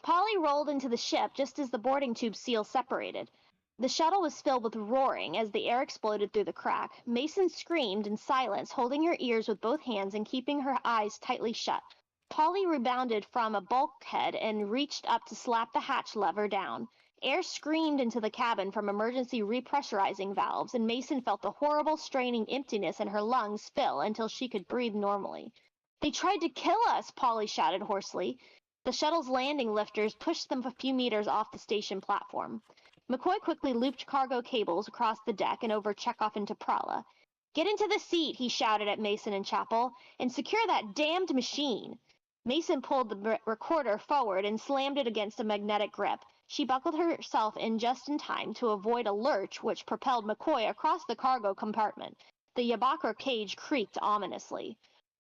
Polly rolled into the ship just as the boarding tube seal separated. The shuttle was filled with roaring as the air exploded through the crack. Mason screamed in silence, holding her ears with both hands and keeping her eyes tightly shut. Polly rebounded from a bulkhead and reached up to slap the hatch lever down. Air screamed into the cabin from emergency repressurizing valves, and Mason felt the horrible, straining emptiness in her lungs fill until she could breathe normally. They tried to kill us, Polly shouted hoarsely. The shuttle's landing lifters pushed them a few meters off the station platform. McCoy quickly looped cargo cables across the deck and over Chekhov and T'Prala. Get into the seat, he shouted at Mason and Chapel, and secure that damned machine. Mason pulled the recorder forward and slammed it against a magnetic grip. She buckled herself in just in time to avoid a lurch which propelled McCoy across the cargo compartment. The Yabakra cage creaked ominously.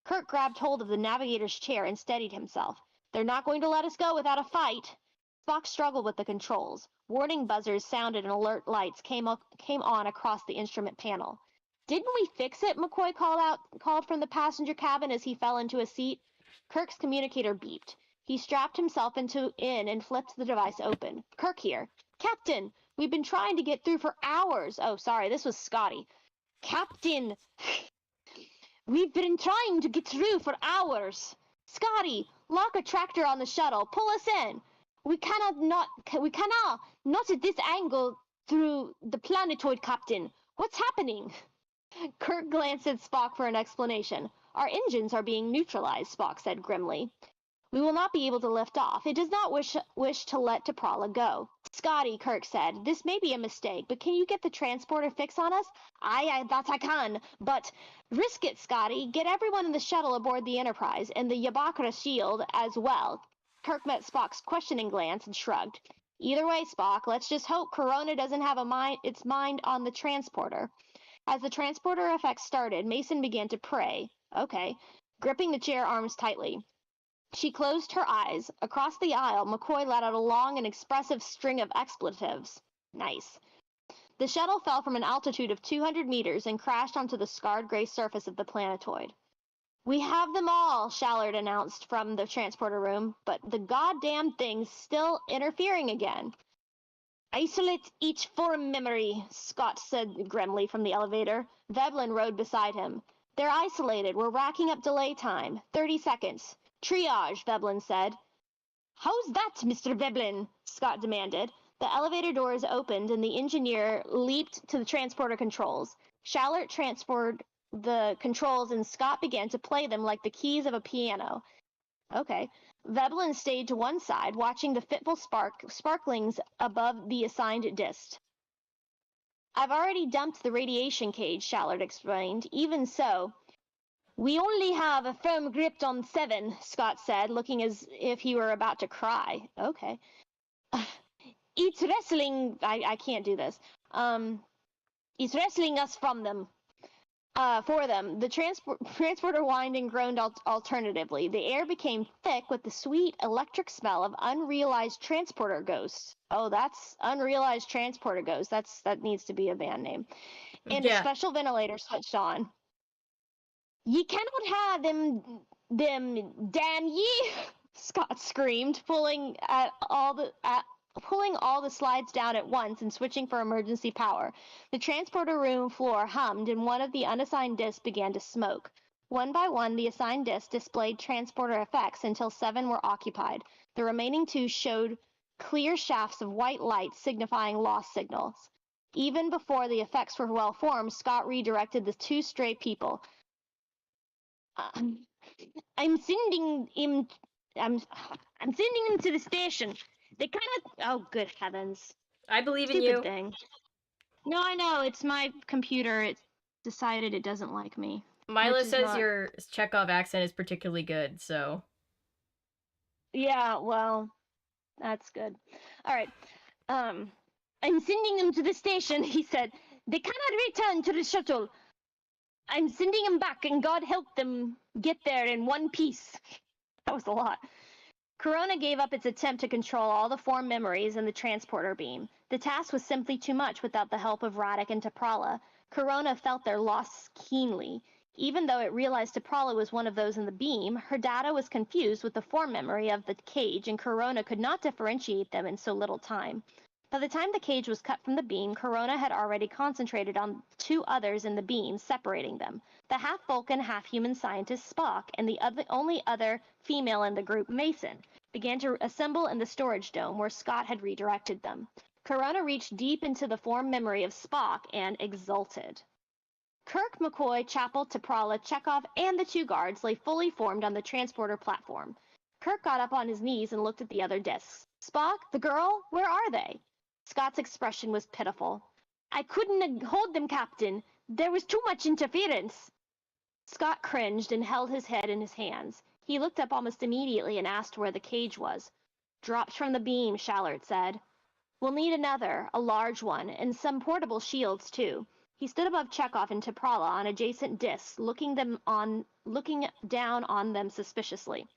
Kirk grabbed hold of the navigator's chair and steadied himself. They're not going to let us go without a fight. Spock struggled with the controls. Warning buzzers sounded and alert lights came on across the instrument panel. Didn't we fix it? McCoy called from the passenger cabin as he fell into a seat. Kirk's communicator beeped. He strapped himself in and flipped the device open. Kirk here. Captain, we've been trying to get through for hours. Oh, sorry, this was Scotty. Captain, we've been trying to get through for hours. Scotty, lock a tractor on the shuttle. Pull us in. We cannot not at this angle through the planetoid, Captain. What's happening? Kirk glanced at Spock for an explanation. Our engines are being neutralized, Spock said grimly. We will not be able to lift off. It does not wish to let T'Prala go. Scotty, Kirk said, this may be a mistake, but can you get the transporter fix on us? That I can, but risk it, Scotty. Get everyone in the shuttle aboard the Enterprise, and the Yabakra shield as well. Kirk met Spock's questioning glance and shrugged. Either way, Spock, let's just hope Corona doesn't have its mind on the transporter. As the transporter effect started, Mason began to pray. Okay. Gripping the chair arms tightly. She closed her eyes. Across the aisle, McCoy let out a long and expressive string of expletives. Nice. The shuttle fell from an altitude of 200 meters and crashed onto the scarred gray surface of the planetoid. We have them all, Shallard announced from the transporter room, but the goddamn thing's still interfering again. Isolate each form memory, Scott said grimly from the elevator. Veblen rode beside him. They're isolated. We're racking up delay time. 30 seconds. Triage, Veblen said. How's that, Mr. Veblen? Scott demanded. The elevator doors opened and the engineer leaped to the transporter controls. Shallard transferred the controls and Scott began to play them like the keys of a piano. Okay. Veblen stayed to one side, watching the fitful sparklings above the assigned disc. I've already dumped the radiation cage, Shallard explained. Even so, we only have a firm grip on 7, Scott said, looking as if he were about to cry. Okay. It's wrestling... I can't do this. It's wrestling us from them. For them. The transporter whined and groaned alternatively. The air became thick with the sweet electric smell of unrealized transporter ghosts. Oh, that's unrealized transporter ghosts. That needs to be a band name. And a special ventilator switched on. Ye cannot have them damn ye! Scott screamed, pulling all the slides down at once and switching for emergency power. The transporter room floor hummed and one of the unassigned discs began to smoke. One by one, the assigned discs displayed transporter effects until 7 were occupied. The remaining 2 showed clear shafts of white light signifying lost signals. Even before the effects were well formed, Scott redirected the 2 stray people. I'm sending him to the station. They kind of... Oh, good heavens. I believe in Stupid you. thing. No, I know. It's my computer. It decided it doesn't like me. Mila says your Chekhov accent is particularly good, so... Yeah, well, that's good. All right. I'm sending them to the station, he said. They cannot return to the shuttle. I'm sending them back, and God help them get there in one piece. That was a lot. Corona gave up its attempt to control all the form memories in the transporter beam. The task was simply too much without the help of Radek and Taprala. Corona felt their loss keenly. Even though it realized Taprala was one of those in the beam, her data was confused with the form memory of the cage, and Corona could not differentiate them in so little time. By the time the cage was cut from the beam, Corona had already concentrated on 2 others in the beam, separating them. The half-Vulcan, half-human scientist Spock, and the only other female in the group, Mason, began to assemble in the storage dome where Scott had redirected them. Corona reached deep into the form memory of Spock and exulted. Kirk, McCoy, Chapel, Taprala, Chekhov, and the 2 guards lay fully formed on the transporter platform. Kirk got up on his knees and looked at the other discs. Spock, the girl, where are they? Scott's expression was pitiful. I couldn't hold them, Captain. There was too much interference. Scott cringed and held his head in his hands. He looked up almost immediately and asked where the cage was. Dropped from the beam, Shallard said. We'll need another, a large one, and some portable shields, too. He stood above Chekhov and Taprala on adjacent discs, looking down on them suspiciously.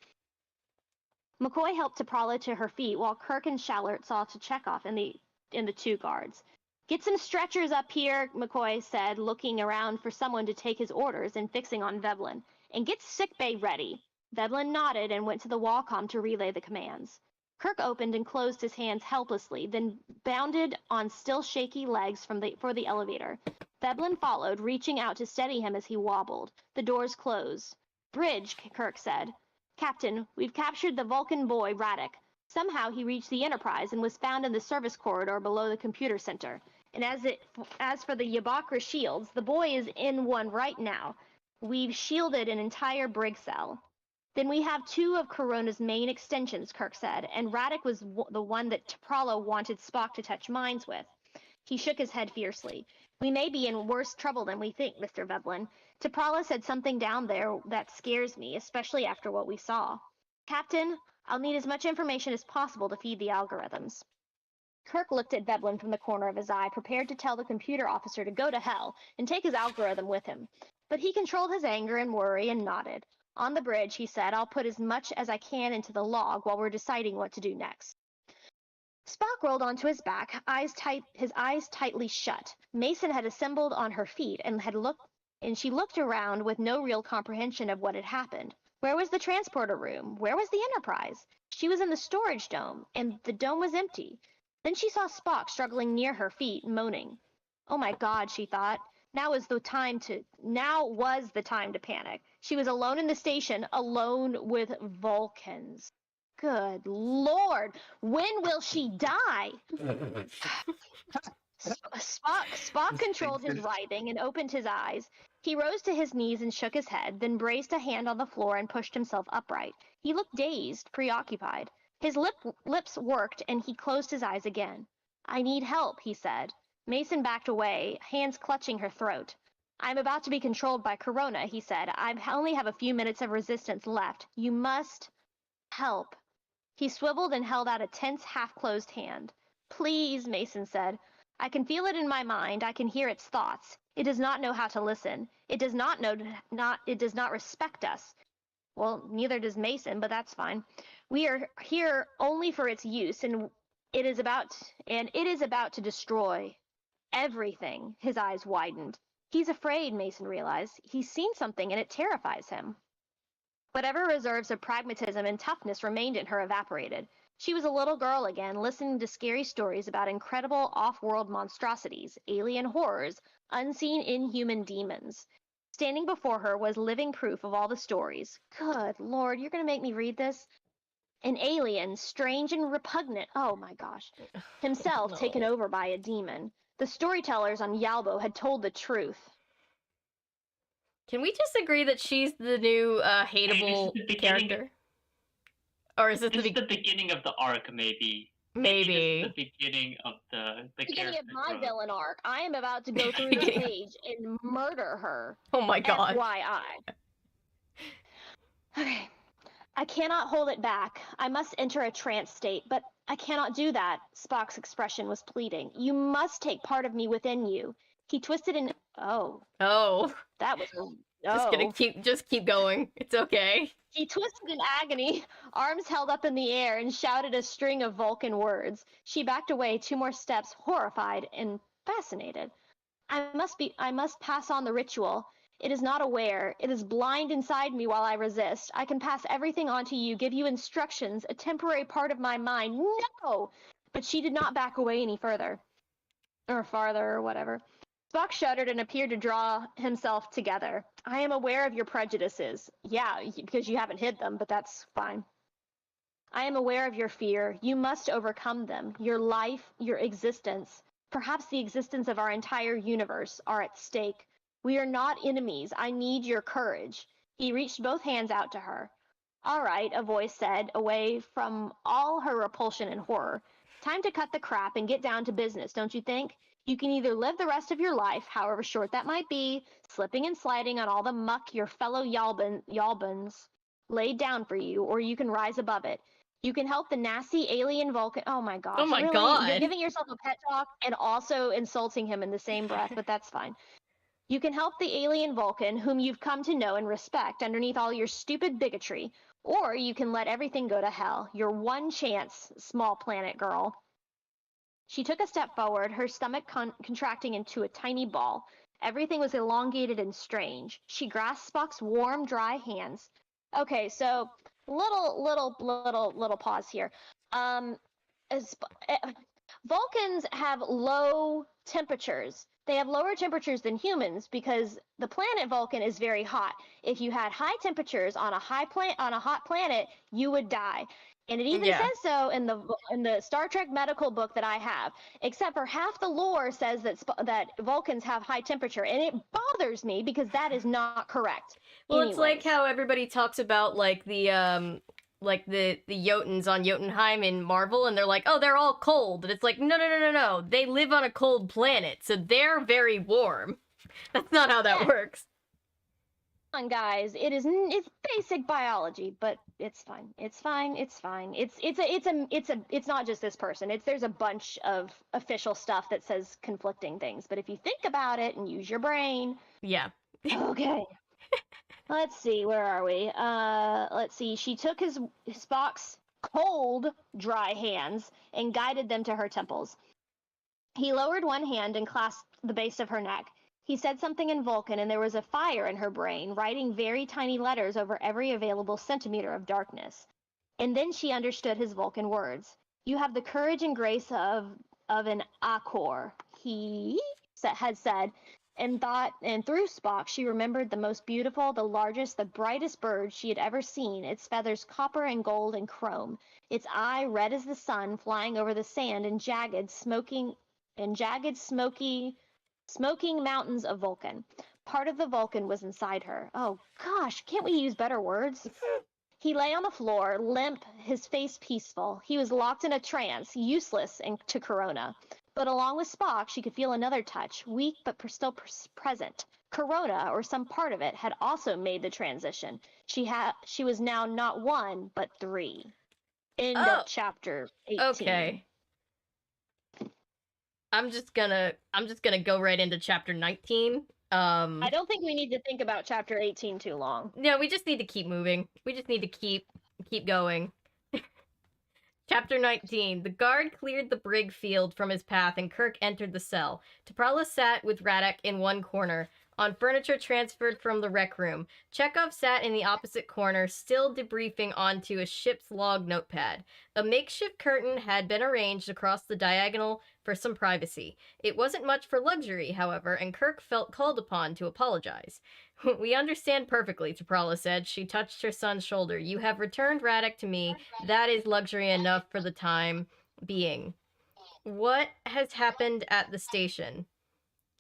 McCoy helped Taprala to her feet while Kirk and Shallard saw to Chekhov and the 2 guards. Get some stretchers up here, McCoy said, looking around for someone to take his orders and fixing on Veblen. And get sickbay ready. Veblen nodded and went to the wall-comm to relay the commands. Kirk opened and closed his hands helplessly, then bounded on still shaky legs for the elevator. Veblen followed, reaching out to steady him as he wobbled. The doors closed. Bridge, Kirk said. Captain, we've captured the Vulcan boy, Radek. Somehow he reached the Enterprise and was found in the service corridor below the computer center. And as for the Yabakra shields, the boy is in one right now. We've shielded an entire brig cell. Then we have 2 of Corona's main extensions, Kirk said, and Radek was the one that Taprala wanted Spock to touch minds with. He shook his head fiercely. We may be in worse trouble than we think, Mr. Veblen. Taprala said something down there that scares me, especially after what we saw. Captain, I'll need as much information as possible to feed the algorithms. Kirk looked at Veblen from the corner of his eye, prepared to tell the computer officer to go to hell and take his algorithm with him. But he controlled his anger and worry and nodded. On the bridge, he said, I'll put as much as I can into the log while we're deciding what to do next. Spock rolled onto his back, his eyes tightly shut. Mason had assembled on her feet and she looked around with no real comprehension of what had happened. Where was the transporter room? Where was the Enterprise? She was in the storage dome, and the dome was empty. Then she saw Spock struggling near her feet, moaning. Oh my God, she thought. Now was the time to panic. She was alone in the station, alone with Vulcans. Good Lord, when will she die? Spock controlled his writhing and opened his eyes. He rose to his knees and shook his head, then braced a hand on the floor and pushed himself upright. He looked dazed, preoccupied. His lips worked, and he closed his eyes again. I need help, he said. Mason backed away, hands clutching her throat. I'm about to be controlled by Corona, he said. I only have a few minutes of resistance left. You must help. He swiveled and held out a tense, half-closed hand. Please, Mason said. I can feel it in my mind. I can hear its thoughts. It does not know how to listen. It does not respect us. Well, neither does Mason, but that's fine. We are here only for its use, and it is about to destroy everything. His eyes widened. He's afraid, Mason realized. He's seen something, and it terrifies him. Whatever reserves of pragmatism and toughness remained in her evaporated. She was a little girl again, listening to scary stories about incredible off-world monstrosities, alien horrors, unseen inhuman demons. Standing before her was living proof of all the stories. Good Lord, you're going to make me read this? An alien, strange and repugnant, oh my gosh, himself taken over by a demon. The storytellers on Yalbo had told the truth. Can we just agree that she's the new hateable character? Or is this the beginning of the arc, maybe? Maybe. This is the beginning of the beginning of my villain arc. I am about to go through the page and murder her. Oh my God. FYI. Okay. I cannot hold it back. I must enter a trance state, but I cannot do that. Spock's expression was pleading. You must take part of me within you. He twisted in. Oh. That was. Just keep going. It's okay. He twisted in agony, arms held up in the air, and shouted a string of Vulcan words. She backed away 2 more steps, horrified and fascinated. I must pass on the ritual. It is not aware. It is blind inside me while I resist. I can pass everything on to you, give you instructions, a temporary part of my mind. No! But she did not back away any further. Or farther, or whatever. Spock shuddered and appeared to draw himself together. I am aware of your prejudices. Yeah, because you haven't hid them, but that's fine. I am aware of your fear. You must overcome them. Your life, your existence, perhaps the existence of our entire universe are at stake. We are not enemies. I need your courage. He reached both hands out to her. All right, a voice said, away from all her repulsion and horror. Time to cut the crap and get down to business, don't you think? You can either live the rest of your life, however short that might be, slipping and sliding on all the muck your fellow Yalbans laid down for you, or you can rise above it. You can help the nasty alien Vulcan. Oh my gosh. Oh my really? God. You're giving yourself a pet talk and also insulting him in the same breath, but that's fine. You can help the alien Vulcan, whom you've come to know and respect underneath all your stupid bigotry, or you can let everything go to hell. Your one chance, small planet girl. She took a step forward, her stomach contracting into a tiny ball. Everything was elongated and strange. She grasped Spock's warm, dry hands. Okay, so little pause here. Vulcans have low temperatures. They have lower temperatures than humans because the planet Vulcan is very hot. If you had high temperatures on a hot planet, you would die. And it even says so in the Star Trek medical book that I have. Except for half the lore says that Vulcans have high temperature, and it bothers me because that is not correct. Well, Anyways. It's like how everybody talks about like the Jotuns on Jotunheim in Marvel, and they're like, oh, they're all cold, and it's like, no. They live on a cold planet, so they're very warm. That's not how that works. on, guys. It's basic biology, but it's fine. It's fine. It's fine. It's not just this person. There's a bunch of official stuff that says conflicting things. But if you think about it and use your brain, Yeah. okay. Let's see, where are we? Let's see. She took Spock's cold, dry hands and guided them to her temples. He lowered one hand and clasped the base of her neck. He said something in Vulcan, and there was a fire in her brain, writing very tiny letters over every available centimeter of darkness. And then she understood his Vulcan words. You have the courage and grace of an Akor, he had said, and through Spock, she remembered the most beautiful, the largest, the brightest bird she had ever seen, its feathers copper and gold and chrome, its eye red as the sun, flying over the sand in jagged, smoking smoking mountains of Vulcan. Part of the Vulcan was inside her. Oh gosh, can't we use better words? He lay on the floor, limp, his face peaceful. He was locked in a trance, useless to Corona. But along with Spock, she could feel another touch, weak but still present. Corona, or some part of it, had also made the transition. She was now not one, but three. End of chapter 18. Okay. I'm just gonna go right into chapter 19. I don't think we need to think about chapter 18 too long. No, we just need to keep moving. We just need to keep going. Chapter 19. The guard cleared the brig field from his path and Kirk entered the cell. T'Pral sat with Radek in one corner, on furniture transferred from the rec room. Chekhov sat in the opposite corner, still debriefing onto a ship's log notepad. A makeshift curtain had been arranged across the diagonal for some privacy. It wasn't much for luxury, however, and Kirk felt called upon to apologize. We understand perfectly, T'Pral said. She touched her son's shoulder. You have returned Radek to me. That is luxury enough for the time being. What has happened at the station?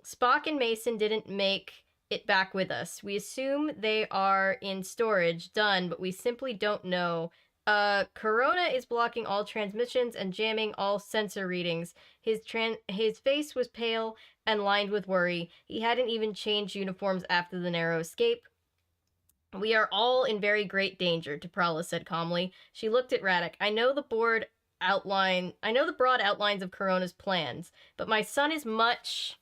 Spock and Mason didn't make it back with us. We assume they are in storage, done, but we simply don't know. Corona is blocking all transmissions and jamming all sensor readings. His face was pale and lined with worry. He hadn't even changed uniforms after the narrow escape. We are all in very great danger, T'Pral said calmly. She looked at Radek. I know the broad outlines of Corona's plans, but my son is much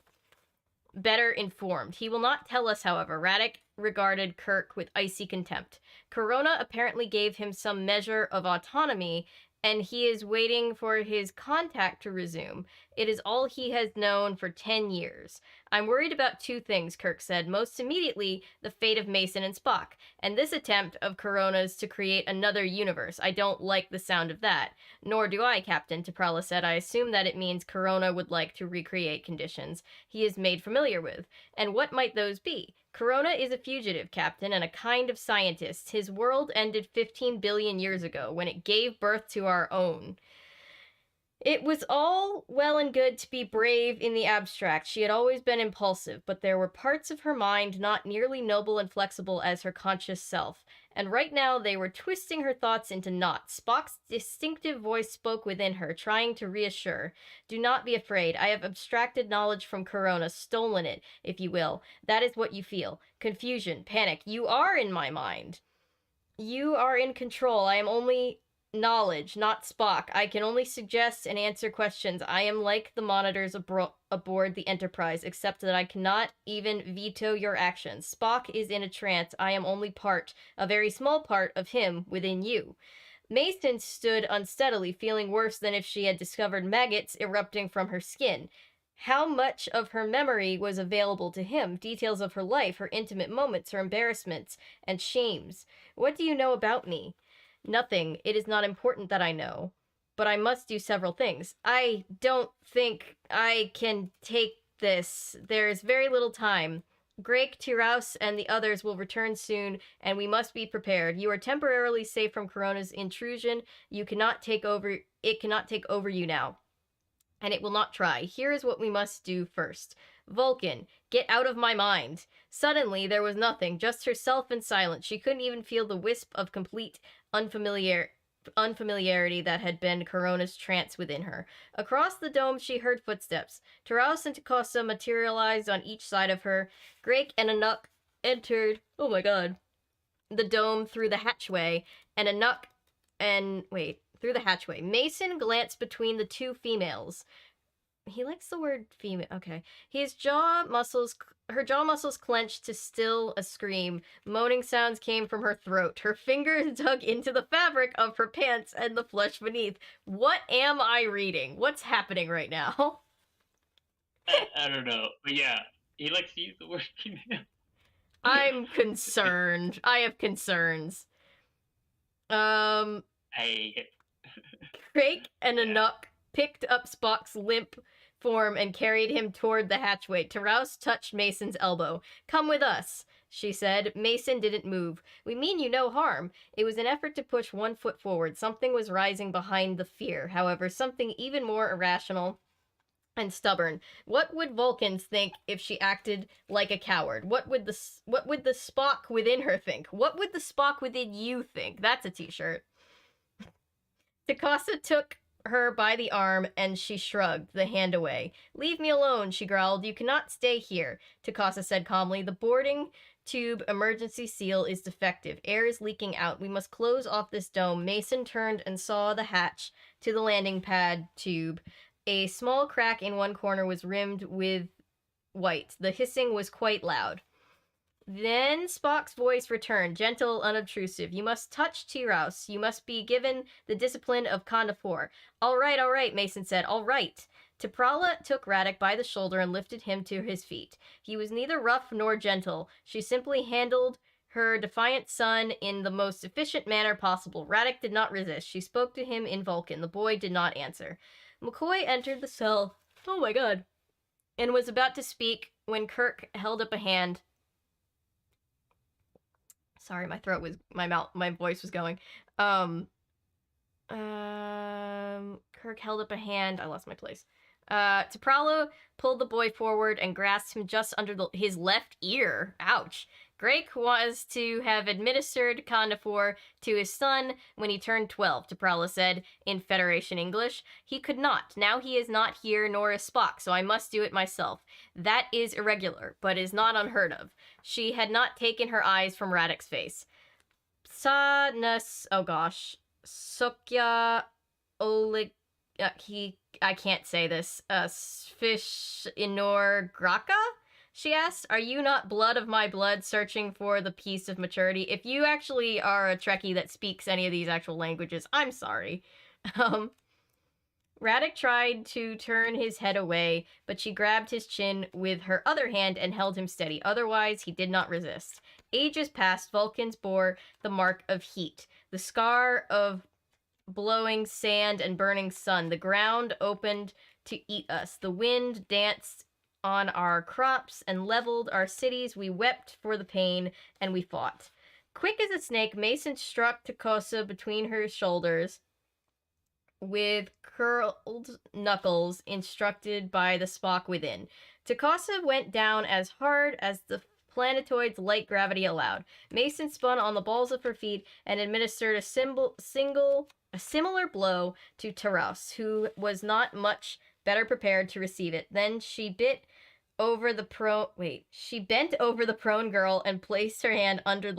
better informed. He will not tell us, however. Radek regarded Kirk with icy contempt. Corona apparently gave him some measure of autonomy, and he is waiting for his contact to resume. It is all he has known for 10 years. I'm worried about two things, Kirk said. Most immediately, the fate of Mason and Spock, and this attempt of Corona's to create another universe. I don't like the sound of that. Nor do I, Captain, T'Pral said. I assume that it means Corona would like to recreate conditions he is made familiar with. And what might those be? Corona is a fugitive, Captain, and a kind of scientist. His world ended 15 billion years ago, when it gave birth to our own. It was all well and good to be brave in the abstract. She had always been impulsive, but there were parts of her mind not nearly noble and flexible as her conscious self. And right now they were twisting her thoughts into knots. Spock's distinctive voice spoke within her, trying to reassure. Do not be afraid. I have abstracted knowledge from Corona, stolen it, if you will. That is what you feel. Confusion, panic. You are in my mind. You are in control. I am only knowledge, not Spock. I can only suggest and answer questions. I am like the monitors aboard the Enterprise, except that I cannot even veto your actions. Spock is in a trance. I am only part, a very small part of him within you. Mason stood unsteadily, feeling worse than if she had discovered maggots erupting from her skin. How much of her memory was available to him? Details of her life, her intimate moments, her embarrassments and shames. What do you know about me? Nothing. It is not important that I know. But I must do several things. I don't think I can take this. There is very little time. Greg, Tiraus, and the others will return soon, and we must be prepared. You are temporarily safe from Corona's intrusion. It cannot take over you now. And it will not try. Here is what we must do first. Vulcan, get out of my mind. Suddenly, there was nothing, just herself and silence. She couldn't even feel the wisp of complete unfamiliarity that had been Corona's trance within her. Across the dome, she heard footsteps. Taraus and Takosa materialized on each side of her. Greg and Anuk entered, oh my god, the dome through the hatchway, through the hatchway. Mason glanced between the two females. He likes the word female. Okay. Her jaw muscles clenched to still a scream. Moaning sounds came from her throat. Her fingers dug into the fabric of her pants and the flesh beneath. What am I reading? What's happening right now? I don't know. But yeah, he likes to use the word female. I'm concerned. I have concerns. Hey. Craig and Anuk picked up Spock's limp form and carried him toward the hatchway. Taros touched Mason's elbow. Come with us, she said. Mason didn't move. We mean you no harm. It was an effort to push one foot forward. Something was rising behind the fear, however, something even more irrational and stubborn. What would Vulcans think if she acted like a coward? What would the Spock within her think? What would the Spock within you think? That's a t-shirt. Takasa took her by the arm and she shrugged the hand away. Leave me alone, she growled. You cannot stay here, Takasa said calmly. The boarding tube emergency seal is defective. Air is leaking out. We must close off this dome. Mason turned and saw the hatch to the landing pad tube. A small crack in one corner was rimmed with white. The hissing was quite loud. Then Spock's voice returned, gentle, unobtrusive. You must touch Tyros. You must be given the discipline of Kondafor. All right, Mason said. All right. T'Prala took Radek by the shoulder and lifted him to his feet. He was neither rough nor gentle. She simply handled her defiant son in the most efficient manner possible. Radek did not resist. She spoke to him in Vulcan. The boy did not answer. McCoy entered the cell. Oh my god. And was about to speak when Kirk held up a hand. Sorry, my voice was going. Kirk held up a hand. I lost my place. T'Prala pulled the boy forward and grasped him just under his left ear. Ouch. Drake was to have administered Kondafor to his son when he turned 12, T'Prala said in Federation English. He could not. Now he is not here, nor is Spock, so I must do it myself. That is irregular, but is not unheard of. She had not taken her eyes from Radek's face. Sokya Olig... I can't say this. Fish Inor Graka? She asked, are you not blood of my blood searching for the peace of maturity? If you actually are a Trekkie that speaks any of these actual languages, I'm sorry. Radek tried to turn his head away, but she grabbed his chin with her other hand and held him steady. Otherwise, he did not resist. Ages passed, Vulcans bore the mark of heat, the scar of blowing sand and burning sun. The ground opened to eat us. The wind danced on our crops and leveled our cities. We wept for the pain, and we fought. Quick as a snake, Mason struck Takasa between her shoulders with curled knuckles, instructed by the Spock within. Takasa went down as hard as the planetoid's light gravity allowed. Mason spun on the balls of her feet and administered a similar blow to Taros, who was not much better prepared to receive it. Then she bent over the prone girl and placed her hand under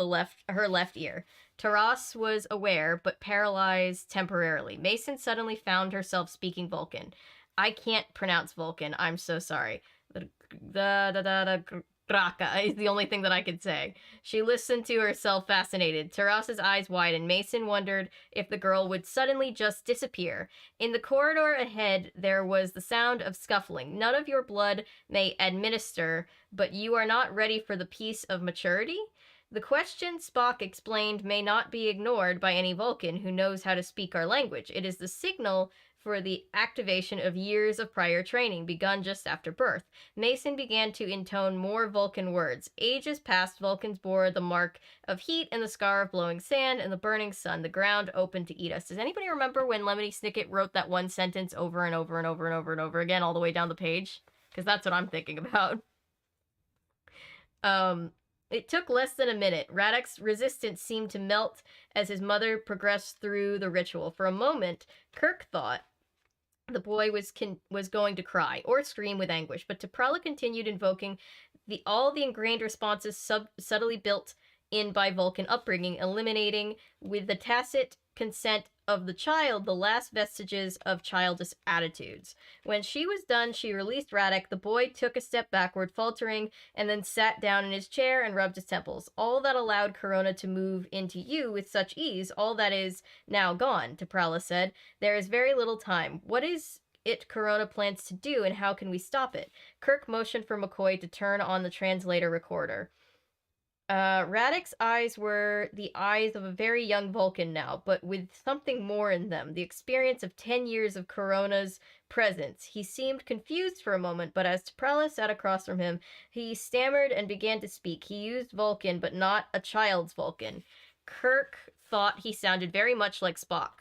her left ear. Taras was aware, but paralyzed temporarily. Mason suddenly found herself speaking Vulcan. I can't pronounce Vulcan. I'm so sorry. Graka is the only thing that I could say. She listened to herself, fascinated. Taras's eyes widened. Mason wondered if the girl would suddenly just disappear. In the corridor ahead, there was the sound of scuffling. None of your blood may administer, but you are not ready for the peace of maturity? The question, Spock explained, may not be ignored by any Vulcan who knows how to speak our language. It is the signal for the activation of years of prior training, begun just after birth. Mason began to intone more Vulcan words. Ages past, Vulcans bore the mark of heat and the scar of blowing sand and the burning sun. The ground opened to eat us. Does anybody remember when Lemony Snicket wrote that one sentence over and over and over and over and over again all the way down the page? Because that's what I'm thinking about. It took less than a minute. Radek's resistance seemed to melt as his mother progressed through the ritual. For a moment, Kirk thought the boy was going to cry or scream with anguish, but T'Prella continued invoking all the ingrained responses subtly built in by Vulcan upbringing, eliminating with the tacit consent of the child the last vestiges of childish attitudes. When she was done, she released Radek. The boy took a step backward, faltering, and then sat down in his chair and rubbed his temples. All that allowed Corona to move into you with such ease, all that is now gone, T'Prella said. There is very little time. What is it Corona plans to do, and how can we stop it? Kirk motioned for McCoy to turn on the translator recorder. Radek's eyes were the eyes of a very young Vulcan now, but with something more in them, the experience of 10 years of Corona's presence. He seemed confused for a moment, but as T'Prella sat across from him, he stammered and began to speak. He used Vulcan, but not a child's Vulcan. Kirk thought he sounded very much like Spock,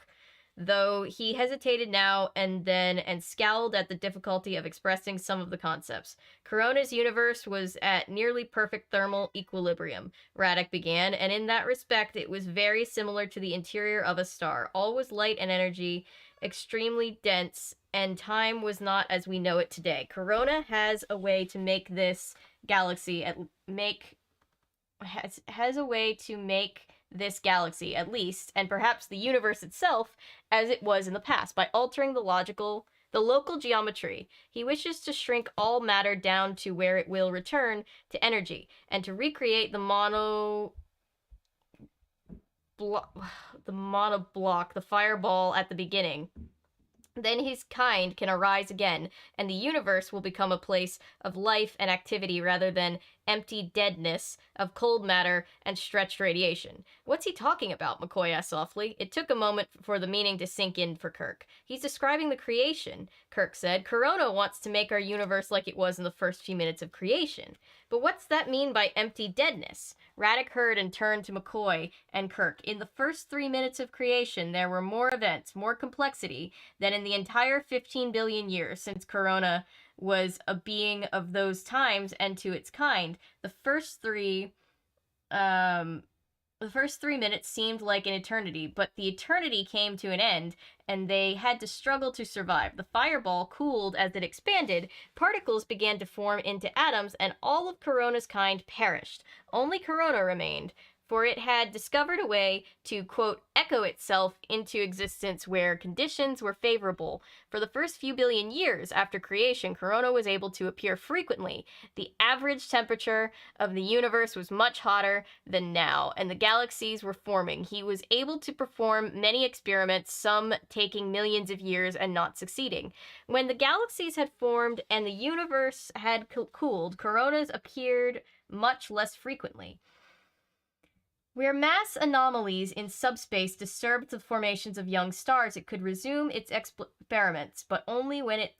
though he hesitated now and then and scowled at the difficulty of expressing some of the concepts. Corona's universe was at nearly perfect thermal equilibrium, Radek began, and in that respect it was very similar to the interior of a star. All was light and energy, extremely dense, and time was not as we know it today. Corona has a way to make this galaxy has a way to make this galaxy, at least, and perhaps the universe itself, as it was in the past, by altering the local geometry. He wishes to shrink all matter down to where it will return to energy, and to recreate the monoblock, the fireball at the beginning. Then his kind can arise again, and the universe will become a place of life and activity rather than empty deadness of cold matter and stretched radiation. What's he talking about? McCoy asked softly. It took a moment for the meaning to sink in for Kirk. He's describing the creation, Kirk said. Corona wants to make our universe like it was in the first few minutes of creation. But what's that mean by empty deadness? Radek heard and turned to McCoy and Kirk. In the first 3 minutes of creation, there were more events, more complexity than in the entire 15 billion years since Corona was a being of those times and to its kind. The first three minutes seemed like an eternity, but the eternity came to an end, and they had to struggle to survive. The fireball cooled as it expanded, particles began to form into atoms, and all of Corona's kind perished. Only Corona remained, for it had discovered a way to, quote, echo itself into existence where conditions were favorable. For the first few billion years after creation, Corona was able to appear frequently. The average temperature of the universe was much hotter than now, and the galaxies were forming. He was able to perform many experiments, some taking millions of years and not succeeding. When the galaxies had formed and the universe had cooled, Coronas appeared much less frequently. Where mass anomalies in subspace disturbed the formations of young stars, it could resume its experiments, but only when it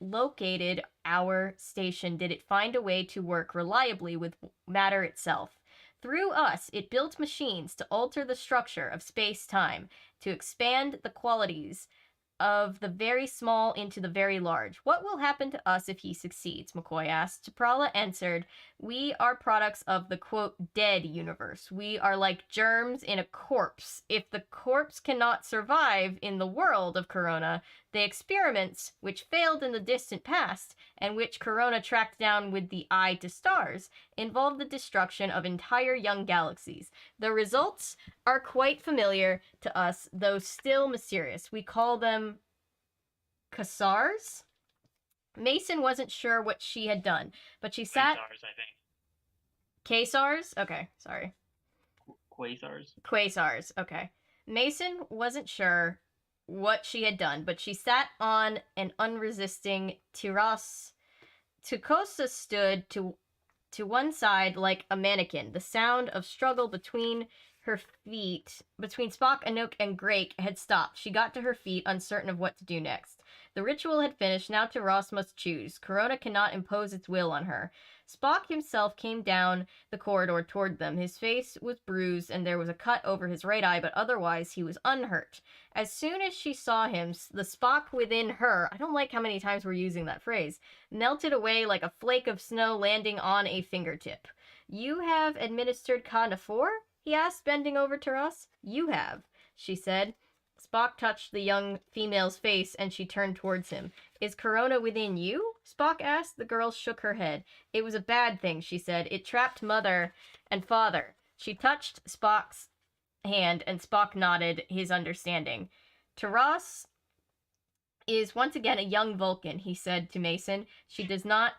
located our station did it find a way to work reliably with matter itself. Through us, it built machines to alter the structure of space-time, to expand the qualities of the very small into the very large. What will happen to us if he succeeds? McCoy asked. T'Prella answered, we are products of the, quote, dead universe. We are like germs in a corpse. If the corpse cannot survive in the world of Corona, the experiments, which failed in the distant past, and which Corona tracked down with the eye to stars, involved the destruction of entire young galaxies. The results are quite familiar to us, though still mysterious. We call them quasars? Mason wasn't sure what she had done, but she sat... Quasars, I think. Quasars? Okay, sorry. Quasars? Quasars, okay. Mason wasn't sure what she had done, but she sat on an unresisting terrace. Tukosa stood to one side like a mannequin. The sound of struggle between her feet, between Spock, Anouk, and Drake had stopped. She got to her feet, uncertain of what to do next. The ritual had finished. Now Taras must choose. Corona cannot impose its will on her. Spock himself came down the corridor toward them. His face was bruised, and there was a cut over his right eye, but otherwise he was unhurt. As soon as she saw him, the Spock within her, I don't like how many times we're using that phrase, melted away like a flake of snow landing on a fingertip. You have administered Ka-Nafor? He asked, bending over to us. You have, she said. Spock touched the young female's face and she turned towards him. Is Corona within you? Spock asked. The girl shook her head. It was a bad thing, she said. It trapped Mother and Father. She touched Spock's hand and Spock nodded his understanding. Taras is once again a young Vulcan, he said to Mason. She does not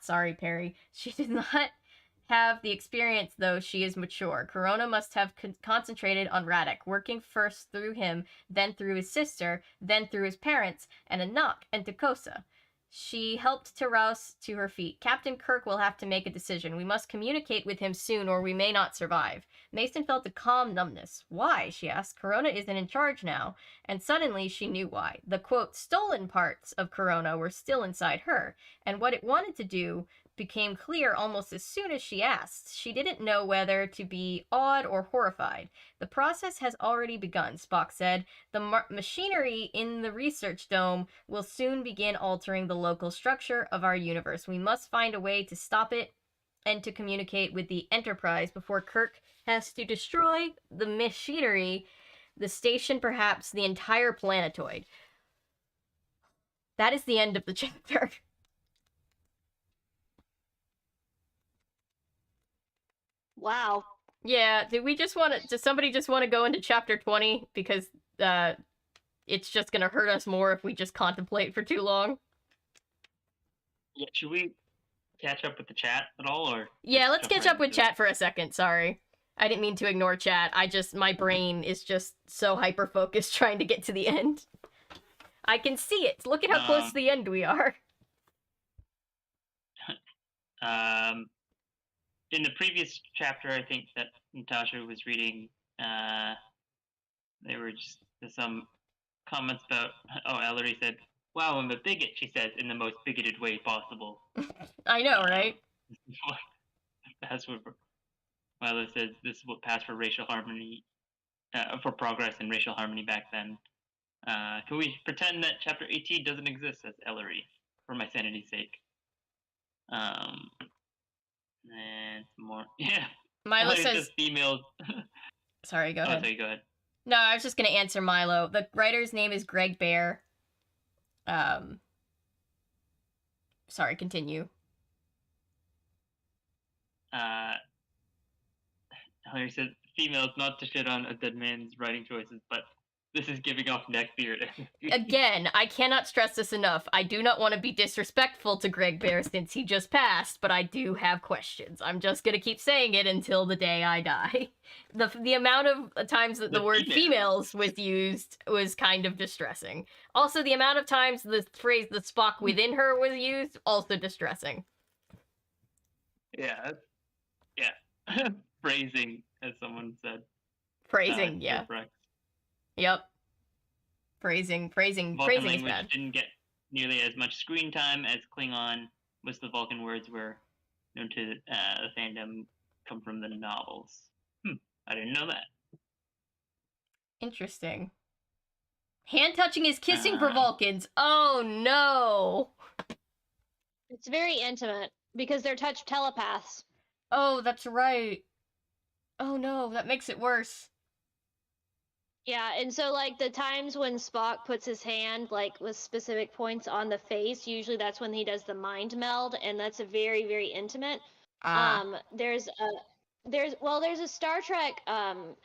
have the experience, though she is mature. Corona must have concentrated on Radek, working first through him, then through his sister, then through his parents, and Anak and Takosa. She helped to rouse to her feet. Captain Kirk will have to make a decision. We must communicate with him soon, or we may not survive. Mason felt a calm numbness. Why? She asked. Corona isn't in charge now. And suddenly she knew why. The, quote, stolen parts of Corona were still inside her, and what it wanted to do became clear almost as soon as she asked. She didn't know whether to be awed or horrified. The process has already begun, Spock said. The machinery in the research dome will soon begin altering the local structure of our universe. We must find a way to stop it and to communicate with the Enterprise before Kirk has to destroy the machinery, the station, perhaps the entire planetoid. That is the end of the chapter. Wow. Yeah, does somebody just want to go into chapter 20? Because it's just gonna hurt us more if we just contemplate for too long. Yeah, should we catch up with the chat at all, or? Yeah, let's catch up with chat for a second, sorry. I didn't mean to ignore chat, my brain is just so hyper-focused trying to get to the end. I can see it! Look at how close to the end we are. In the previous chapter, I think that Natasha was reading, there were just some comments about, Ellery said, wow, I'm a bigot, she says, in the most bigoted way possible. I know, right? That's what Milo says, this is what passed for racial harmony, for progress in racial harmony back then. Can we pretend that chapter 18 doesn't exist, says Ellery, for my sanity's sake? And some more. Yeah. Milo says females. Sorry, go ahead. Sorry, go ahead. No, I was just gonna answer Milo. The writer's name is Greg Bear. Sorry, continue. He said females, not to shit on a dead man's writing choices, but this is giving off neckbeard. Again, I cannot stress this enough. I do not want to be disrespectful to Greg Bear since he just passed, but I do have questions. I'm just gonna keep saying it until the day I die. The amount of times that the word females was used was kind of distressing. Also, the amount of times the phrase "the Spock within her" was used, also distressing. Yeah. Phrasing, as someone said. Phrasing, yeah. Correct. Yep. Phrasing Vulcan is language bad. didn't get nearly as much screen time as Klingon. Most of the Vulcan words were known to the fandom come from the novels. I didn't know that. Interesting. Hand touching is kissing for Vulcans. Oh no! It's very intimate because they're touch telepaths. Oh, that's right. Oh no, that makes it worse. Yeah, and so like the times when Spock puts his hand like with specific points on the face, usually that's when he does the mind meld, and that's a very, very intimate. There's a Star Trek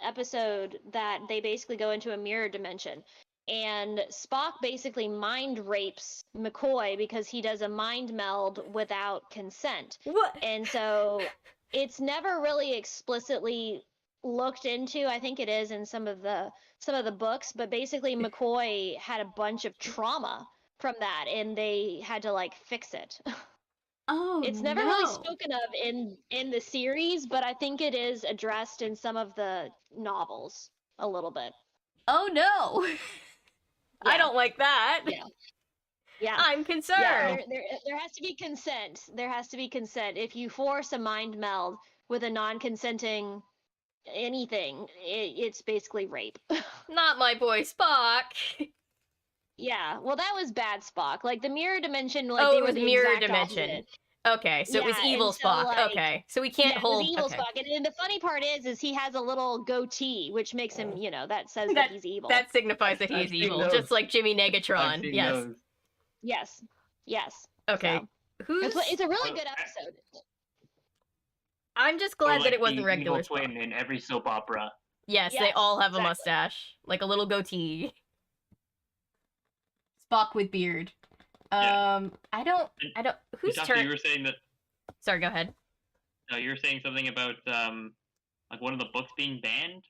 episode that they basically go into a mirror dimension, and Spock basically mind rapes McCoy because he does a mind meld without consent. What? And so it's never really explicitly looked into. I think it is in some of the books, but basically McCoy had a bunch of trauma from that, and they had to like fix it. Oh, It's never really spoken of in the series, but I think it is addressed in some of the novels a little bit. Oh no! I don't like that. Yeah. I'm concerned. Yeah, there has to be consent. There has to be consent. If you force a mind meld with a non-consenting anything, it's basically rape. Not my boy Spock. Yeah, well, that was bad Spock. Like the mirror dimension, like Oh, they it were was the mirror exact dimension. opposite. Okay, so it was Yeah, evil and so, Spock. like, Okay, so we can't yeah, it was hold. evil Okay, Spock. And the funny part is he has a little goatee, which makes him, that says that that he's evil. that signifies that I've he's seen evil, those. just like Jimmy I've Negatron. seen Yes. those. Yes. Yes. Okay. So, Who's? it's a really Well, good episode. I'm just Or glad that like it wasn't the regular evil twin Spock. in every soap opera. Yes, they Yes, all have a exactly. mustache, like a little goatee. Spock with beard. Yeah. I don't. Whose Natasha, turn? you were saying that. Sorry, go ahead. You were saying something about like one of the books being banned.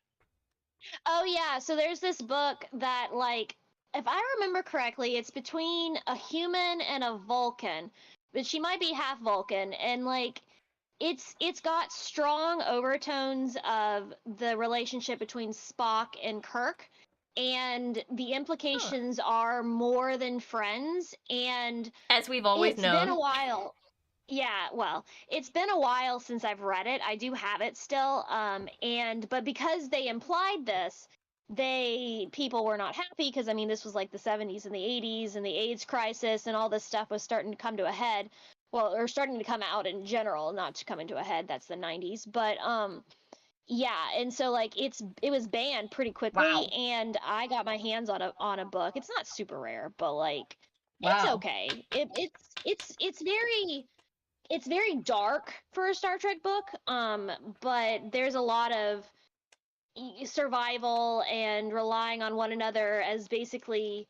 Oh yeah, so there's this book that, like, if I remember correctly, it's between a human and a Vulcan, but she might be half Vulcan, and like it's got strong overtones of the relationship between Spock and Kirk, and the implications are more than friends, and As we've always it's been known. a while. Yeah, well, it's been a while since I've read it. I do have it still. But because they implied this, people were not happy because I mean this was like the 70s and the 80s and the AIDS crisis and all this stuff was starting to come to a head. Well, or starting to come out in general, not to come into a head. That's the 90s. But yeah, and so like it was banned pretty quickly, Wow. and I got my hands on a book. It's not super rare, but like it's Wow. okay. It's very dark for a Star Trek book, but there's a lot of survival and relying on one another as basically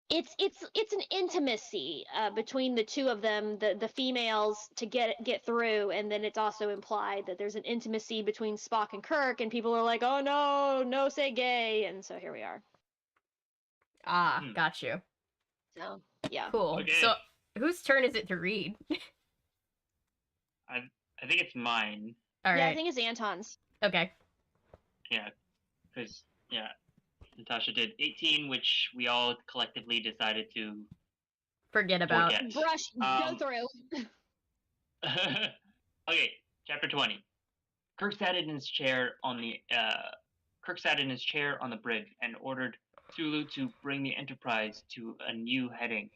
it's an intimacy between the two of them, the females to get through, and then it's also implied that there's an intimacy between Spock and Kirk, and people are like, oh no, say gay, and so here we are. Ah, got you. So yeah. Cool. Okay. So, whose turn is it to read? I think it's mine. All Yeah, I right. think it's Anton's. Okay. Yeah, because Natasha did 18, which we all collectively decided to Forget about. forget. Brush, go through. Okay, chapter 20. Kirk sat in his chair on the bridge and ordered Sulu to bring the Enterprise to a new heading.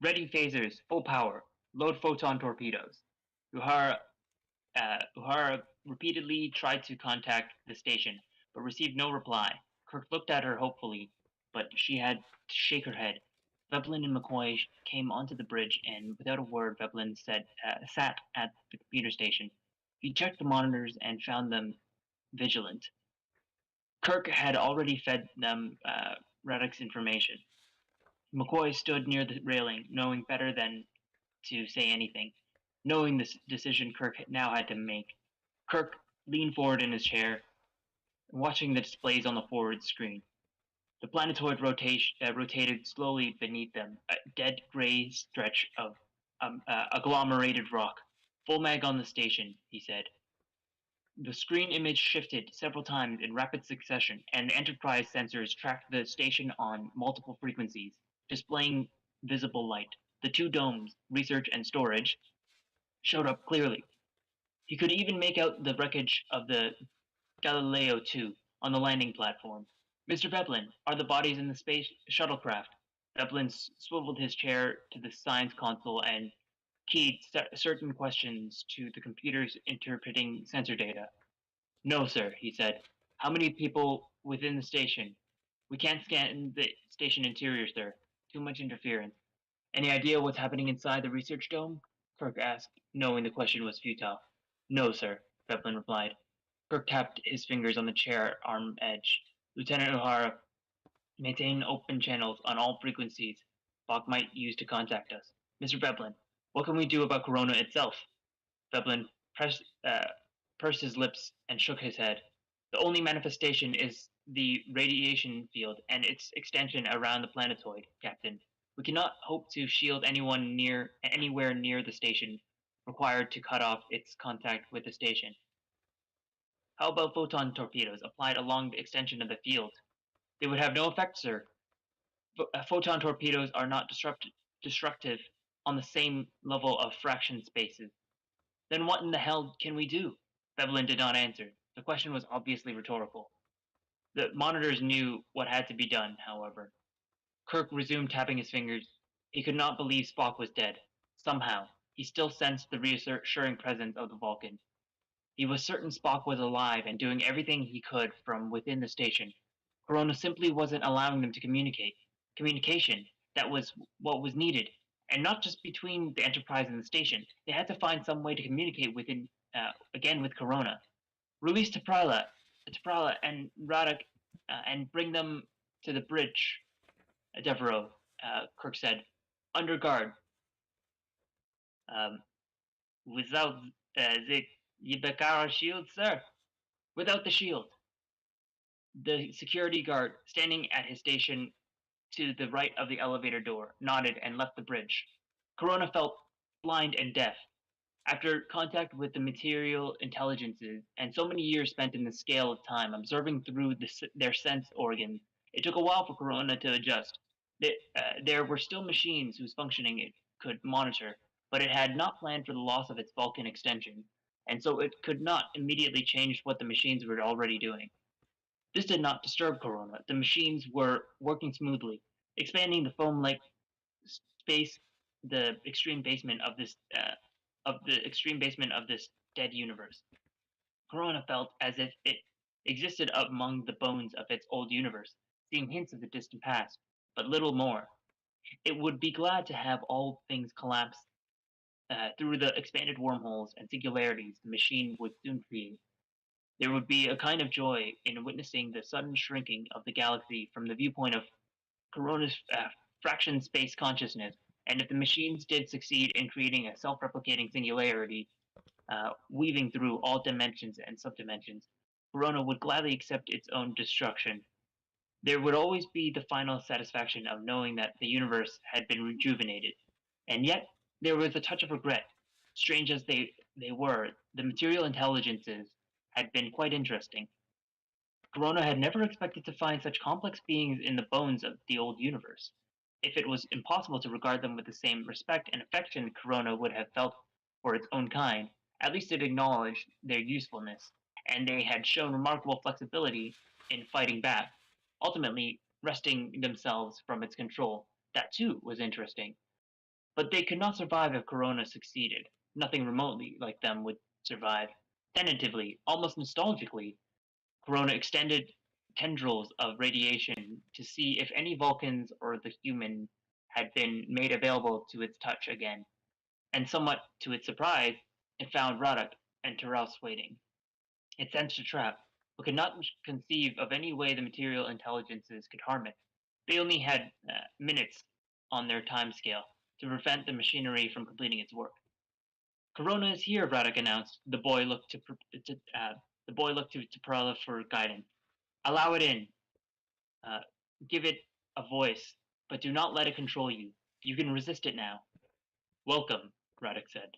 Ready phasers, full power. Load photon torpedoes. Uhura repeatedly tried to contact the station, but received no reply. Kirk looked at her hopefully, but she had to shake her head. Veblen and McCoy came onto the bridge, and without a word, Veblen sat at the computer station. He checked the monitors and found them vigilant. Kirk had already fed them Radek's information. McCoy stood near the railing, knowing better than to say anything, knowing the decision Kirk now had to make. Kirk leaned forward in his chair, watching the displays on the forward screen. The planetoid rotated slowly beneath them, a dead gray stretch of agglomerated rock. Full mag on the station, he said. The screen image shifted several times in rapid succession, and Enterprise sensors tracked the station on multiple frequencies, displaying visible light. The two domes, research and storage, showed up clearly. He could even make out the wreckage of the Galileo 2 on the landing platform. Mr. Veblen, are the bodies in the space shuttlecraft? Veblen swiveled his chair to the science console and keyed certain questions to the computers interpreting sensor data. No, sir, he said. How many people within the station? We can't scan the station interior, sir. Too much interference. Any idea what's happening inside the research dome? Kirk asked, knowing the question was futile. No, sir, Veblen replied. Kirk tapped his fingers on the chair arm edge. Lieutenant Uhura, maintain open channels on all frequencies Spock might use to contact us. Mr. Veblen, what can we do about Corona itself? Veblen pursed his lips and shook his head. The only manifestation is the radiation field and its extension around the planetoid, Captain. We cannot hope to shield anyone anywhere near the station required to cut off its contact with the station. How about photon torpedoes applied along the extension of the field? They would have no effect, sir. Photon torpedoes are not destructive on the same level of fraction spaces. Then what in the hell can we do? Veblen did not answer. The question was obviously rhetorical. The monitors knew what had to be done, however. Kirk resumed tapping his fingers. He could not believe Spock was dead. Somehow. he still sensed the reassuring presence of the Vulcan. He was certain Spock was alive and doing everything he could from within the station. Corona simply wasn't allowing them to communicate. Communication, that was what was needed. And not just between the Enterprise and the station. They had to find some way to communicate again with Corona. Release T'Pral and Radek, and bring them to the bridge, Devereaux, Kirk said. Under guard. Um, without the Yibakara shield, sir? Without the shield. The security guard, standing at his station to the right of the elevator door, nodded and left the bridge. Corona felt blind and deaf. After contact with the material intelligences and so many years spent in the scale of time observing through their sense organs, it took a while for Corona to adjust. There were still machines whose functioning it could monitor, but it had not planned for the loss of its Vulcan extension, and so it could not immediately change what the machines were already doing. This did not disturb Corona. The machines were working smoothly, expanding the foam-like space, the extreme basement of this dead universe. Corona felt as if it existed among the bones of its old universe, seeing hints of the distant past, but little more. It would be glad to have all things collapse through the expanded wormholes and singularities the machine would soon create. There would be a kind of joy in witnessing the sudden shrinking of the galaxy from the viewpoint of Corona's fraction space consciousness, and if the machines did succeed in creating a self-replicating singularity, weaving through all dimensions and subdimensions, Corona would gladly accept its own destruction. There would always be the final satisfaction of knowing that the universe had been rejuvenated. And yet, there was a touch of regret. Strange as they were, the material intelligences had been quite interesting. Corona had never expected to find such complex beings in the bones of the old universe. If it was impossible to regard them with the same respect and affection Corona would have felt for its own kind, at least it acknowledged their usefulness, and they had shown remarkable flexibility in fighting back, ultimately wresting themselves from its control. That too was interesting. But they could not survive if Corona succeeded. Nothing remotely like them would survive. Tentatively, almost nostalgically, Corona extended tendrils of radiation to see if any Vulcans or the human had been made available to its touch again. And somewhat to its surprise, it found Radek and Taras waiting. It sensed a trap, but could not conceive of any way the material intelligences could harm it. They only had minutes on their time scale to prevent the machinery from completing its work. Corona is here, Radek announced. The boy looked to T'Pral for guidance. Allow it in. Give it a voice, but do not let it control you. You can resist it now. Welcome, Radek said.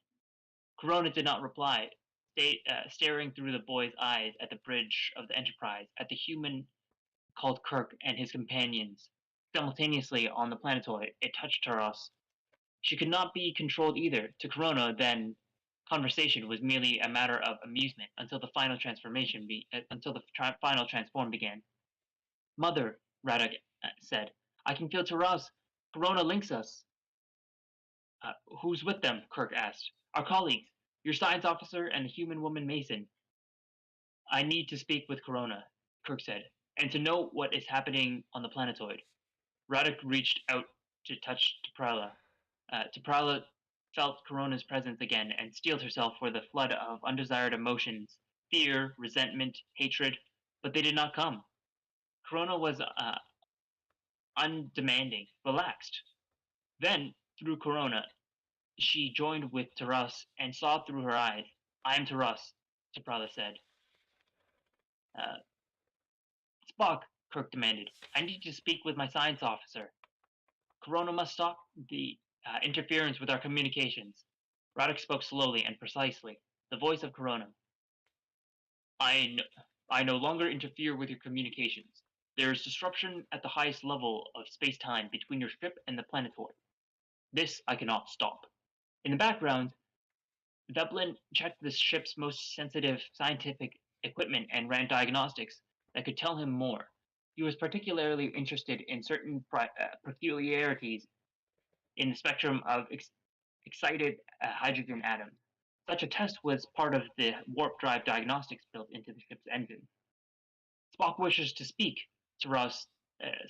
Corona did not reply, staring through the boy's eyes at the bridge of the Enterprise, at the human called Kirk and his companions. Simultaneously on the planetoid, it touched Taras. She could not be controlled either. To Corona, then, conversation was merely a matter of amusement until the final final transform began. Mother, Radek said, I can feel Taras. Corona links us. Who's with them? Kirk asked. Our colleagues, your science officer and the human woman Mason. I need to speak with Corona, Kirk said, and to know what is happening on the planetoid. Radek reached out to touch T'Pral. T'Pral felt Corona's presence again and steeled herself for the flood of undesired emotions, fear, resentment, hatred, but they did not come. Corona was undemanding, relaxed. Then, through Corona, she joined with Taras and saw through her eyes. I am Taras, T'Pral said. Spock, Kirk demanded. I need to speak with my science officer. Corona must stop the interference with our communications. Radek spoke slowly and precisely, the voice of Corona. I no longer interfere with your communications. There is disruption at the highest level of space-time between your ship and the planetoid. This I cannot stop. In the background, Veblen checked the ship's most sensitive scientific equipment and ran diagnostics that could tell him more. He was particularly interested in certain peculiarities in the spectrum of excited hydrogen atom. Such a test was part of the warp drive diagnostics built into the ship's engine. Spock wishes to speak, Taras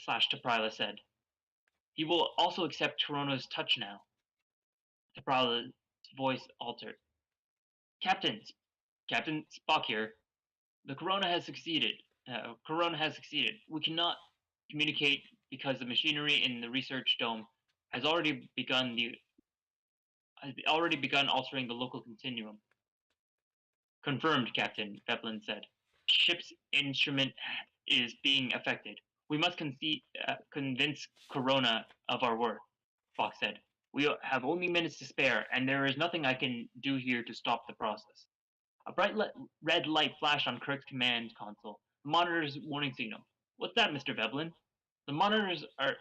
slash Taprila said. He will also accept Corona's touch now. Taprila's voice altered. Captain Spock here. The Corona has succeeded. We cannot communicate because the machinery in the research dome has already begun altering the local continuum. Confirmed, Captain, Veblen said. Ship's instrument is being affected. We must convince Corona of our worth, Spock said. We have only minutes to spare, and there is nothing I can do here to stop the process. A bright red light flashed on Kirk's command console. The monitor's warning signal. What's that, Mr. Veblen? The monitors are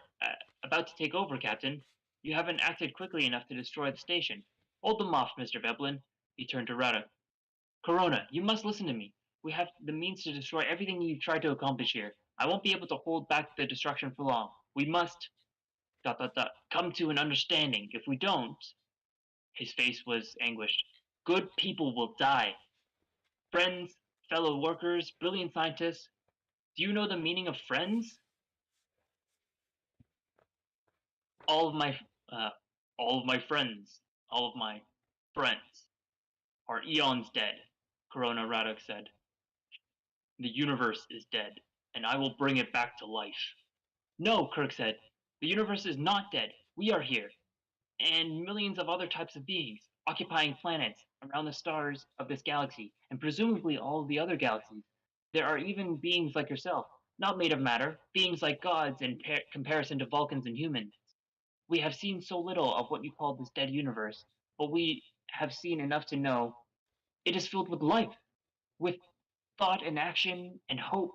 about to take over, Captain. You haven't acted quickly enough to destroy the station. Hold them off, Mr. Veblen. He turned to Rada. Corona, you must listen to me. We have the means to destroy everything you've tried to accomplish here. I won't be able to hold back the destruction for long. We must... come to an understanding. If we don't... His face was anguished. Good people will die. Friends, fellow workers, brilliant scientists. Do you know the meaning of friends? All of my friends are eons dead, Corona Radok said. The universe is dead, and I will bring it back to life. No, Kirk said. The universe is not dead. We are here. And millions of other types of beings, occupying planets around the stars of this galaxy, and presumably all of the other galaxies. There are even beings like yourself, not made of matter, beings like gods in comparison to Vulcans and humans. We have seen so little of what you call this dead universe, but we have seen enough to know it is filled with life, with thought and action and hope,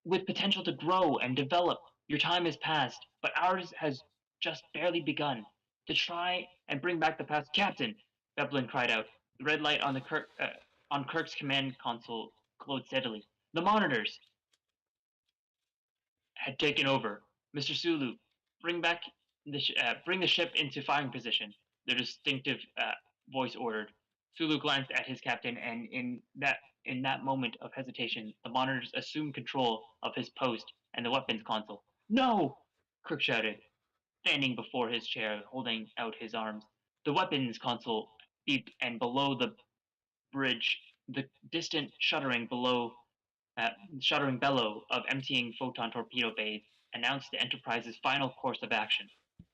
with potential to grow and develop. Your time has passed, but ours has just barely begun. To try and bring back the past, Captain, Veblen cried out. The red light on Kirk's command console glowed steadily. The monitors had taken over. Mr. Sulu, bring the ship into firing position. The distinctive voice ordered. Sulu glanced at his captain, and in that moment of hesitation, the monitors assumed control of his post and the weapons console. No! Kirk shouted, standing before his chair, holding out his arms. The weapons console beeped, and below the bridge, the distant shuddering bellow of emptying photon torpedo bays announced the Enterprise's final course of action.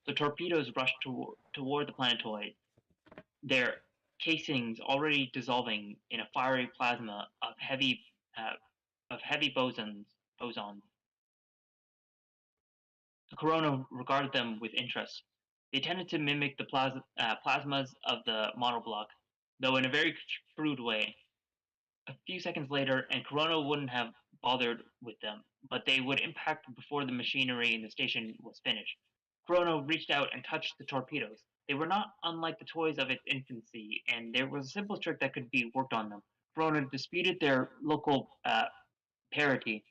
The torpedoes rushed toward the planetoid, their casings already dissolving in a fiery plasma of heavy bosons. The Corona regarded them with interest. They tended to mimic the plasmas of the monoblock, though in a very crude way. A few seconds later, and Corona wouldn't have bothered with them, but they would impact before the machinery in the station was finished. Corona reached out and touched the torpedoes. They were not unlike the toys of its infancy, and there was a simple trick that could be worked on them. Corona disputed their local parity.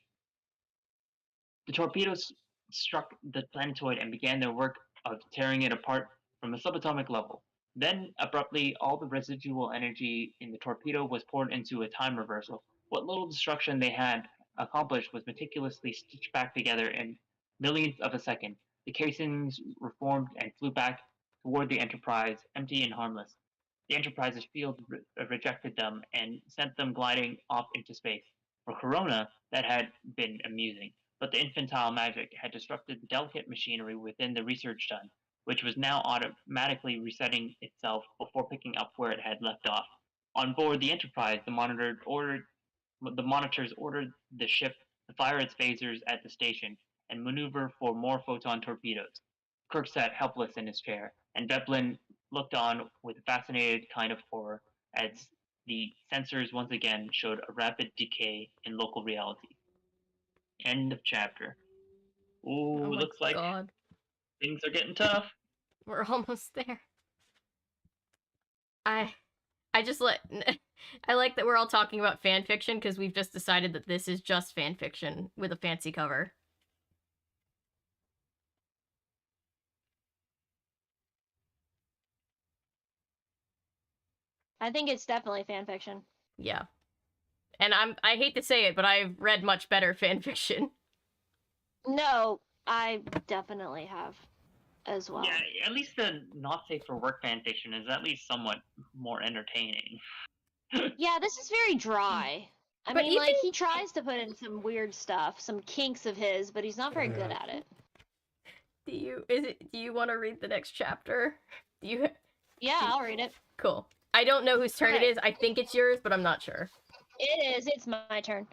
The torpedoes struck the planetoid and began their work of tearing it apart from a subatomic level. Then, abruptly, all the residual energy in the torpedo was poured into a time reversal. What little destruction they had accomplished was meticulously stitched back together in millionths of a second. The casings reformed and flew back toward the Enterprise, empty and harmless. The Enterprise's field rejected them and sent them gliding off into space. For Corona, that had been amusing, but the infantile magic had disrupted the delicate machinery within the research done, which was now automatically resetting itself before picking up where it had left off. On board the Enterprise, the monitors ordered the ship to fire its phasers at the station and maneuver for more photon torpedoes. Kirk sat helpless in his chair, and Veblen looked on with a fascinated kind of horror as the sensors once again showed a rapid decay in local reality. End of chapter. Ooh, Oh my looks like God. things are getting tough. We're almost there. I just I like that we're all talking about fan fiction because we've just decided that this is just fan fiction with a fancy cover. I think it's definitely fan fiction. Yeah. And I hate to say it, but I've read much better fan fiction. No, I definitely have as well. Yeah, at least the not safe for work fan fiction is at least somewhat more entertaining. Yeah, this is very dry. I But mean, even- like, he tries to put in some weird stuff, some kinks of his, but he's not very good at it. Do you want to read the next chapter? Yeah, I'll read it. Cool. I don't know whose turn it Alright. is. I think it's yours, but I'm not sure. It is. It's my turn.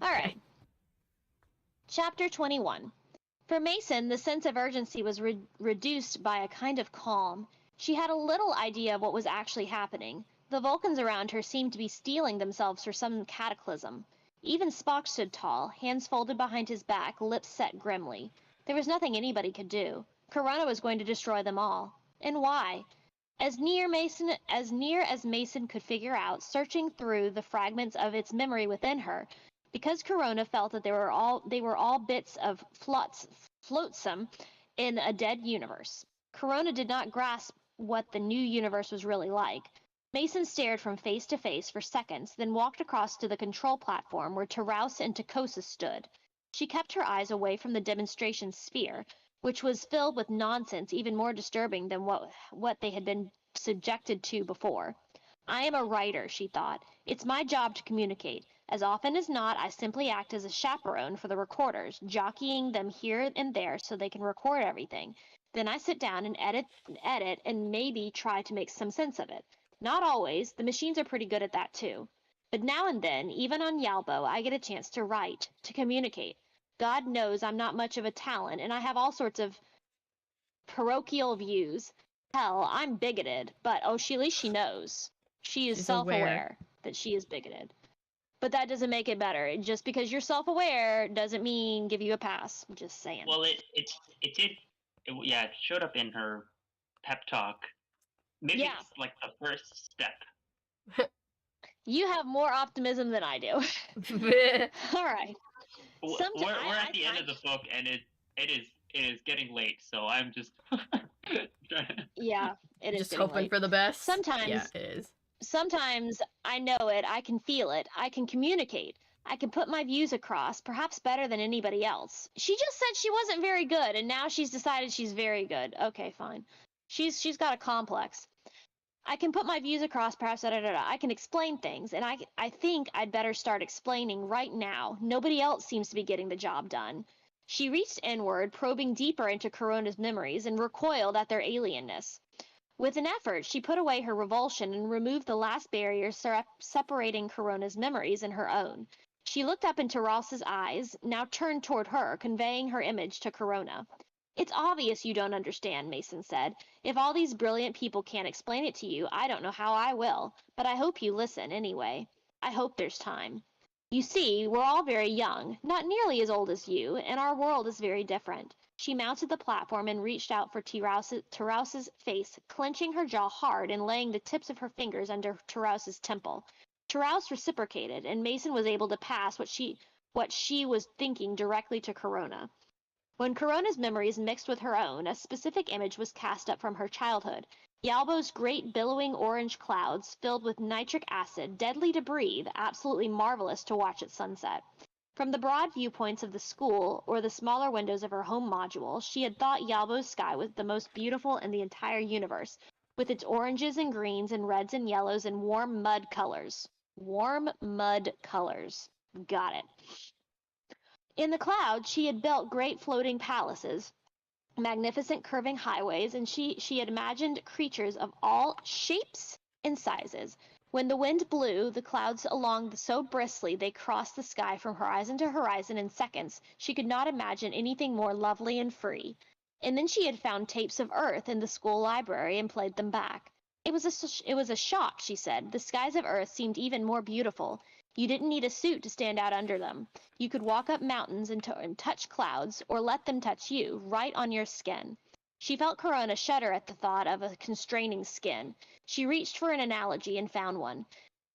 All right. Chapter 21. For Mason, the sense of urgency was reduced by a kind of calm. She had a little idea of what was actually happening. The Vulcans around her seemed to be steeling themselves for some cataclysm. Even Spock stood tall, hands folded behind his back, lips set grimly. There was nothing anybody could do. Corona was going to destroy them all. And why? As near as Mason could figure out, searching through the fragments of its memory within her, because Corona felt that they were all bits of flotsam in a dead universe. Corona did not grasp what the new universe was really like. Mason stared from face to face for seconds, then walked across to the control platform where Tarouse and Takosa stood. She kept her eyes away from the demonstration sphere, which was filled with nonsense even more disturbing than what they had been subjected to before. I am a writer, she thought. It's my job to communicate. As often as not, I simply act as a chaperone for the recorders, jockeying them here and there so they can record everything. Then I sit down and edit and maybe try to make some sense of it. Not always. The machines are pretty good at that too. But now and then, even on Yalbo, I get a chance to write, to communicate. God knows I'm not much of a talent, and I have all sorts of parochial views. Hell, I'm bigoted, but at least she knows. She is She's self-aware that she is bigoted. But that doesn't make it better. Just because you're self-aware doesn't mean give you a pass. I'm just saying. Well, it showed up in her pep talk. Maybe Yeah. it's like the first step. You have more optimism than I do. All right. We're at the end of the book, and it is getting late, so I'm just Yeah, it is just getting hoping late. for the best. Sometimes, yeah, it is. Sometimes I know it, I can feel it, I can communicate. I can put my views across, perhaps better than anybody else. She just said she wasn't very good, and now she's decided she's very good. Okay, fine. She's got a complex. I can put my views across, perhaps I can explain things, and I think I'd better start explaining right now. Nobody else seems to be getting the job done. She reached inward, probing deeper into Corona's memories, and recoiled at their alienness. With an effort, she put away her revulsion and removed the last barrier separating Corona's memories and her own. She looked up into Ross's eyes, now turned toward her, conveying her image to Corona. It's obvious you don't understand, Mason said. If all these brilliant people can't explain it to you, I don't know how I will, but I hope you listen anyway. I hope there's time. You see, we're all very young, not nearly as old as you, and our world is very different. She mounted the platform and reached out for Tarouse's face, clenching her jaw hard and laying the tips of her fingers under Tarouse's temple. Tarouse reciprocated, and Mason was able to pass what she was thinking directly to Corona. When Corona's memories mixed with her own, a specific image was cast up from her childhood. Yalbo's great billowing orange clouds filled with nitric acid, deadly to breathe, absolutely marvelous to watch at sunset. From the broad viewpoints of the school or the smaller windows of her home module, she had thought Yalbo's sky was the most beautiful in the entire universe, with its oranges and greens and reds and yellows and warm mud colors. Warm mud colors. Got it. In the clouds, she had built great floating palaces, magnificent curving highways, and she had imagined creatures of all shapes and sizes. When the wind blew the clouds along so briskly they crossed the sky from horizon to horizon in seconds, she could not imagine anything more lovely and free. And then she had found tapes of Earth in the school library and played them back. It was a shock, she said. The skies of Earth seemed even more beautiful. You didn't need a suit to stand out under them. You could walk up mountains and touch clouds, or let them touch you, right on your skin. She felt Corona shudder at the thought of a constraining skin. She reached for an analogy and found one.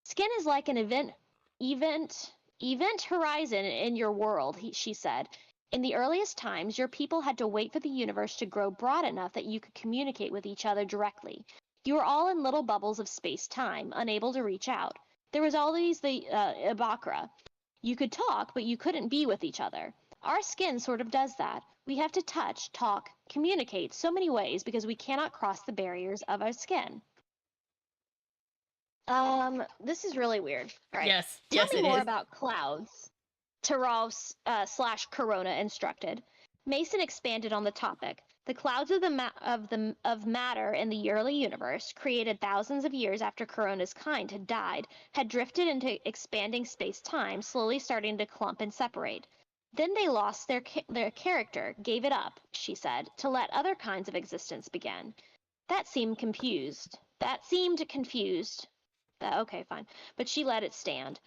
Skin is like an event horizon in your world, she said. In the earliest times, your people had to wait for the universe to grow broad enough that you could communicate with each other directly. You were all in little bubbles of space-time, unable to reach out. There was always the Ibakra. You could talk, but you couldn't be with each other. Our skin sort of does that. We have to touch, talk, communicate so many ways because we cannot cross the barriers of our skin. This is really weird. Right. Yes. Tell Yes, me it more is. about clouds. Taros / Corona instructed. Mason expanded on the topic. The clouds of matter in the early universe, created thousands of years after Corona's kind had died, had drifted into expanding space-time, slowly starting to clump and separate. Then they lost their character, gave it up, she said, to let other kinds of existence begin. That seemed confused. Okay, fine. But she let it stand.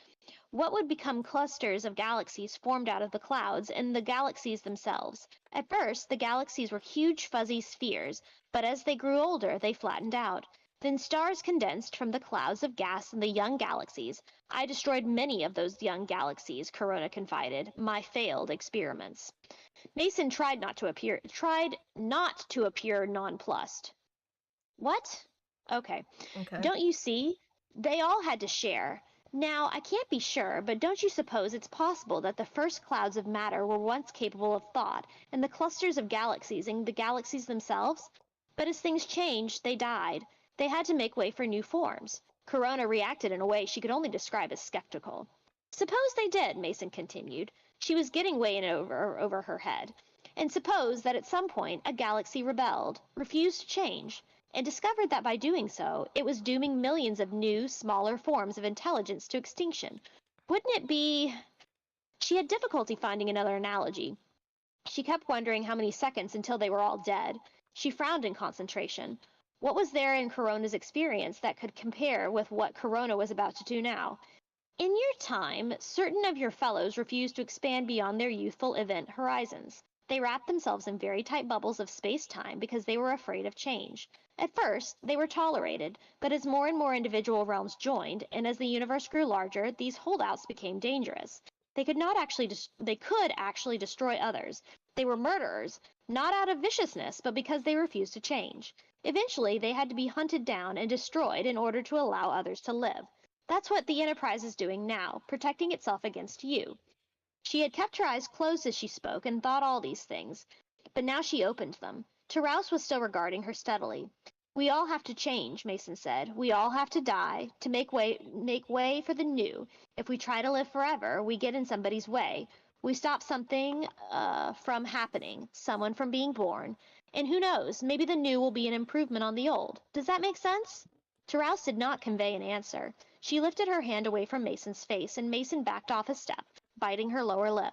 What would become clusters of galaxies formed out of the clouds and the galaxies themselves. At first, the galaxies were huge fuzzy spheres, but as they grew older, they flattened out. Then stars condensed from the clouds of gas in the young galaxies. I destroyed many of those young galaxies, Corona confided, my failed experiments. Mason tried not to appear nonplussed. What? Okay. Don't you see? They all had to share. Now, I can't be sure, but don't you suppose it's possible that the first clouds of matter were once capable of thought, and the clusters of galaxies and the galaxies themselves? But as things changed, they died. They had to make way for new forms. Corona reacted in a way she could only describe as skeptical. Suppose they did, Mason continued. She was getting way in over her head. And suppose that at some point a galaxy rebelled, refused to change, and discovered that by doing so, it was dooming millions of new, smaller forms of intelligence to extinction. Wouldn't it be... She had difficulty finding another analogy. She kept wondering how many seconds until they were all dead. She frowned in concentration. What was there in Corona's experience that could compare with what Corona was about to do now? In your time, certain of your fellows refused to expand beyond their youthful event horizons. They wrapped themselves in very tight bubbles of space-time because they were afraid of change. At first, they were tolerated, but as more and more individual realms joined, and as the universe grew larger, these holdouts became dangerous. They could actually destroy others. They were murderers, not out of viciousness, but because they refused to change. Eventually, they had to be hunted down and destroyed in order to allow others to live. That's what the Enterprise is doing now, protecting itself against you. She had kept her eyes closed as she spoke and thought all these things, but now she opened them. Tarouse was still regarding her steadily. We all have to change, Mason said. We all have to die to make way for the new. If we try to live forever, we get in somebody's way. We stop something from happening, someone from being born. And who knows, maybe the new will be an improvement on the old. Does that make sense? Tarouse did not convey an answer. She lifted her hand away from Mason's face, and Mason backed off a step, biting her lower lip.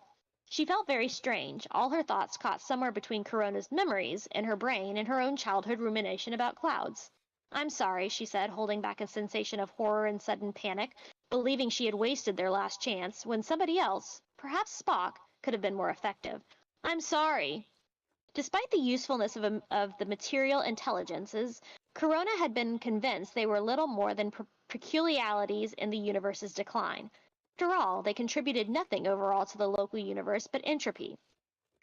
She felt very strange, all her thoughts caught somewhere between Corona's memories in her brain and her own childhood rumination about clouds. I'm sorry, she said, holding back a sensation of horror and sudden panic, believing she had wasted their last chance, when somebody else, perhaps Spock, could have been more effective. I'm sorry. Despite the usefulness of the material intelligences, Corona had been convinced they were little more than peculiarities in the universe's decline. After all, they contributed nothing overall to the local universe but entropy.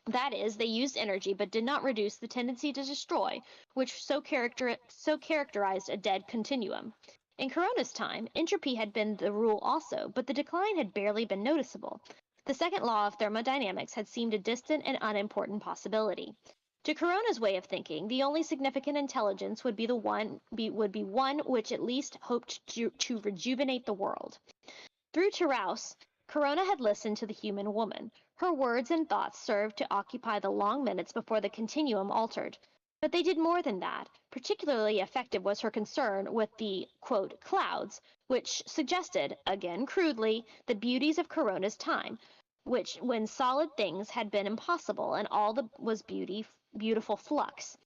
That is, they used energy but did not reduce the tendency to destroy, which so characterized a dead continuum. In Corona's time, entropy had been the rule also, but the decline had barely been noticeable. The second law of thermodynamics had seemed a distant and unimportant possibility. To Corona's way of thinking, the only significant intelligence would be one which at least hoped to rejuvenate the world. Through Tarouse, Corona had listened to the human woman. Her words and thoughts served to occupy the long minutes before the continuum altered. But they did more than that. Particularly effective was her concern with the, quote, clouds, which suggested, again crudely, the beauties of Corona's time, which, when solid things had been impossible and all was beautiful flux.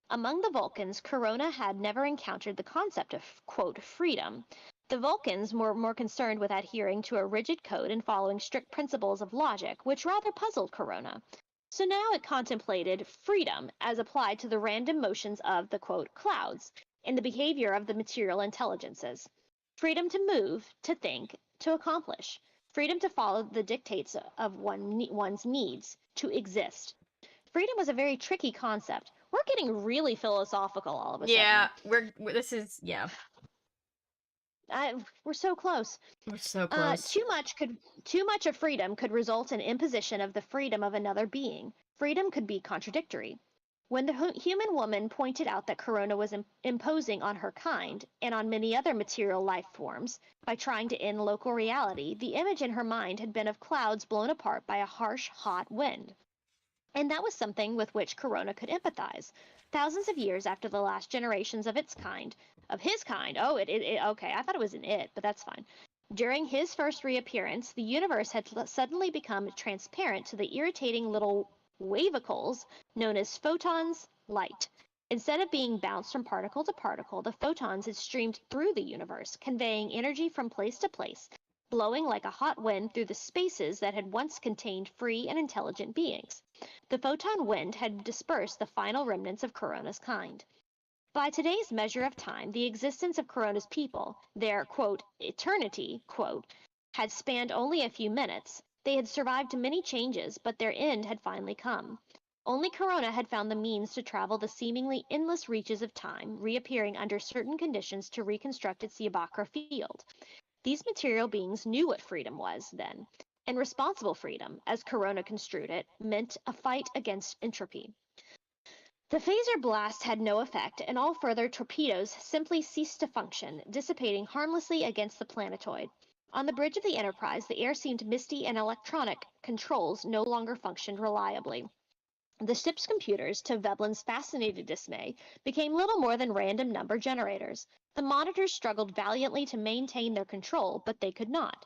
Among the Vulcans, Corona had never encountered the concept of, quote, freedom. The Vulcans were more concerned with adhering to a rigid code and following strict principles of logic, which rather puzzled Corona. So now it contemplated freedom as applied to the random motions of the, quote, clouds in the behavior of the material intelligences. Freedom to move, to think, to accomplish. Freedom to follow the dictates of one's needs, to exist. Freedom was a very tricky concept, We're getting really philosophical all of a Yeah, sudden. this is We're so close. we're so close. Too much of freedom could result in imposition of the freedom of another being. Freedom could be contradictory. When the human woman pointed out that Corona was imposing on her kind and on many other material life forms by trying to end local reality, the image in her mind had been of clouds blown apart by a harsh, hot wind. And that was something with which Corona could empathize. Thousands of years after the last generations of its kind, of his kind, okay, I thought it was an it, but that's fine. During his first reappearance, the universe had suddenly become transparent to the irritating little wavicles known as photons, light. Instead of being bounced from particle to particle, the photons had streamed through the universe, conveying energy from place to place, blowing like a hot wind through the spaces that had once contained free and intelligent beings. The photon wind had dispersed the final remnants of Corona's kind. By today's measure of time, the existence of Corona's people, their, quote, eternity, quote, had spanned only a few minutes. They had survived many changes, but their end had finally come. Only Corona had found the means to travel the seemingly endless reaches of time, reappearing under certain conditions to reconstruct its Yabakra field. These material beings knew what freedom was, then, and responsible freedom, as Corona construed it, meant a fight against entropy. The phaser blast had no effect, and all further torpedoes simply ceased to function, dissipating harmlessly against the planetoid. On the bridge of the Enterprise, the air seemed misty and electronic controls no longer functioned reliably. The ship's computers, to Veblen's fascinated dismay, became little more than random number generators. The monitors struggled valiantly to maintain their control, but they could not.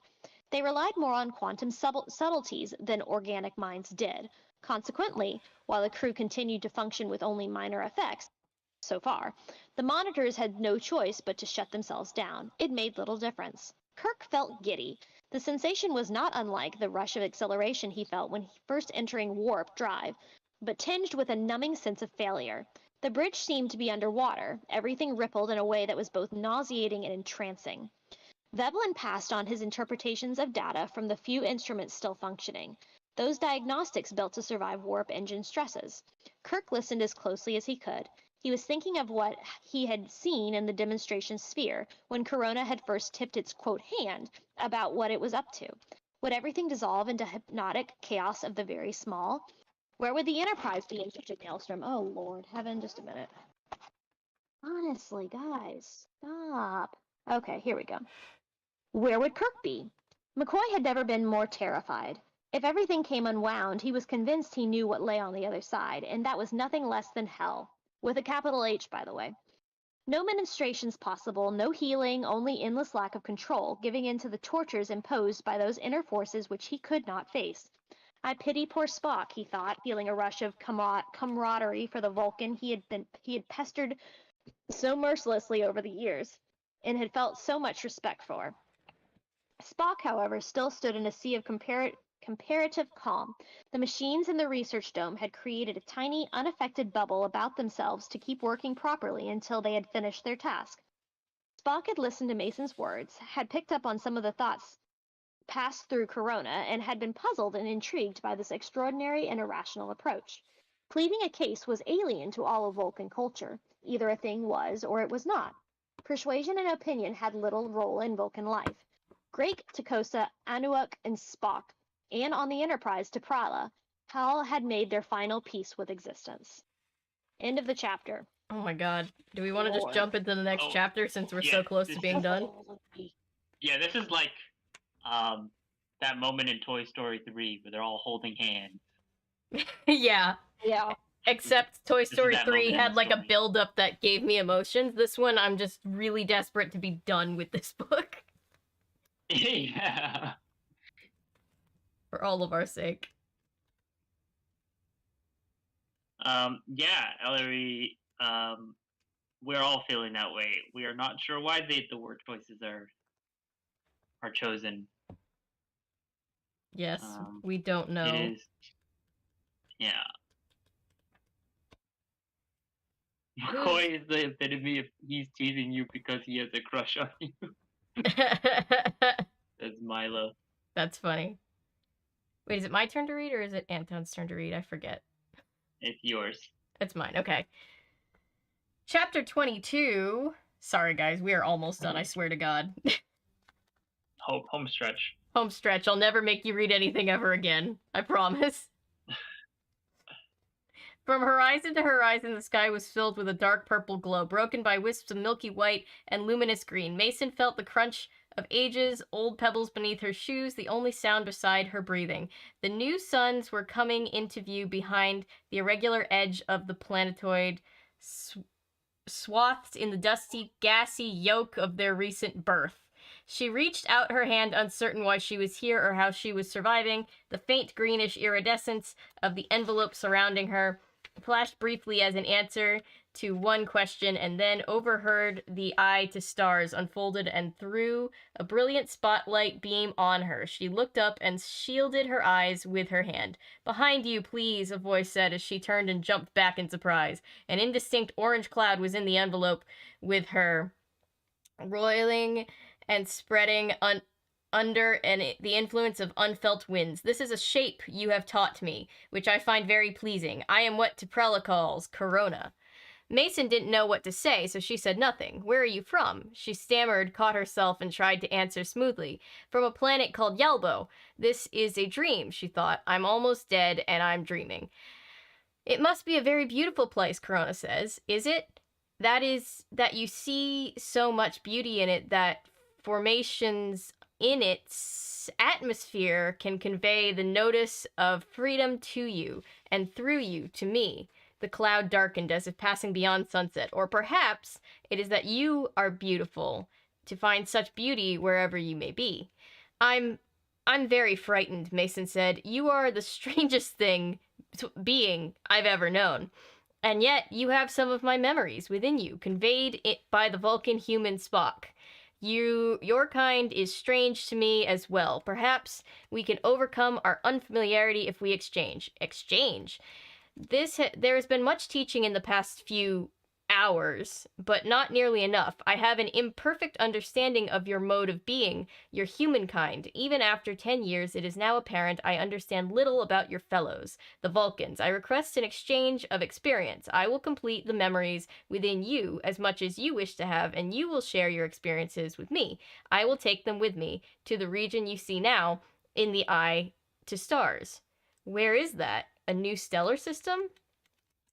They relied more on quantum subtleties than organic minds did. Consequently, while the crew continued to function with only minor effects, so far, the monitors had no choice but to shut themselves down. It made little difference. Kirk felt giddy. The sensation was not unlike the rush of exhilaration he felt when first entering warp drive, but tinged with a numbing sense of failure. The bridge seemed to be underwater. Everything rippled in a way that was both nauseating and entrancing. Veblen passed on his interpretations of data from the few instruments still functioning. Those diagnostics built to survive warp engine stresses. Kirk listened as closely as he could. He was thinking of what he had seen in the demonstration sphere when Corona had first tipped its, quote, hand about what it was up to. Would everything dissolve into hypnotic chaos of the very small? Where would the Enterprise be in such a maelstrom? Oh, Lord, heaven, just a minute. Honestly, guys, stop. Okay, here we go. Where would Kirk be? McCoy had never been more terrified. If everything came unwound, he was convinced he knew what lay on the other side, and that was nothing less than hell. With a capital H, by the way. No ministrations possible, no healing, only endless lack of control, giving in to the tortures imposed by those inner forces which he could not face. I pity poor Spock, he thought, feeling a rush of camaraderie for the Vulcan he had pestered so mercilessly over the years, and had felt so much respect for. Spock, however, still stood in a sea of comparative calm. The machines in the research dome had created a tiny, unaffected bubble about themselves to keep working properly until they had finished their task. Spock had listened to Mason's words, had picked up on some of the thoughts passed through Corona, and had been puzzled and intrigued by this extraordinary and irrational approach. Pleading a case was alien to all of Vulcan culture. Either a thing was or it was not. Persuasion and opinion had little role in Vulcan life. Drake, Takosa, Anuak, and Spock, and on the Enterprise T'Prala, Hal had made their final peace with existence. End of the chapter. Oh my god. Do we want to just jump into the next chapter since we're yeah, so close to being done? Yeah, this is like that moment in Toy Story 3 where they're all holding hands. Yeah. Yeah. Except Toy Story that 3 moment in had the like a story. build-up that gave me emotions. This one, I'm just really desperate to be done with this book. Yeah. For all of our sake. Yeah, Ellery, we're all feeling that way. We are not sure why the word choices are chosen. Yes, we don't know. It is, yeah. McCoy is the epitome of he's teasing you because he has a crush on you. Says Milo. That's funny. Wait, is it my turn to read or is it Anton's turn to read? I forget. It's yours. It's mine. Okay. Chapter 22. Sorry, guys. We are almost done. I swear to God. Home stretch. Home stretch. I'll never make you read anything ever again. I promise. From horizon to horizon, the sky was filled with a dark purple glow, broken by wisps of milky white and luminous green. Mason felt the crunch of ages, old pebbles beneath her shoes, the only sound beside her breathing. The new suns were coming into view behind the irregular edge of the planetoid, swathed in the dusty, gassy yolk of their recent birth. She reached out her hand, uncertain why she was here or how she was surviving. The faint greenish iridescence of the envelope surrounding her flashed briefly as an answer to one question, and then overheard the eye to stars unfolded and threw a brilliant spotlight beam on her. She looked up and shielded her eyes with her hand. "Behind you, please," a voice said as she turned and jumped back in surprise. An indistinct orange cloud was in the envelope with her, roiling and spreading under the influence of unfelt winds. "This is a shape you have taught me, which I find very pleasing. I am what T'Prella calls Corona." Mason didn't know what to say, so she said nothing. "Where are you from?" She stammered, caught herself, and tried to answer smoothly. "From a planet called Yalbo. This is a dream," she thought. "I'm almost dead, and I'm dreaming." "It must be a very beautiful place," Corona says. "Is it? That you see so much beauty in it that formations in its atmosphere can convey the notice of freedom to you, and through you to me." The cloud darkened as if passing beyond sunset. "Or perhaps it is that you are beautiful, to find such beauty wherever you may be." I'm very frightened," Mason said. "You are the strangest being I've ever known. And yet you have some of my memories within you, conveyed by the Vulcan human Spock. Your kind is strange to me as well. Perhaps we can overcome our unfamiliarity if we exchange." Exchange? There has been much teaching in the past few hours, but not nearly enough. I have an imperfect understanding of your mode of being, your humankind. Even after 10 years, it is now apparent I understand little about your fellows, the Vulcans. I request an exchange of experience. I will complete the memories within you as much as you wish to have, and you will share your experiences with me. I will take them with me to the region you see now in the eye to stars. Where is that? A new stellar system?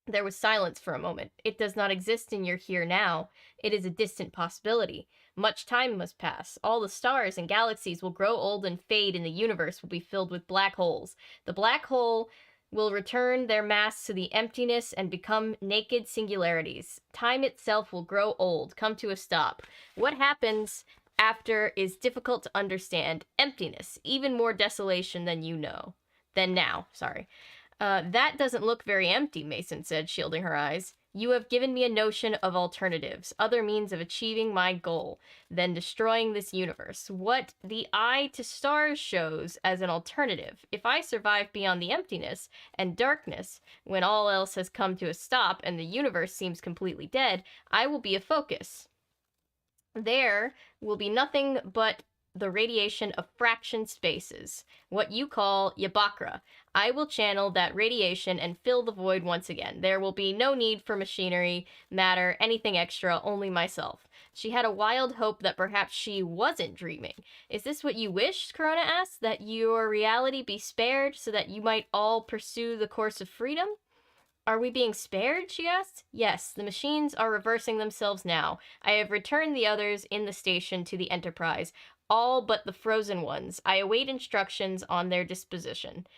There was silence for a moment. "It does not exist in your here now. It is a distant possibility. Much time must pass. All the stars and galaxies will grow old and fade, and the universe will be filled with black holes. The black hole will return their mass to the emptiness and become naked singularities. Time itself will grow old, come to a stop. What happens after is difficult to understand. Emptiness, even more desolation than now. That doesn't look very empty," Mason said, shielding her eyes. "You have given me a notion of alternatives, other means of achieving my goal, than destroying this universe. What the eye to stars shows as an alternative. If I survive beyond the emptiness and darkness, when all else has come to a stop and the universe seems completely dead, I will be a focus. There will be nothing but the radiation of fraction spaces, what you call Yabakra. I will channel that radiation and fill the void once again. There will be no need for machinery, matter, anything extra, only myself." She had a wild hope that perhaps she wasn't dreaming. "Is this what you wish?" Corona asked. "That your reality be spared so that you might all pursue the course of freedom?" "Are we being spared?" she asked. "Yes, the machines are reversing themselves now. I have returned the others in the station to the Enterprise. All but the frozen ones. I await instructions on their disposition."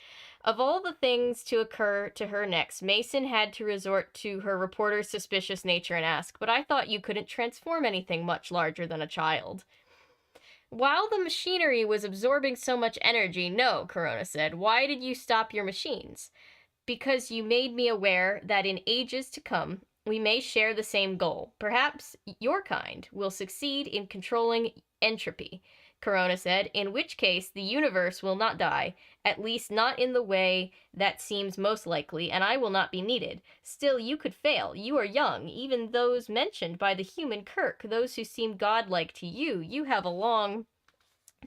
Of all the things to occur to her next, Mason had to resort to her reporter's suspicious nature and ask, "But I thought you couldn't transform anything much larger than a child." "While the machinery was absorbing so much energy, no," Corona said. "Why did you stop your machines?" "Because you made me aware that in ages to come, we may share the same goal. Perhaps your kind will succeed in controlling entropy," Corona said, "in which case the universe will not die, at least not in the way that seems most likely, and I will not be needed. Still, you could fail. You are young, even those mentioned by the human Kirk, those who seem godlike to you. You have a long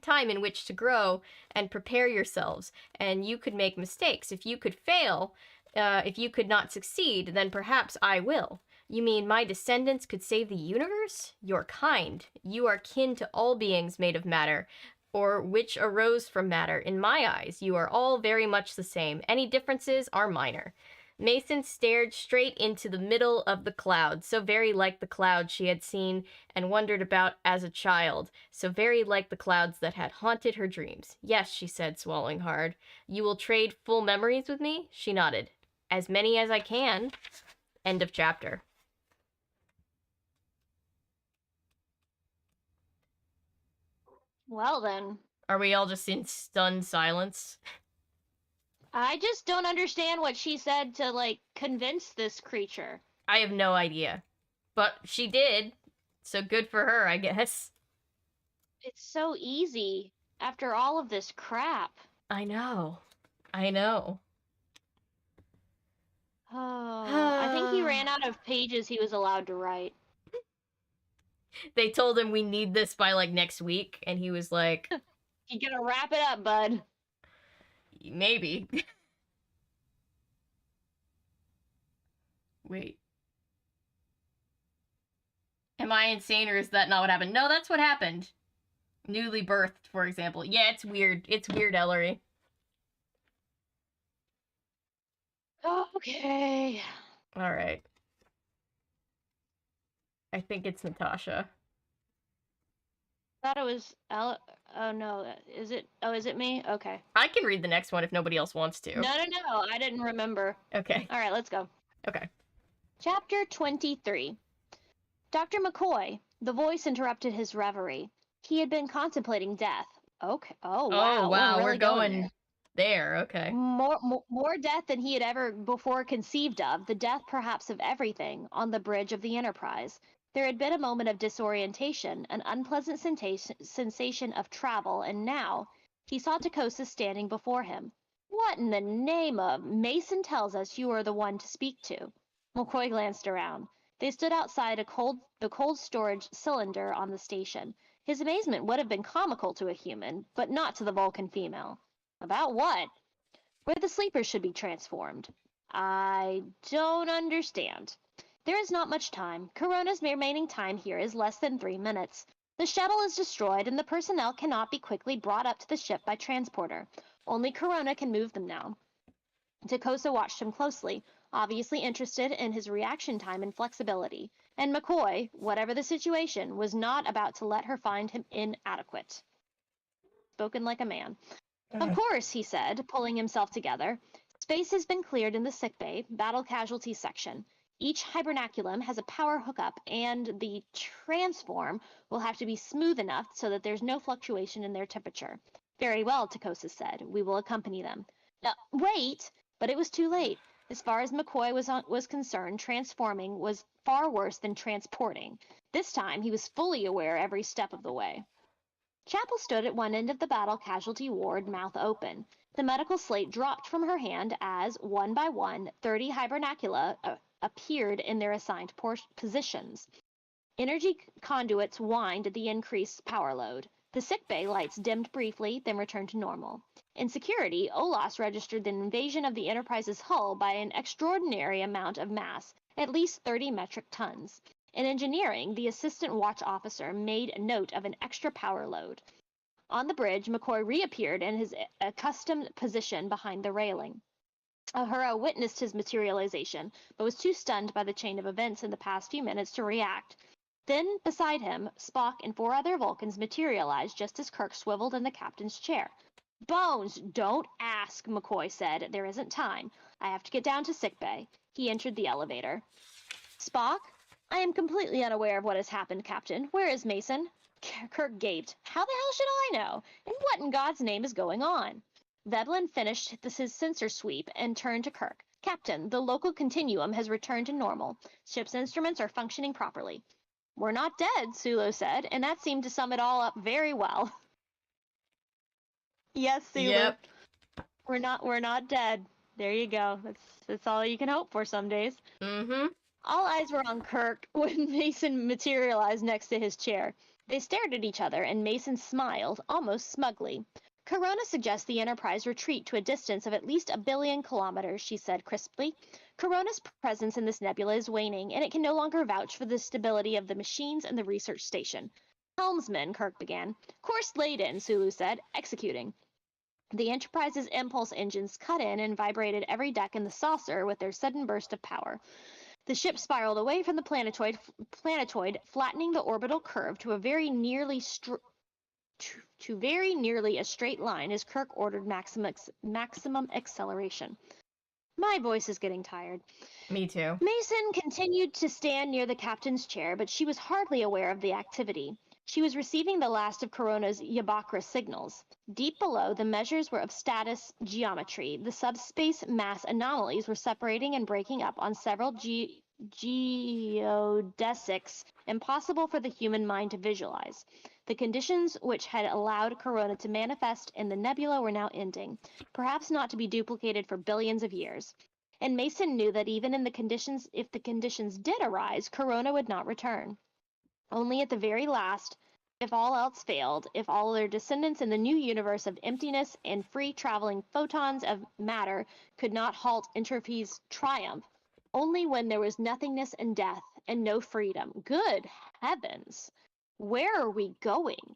time in which to grow and prepare yourselves, and you could make mistakes. If you could fail, if you could not succeed, then perhaps I will. You mean my descendants could save the universe? You're kind. You are kin to all beings made of matter, or which arose from matter. In my eyes, you are all very much the same. Any differences are minor. Mason stared straight into the middle of the cloud, so very like the clouds she had seen and wondered about as a child, so very like the clouds that had haunted her dreams. Yes, she said, swallowing hard. You will trade full memories with me? She nodded. As many as I can. End of chapter. Well then. Are we all just in stunned silence? I just don't understand what she said to, like, convince this creature. I have no idea. But she did, so good for her, I guess. It's so easy after all of this crap. I know. Oh, I think he ran out of pages he was allowed to write. They told him we need this by, like, next week, and he was like... You gotta wrap it up, bud. Maybe. Wait. Am I insane, or is that not what happened? No, that's what happened. Newly birthed, for example. Yeah, it's weird. It's weird, Ellery. Okay. Alright. I think it's Natasha. Thought it was oh no, is it? Oh, is it me? Okay. I can read the next one if nobody else wants to. No, I didn't remember. Okay. All right, let's go. Okay. Chapter 23. Dr. McCoy, the voice interrupted his reverie. He had been contemplating death. Okay. Oh, wow. Oh, wow, We're really we're going there. Okay. More death than he had ever before conceived of, the death perhaps of everything, on the bridge of the Enterprise. There had been a moment of disorientation, an unpleasant sensation of travel, and now he saw Takosa standing before him. What in the name of... Mason tells us you are the one to speak to. McCoy glanced around. They stood outside the cold storage cylinder on the station. His amazement would have been comical to a human, but not to the Vulcan female. About what? Where the sleepers should be transformed. I don't understand. There is not much time. Corona's remaining time here is less than 3 minutes. The shuttle is destroyed, and the personnel cannot be quickly brought up to the ship by transporter. Only Corona can move them now. Takosa watched him closely, obviously interested in his reaction time and flexibility. And McCoy, whatever the situation, was not about to let her find him inadequate. Spoken like a man. Of course, he said, pulling himself together. Space has been cleared in the sickbay, battle casualty section. Each hibernaculum has a power hookup, and the transform will have to be smooth enough so that there's no fluctuation in their temperature. Very well, Takosa said. We will accompany them. Now, wait! But it was too late. As far as McCoy was concerned, transforming was far worse than transporting. This time, he was fully aware every step of the way. Chapel stood at one end of the battle casualty ward, mouth open. The medical slate dropped from her hand as, one by one, 30 hibernacula appeared in their assigned positions. Energy conduits whined at the increased power load. The sickbay lights dimmed briefly, then returned to normal. In security, Olas registered the invasion of the Enterprise's hull by an extraordinary amount of mass, at least 30 metric tons. In engineering, the assistant watch officer made a note of an extra power load. On the bridge, McCoy reappeared in his accustomed position behind the railing. Uhura witnessed his materialization, but was too stunned by the chain of events in the past few minutes to react. Then, beside him, Spock and 4 other Vulcans materialized just as Kirk swiveled in the captain's chair. Bones, don't ask, McCoy said. There isn't time. I have to get down to sickbay. He entered the elevator. Spock? I am completely unaware of what has happened, Captain. Where is Mason? Kirk gaped. How the hell should I know? And what in God's name is going on? Veblen finished his sensor sweep and turned to Kirk. Captain, the local continuum has returned to normal. Ship's instruments are functioning properly. We're not dead, Sulo said, and that seemed to sum it all up very well. Yes, Sulo. Yep. We're not dead. There you go. That's all you can hope for some days. Mm-hmm. All eyes were on Kirk when Mason materialized next to his chair. They stared at each other, and Mason smiled, almost smugly. Corona suggests the Enterprise retreat to a distance of at least 1 billion kilometers, she said crisply. Corona's presence in this nebula is waning, and it can no longer vouch for the stability of the machines and the research station. Helmsman, Kirk began. Course laid in, Sulu said, executing. The Enterprise's impulse engines cut in and vibrated every deck in the saucer with their sudden burst of power. The ship spiraled away from the planetoid, flattening the orbital curve to a very nearly a straight line as Kirk ordered maximum acceleration. My voice is getting tired. Me too. Mason continued to stand near the captain's chair, but she was hardly aware of the activity. She was receiving the last of Corona's Yabakra signals. Deep below, the measures were of status geometry. The subspace mass anomalies were separating and breaking up on several geodesics impossible for the human mind to visualize. The conditions which had allowed Corona to manifest in the nebula were now ending, perhaps not to be duplicated for billions of years. And Mason knew that even if the conditions did arise, Corona would not return. Only at the very last, if all else failed, if all their descendants in the new universe of emptiness and free traveling photons of matter could not halt entropy's triumph, only when there was nothingness and death and no freedom. Good heavens! Where are we going?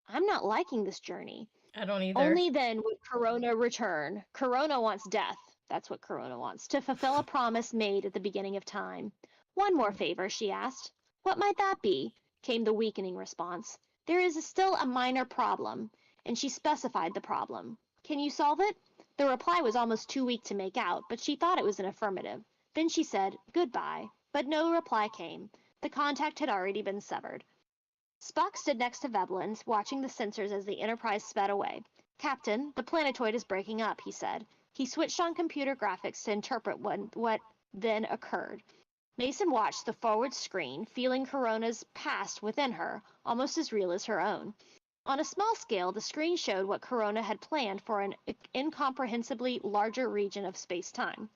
I'm not liking this journey. I don't either. Only then would Corona return. Corona wants death. That's what Corona wants. To fulfill a promise made at the beginning of time. One more favor, she asked. What might that be? Came the weakening response. There is still a minor problem, and she specified the problem. Can you solve it? The reply was almost too weak to make out, but she thought it was an affirmative. Then she said, goodbye, but no reply came. The contact had already been severed. Spock stood next to Veblen, watching the sensors as the Enterprise sped away. Captain, the planetoid is breaking up, he said. He switched on computer graphics to interpret what then occurred. Mason watched the forward screen, feeling Corona's past within her, almost as real as her own. On a small scale, the screen showed what Corona had planned for an incomprehensibly larger region of space-time.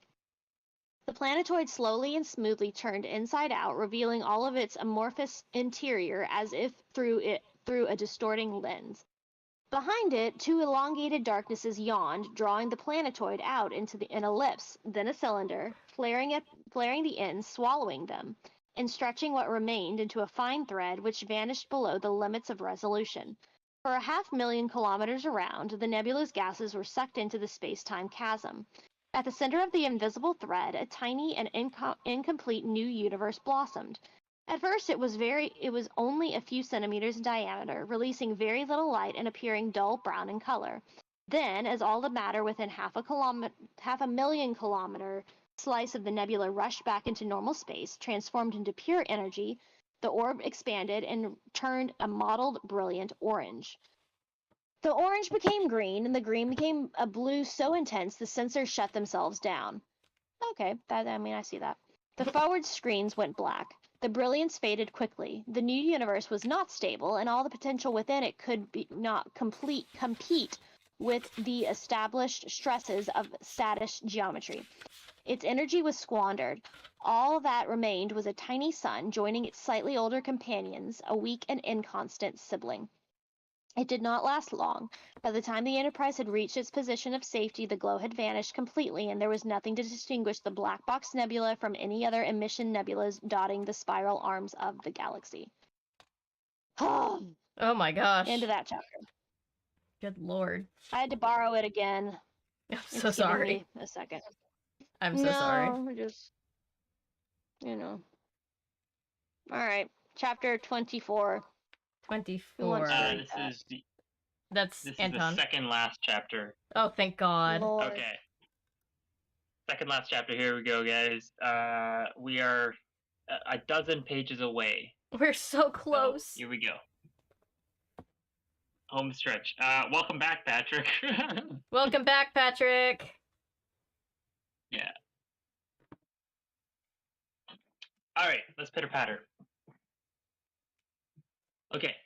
The planetoid slowly and smoothly turned inside out, revealing all of its amorphous interior as if through a distorting lens. Behind it, two elongated darknesses yawned, drawing the planetoid out into an ellipse, then a cylinder, flaring the ends, swallowing them, and stretching what remained into a fine thread which vanished below the limits of resolution. For 500,000 kilometers around, the nebula's gases were sucked into the space-time chasm. At the center of the invisible thread, a tiny and incomplete new universe blossomed. At first, it was only a few centimeters in diameter, releasing very little light and appearing dull brown in color. Then, as all the matter within 500,000 kilometer slice of the nebula rushed back into normal space, transformed into pure energy, the orb expanded and turned a mottled, brilliant orange. The orange became green, and the green became a blue so intense the sensors shut themselves down. Okay, I see that. The forward screens went black. The brilliance faded quickly. The new universe was not stable, and all the potential within it could not compete with the established stresses of status geometry. Its energy was squandered. All that remained was a tiny sun joining its slightly older companions, a weak and inconstant sibling. It did not last long. By the time the Enterprise had reached its position of safety, the glow had vanished completely, and there was nothing to distinguish the Black Box Nebula from any other emission nebulas dotting the spiral arms of the galaxy. Oh my gosh. End of that chapter. Good lord. I had to borrow it again. I'm so sorry. A second. I'm so sorry. No, just, All right. Chapter 24. 24. That's Anton. Is the second last chapter. Oh, thank God. Lord. Okay. Second last chapter. Here we go, guys. We are a dozen pages away. We're so close. So, here we go. Home stretch. Welcome back, Patrick. Welcome back, Patrick. Yeah. All right, let's pitter patter. Okay,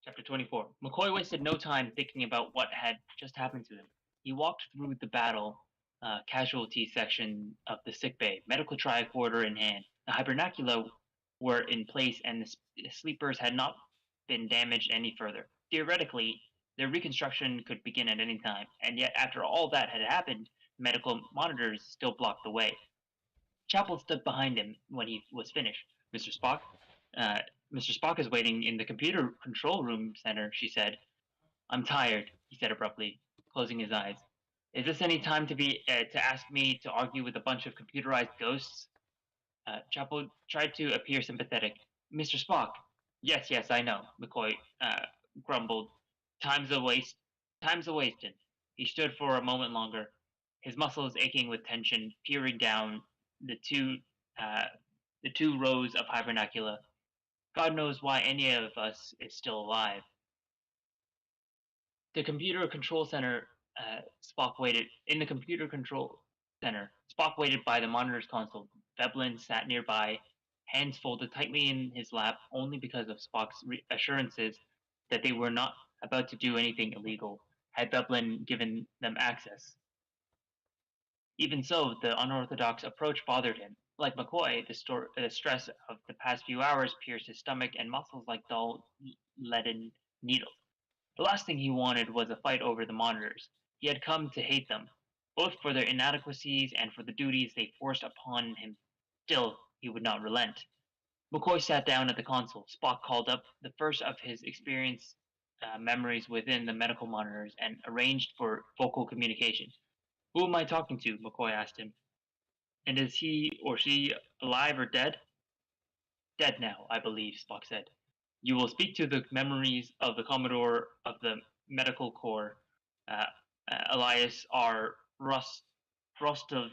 chapter 24. McCoy wasted no time thinking about what had just happened to him. He walked through the battle casualty section of the sickbay, medical tricorder in hand. The hibernacula were in place, and the sleepers had not been damaged any further. Theoretically, Their reconstruction could begin at any time, and yet after all that had happened, medical monitors still blocked the way. Chapel stood behind him when he was finished. Mr. Spock? Uh, Mr. Spock is waiting in the computer control room center, she said. I'm tired, he said abruptly, closing his eyes. Is this any time to ask me to argue with a bunch of computerized ghosts? Chapel tried to appear sympathetic. Mr. Spock. Yes, yes, I know, McCoy grumbled. Time's a waste. Time's a wasted. He stood for a moment longer, his muscles aching with tension, peering down the two uh, the two rows of hibernacula. God knows why any of us is still alive. The computer control center, Spock waited. In the computer control center, Spock waited by the monitor's console. Veblen sat nearby, hands folded tightly in his lap, only because of Spock's assurances that they were not about to do anything illegal. Had Veblen given them access? Even so, the unorthodox approach bothered him. Like McCoy, the stress of the past few hours pierced his stomach and muscles like dull, leaden needles. The last thing he wanted was a fight over the monitors. He had come to hate them, both for their inadequacies and for the duties they forced upon him. Still, he would not relent. McCoy sat down at the console. Spock called up the first of his experience memories within the medical monitors and arranged for vocal communication. Who am I talking to? McCoy asked him. And is he or she alive or dead? Dead now, I believe, Spock said. You will speak to the memories of the Commodore of the Medical Corps, uh, Elias R. Rostov, Rostov,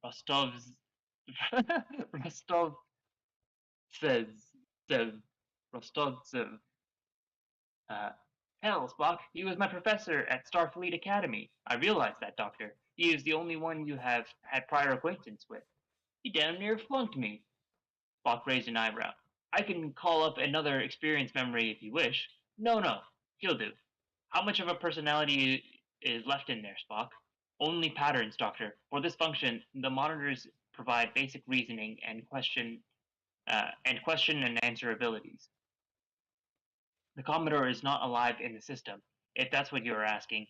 Rostov's, Rostov says, Rostov Uh, hell, Spock, he was my professor at Starfleet Academy. I realize that, Doctor. He is the only one you have had prior acquaintance with. He damn near flunked me. Spock raised an eyebrow. I can call up another experience memory if you wish. No, no, he'll do. How much of a personality is left in there, Spock? Only patterns, Doctor. For this function, the monitors provide basic reasoning and question and answer abilities. The Commodore is not alive in the system, if that's what you are asking.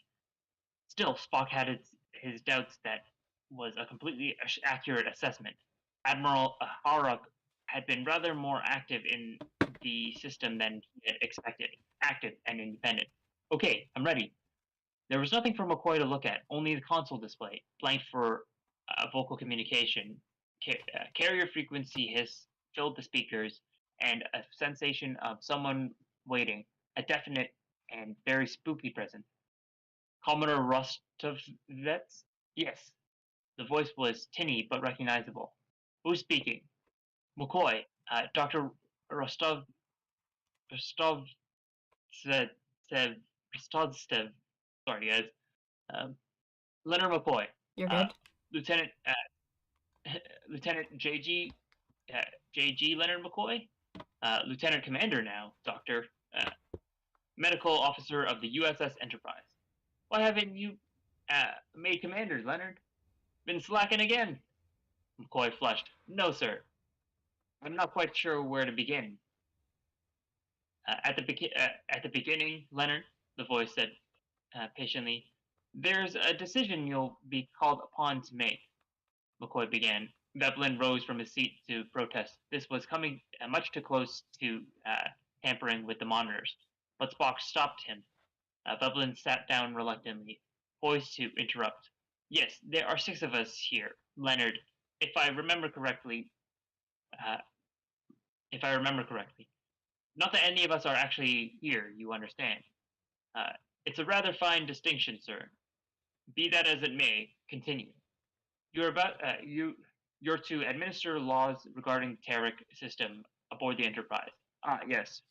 Still, Spock had his doubts that was a completely accurate assessment. Admiral Haruk had been rather more active in the system than he had expected. Active and independent. Okay, I'm ready. There was nothing for McCoy to look at, only the console display, blank for vocal communication. Carrier frequency hiss filled the speakers, and a sensation of someone waiting, a definite and very spooky presence. Commodore Rostovets? Yes. The voice was tinny but recognizable. Who's speaking? McCoy. Dr. Rostov said, Rostovstev. Sorry, guys. Um, Leonard McCoy. You're good. Lieutenant Lieutenant JG Leonard McCoy. Lieutenant Commander now, Doctor. Medical Officer of the USS Enterprise. Why haven't you made commanders, Leonard? Been slacking again? McCoy flushed. No, sir. I'm not quite sure where to begin. At the beginning, Leonard, the voice said patiently, there's a decision you'll be called upon to make. McCoy began. Veblen rose from his seat to protest. This was coming much too close to tampering with the monitors. But Spock stopped him. Veblen sat down reluctantly, poised to interrupt. Yes, there are 6 of us here, Leonard. If I remember correctly, uh, not that any of us are actually here, you understand. It's a rather fine distinction, sir. Be that as it may, continue. You're to administer laws regarding the Terek system aboard the Enterprise. Ah, yes.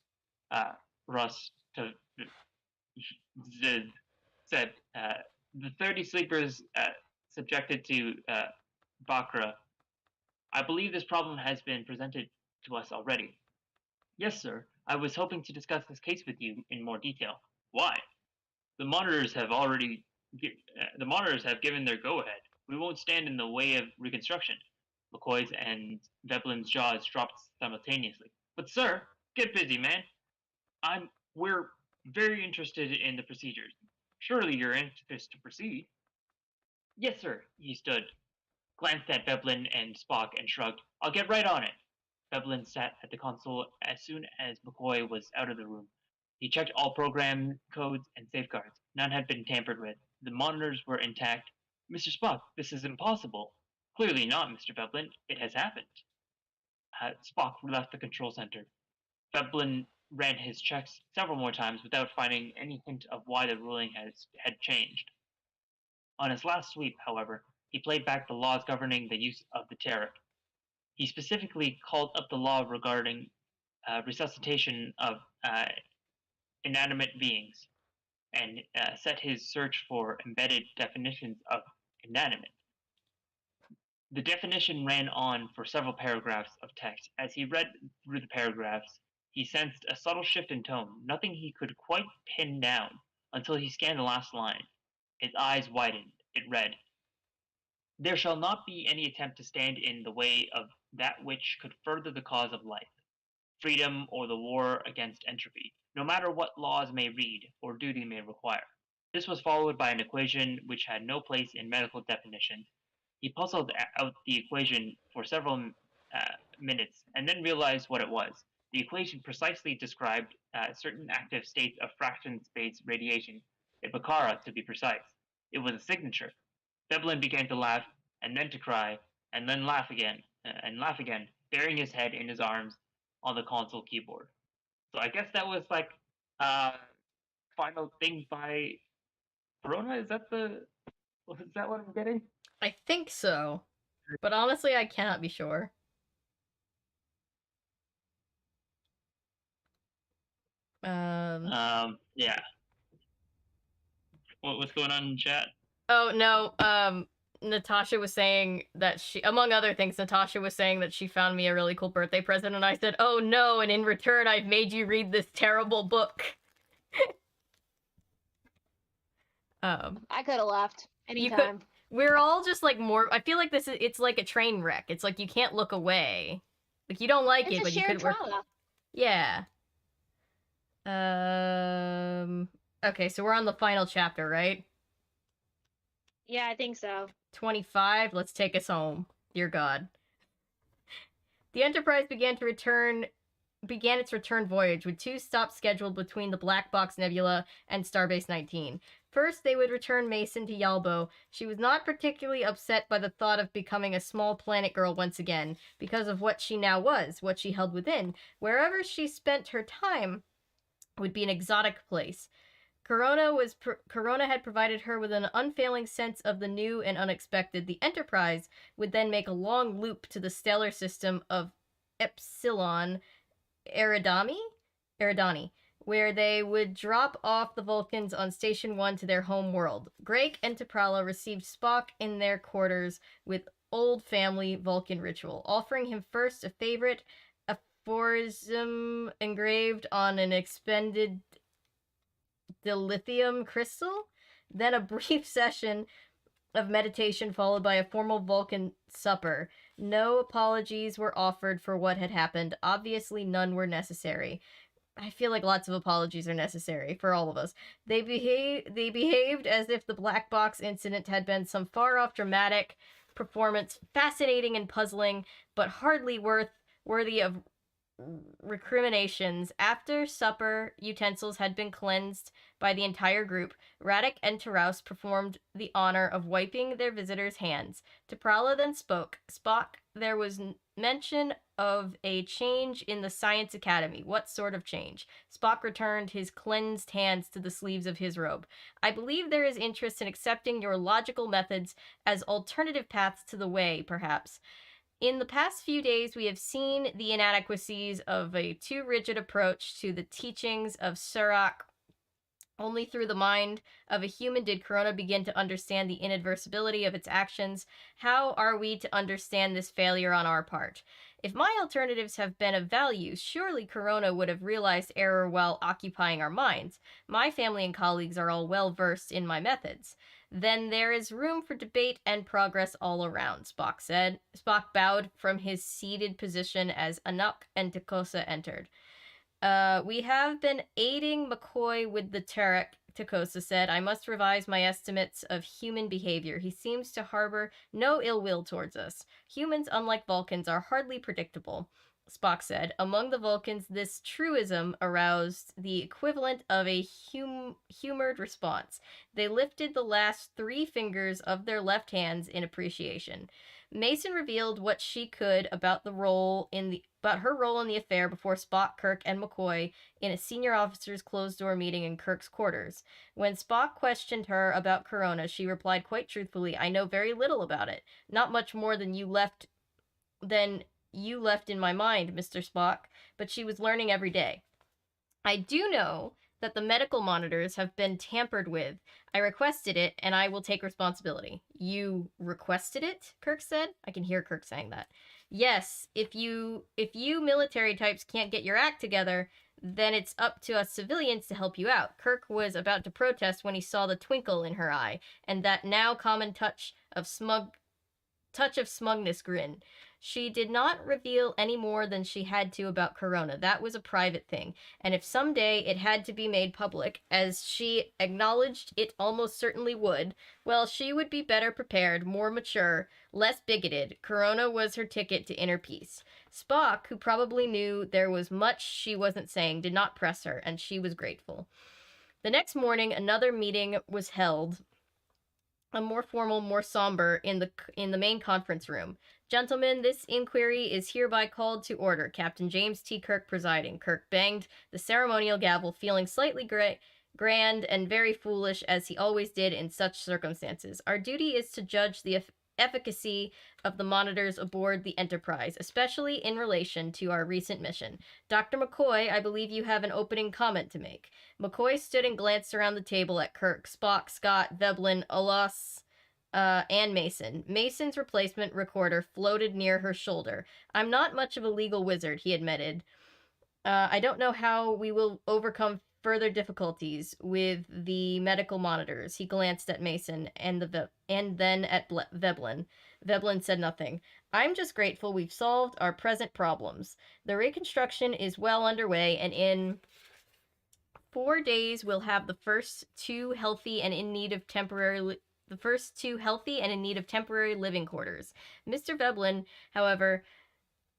Russ said, the 30 sleepers subjected to Bakra. I believe this problem has been presented to us already. Yes, sir. I was hoping to discuss this case with you in more detail. Why? The monitors have given their go-ahead. We won't stand in the way of reconstruction. McCoy's and Veblen's jaws dropped simultaneously. But sir, get busy, man. We're very interested in the procedures. Surely you're anxious to proceed. Yes, sir. He stood, glanced at Veblen and Spock, and shrugged. I'll get right on it. Veblen sat at the console as soon as McCoy was out of the room. He checked all program codes and safeguards. None had been tampered with. The monitors were intact. Mr. Spock, this is impossible. Clearly not, Mr. Veblen. It has happened. Spock left the control center. Veblen ran his checks several more times without finding any hint of why the ruling had changed. On his last sweep, however, he played back the laws governing the use of the tariff. He specifically called up the law regarding resuscitation of inanimate beings and set his search for embedded definitions of inanimate. The definition ran on for several paragraphs of text. As he read through the paragraphs, he sensed a subtle shift in tone, nothing he could quite pin down, until he scanned the last line. His eyes widened. It read, there shall not be any attempt to stand in the way of that which could further the cause of life, freedom, or the war against entropy, no matter what laws may read or duty may require. This was followed by an equation which had no place in medical definition. He puzzled out the equation for several minutes and then realized what it was. The equation precisely described certain active states of fraction space radiation, a bacara to be precise. It was a signature. Veblen began to laugh, and then to cry, and then laugh again, burying his head in his arms on the console keyboard. So I guess that was like final thing by Corona. Is that what I'm getting? I think so, but honestly, I cannot be sure. Yeah. What's going on in chat? Oh no, Natasha was saying that she, among other things, Natasha was saying that she found me a really cool birthday present, and I said, oh no, and in return, I've made you read this terrible book. I could have left anytime. We're all just like more. I feel like it's like a train wreck. It's like you can't look away. Like you don't like It's it, a but you shared could work. trauma. Yeah. Okay, so we're on the final chapter, right? Yeah, I think so. 25. Let's take us home. Dear God. The Enterprise began its return voyage with 2 stops scheduled between the Black Box Nebula and Starbase 19. First, they would return Mason to Yalbo. She was not particularly upset by the thought of becoming a small planet girl once again, because of what she now was, what she held within. Wherever she spent her time would be an exotic place. Corona had provided her with an unfailing sense of the new and unexpected. The Enterprise would then make a long loop to the stellar system of Epsilon Eridani, where they would drop off the Vulcans on Station 1 to their home world. Greg and T'Prala received Spock in their quarters with old family Vulcan ritual, offering him first a favorite aphorism engraved on an expended dilithium crystal, then a brief session of meditation followed by a formal Vulcan supper. No apologies were offered for what had happened. Obviously, none were necessary. I feel like lots of apologies are necessary for all of us. They behaved as if the black box incident had been some far-off dramatic performance, fascinating and puzzling, but hardly worthy of recriminations. After supper, utensils had been cleansed by the entire group. Radek and Tarouse performed the honor of wiping their visitors' hands. T'Prala then spoke. Spock, there was mention of a change in the Science Academy. What sort of change? Spock returned his cleansed hands to the sleeves of his robe. I believe there is interest in accepting your logical methods as alternative paths to the way, perhaps. In the past few days, we have seen the inadequacies of a too rigid approach to the teachings of Surak. Only through the mind of a human did Corona begin to understand the inadversibility of its actions. How are we to understand this failure on our part? If my alternatives have been of value, surely Corona would have realized error while occupying our minds. My family and colleagues are all well versed in my methods. Then there is room for debate and progress all around, Spock said. Spock bowed from his seated position as Anuk and Takosa entered. We have been aiding McCoy with the Turek, Takosa said. I must revise my estimates of human behavior. He seems to harbor no ill will towards us. Humans, unlike Vulcans, are hardly predictable, Spock said. Among the Vulcans, this truism aroused the equivalent of a humored response. They lifted the last 3 fingers of their left hands in appreciation. Mason revealed what she could about her role in the affair before Spock, Kirk, and McCoy in a senior officer's closed-door meeting in Kirk's quarters. When Spock questioned her about Corona, she replied quite truthfully, "I know very little about it. Not much more than you left in my mind, Mr. Spock, but she was learning every day. I do know that the medical monitors have been tampered with. I requested it, and I will take responsibility." "You requested it?" Kirk said. I can hear Kirk saying that. "Yes, if you military types can't get your act together, then it's up to us civilians to help you out." Kirk was about to protest when he saw the twinkle in her eye, and that now common touch of smugness grin. She did not reveal any more than she had to about Corona. That was a private thing, and if someday it had to be made public, as she acknowledged it almost certainly would, well, she would be better prepared, more mature, less bigoted. Corona was her ticket to inner peace. Spock, who probably knew there was much she wasn't saying, did not press her, and she was grateful. The next morning, another meeting was held, a more formal, more somber, in the main conference room. "Gentlemen, this inquiry is hereby called to order." Captain James T. Kirk presiding. Kirk banged the ceremonial gavel, feeling slightly grand and very foolish, as he always did in such circumstances. "Our duty is to judge the efficacy of the monitors aboard the Enterprise, especially in relation to our recent mission. Dr. McCoy, I believe you have an opening comment to make." McCoy stood and glanced around the table at Kirk, Spock, Scott, Veblen, Olas, and Mason. Mason's replacement recorder floated near her shoulder. "I'm not much of a legal wizard," he admitted. "I don't know how we will overcome further difficulties with the medical monitors." He glanced at Mason and then at Veblen. Veblen said nothing. "I'm just grateful we've solved our present problems. The reconstruction is well underway, and in 4 days we'll have the first two healthy and in need of temporary living quarters. Mr. Veblen, however,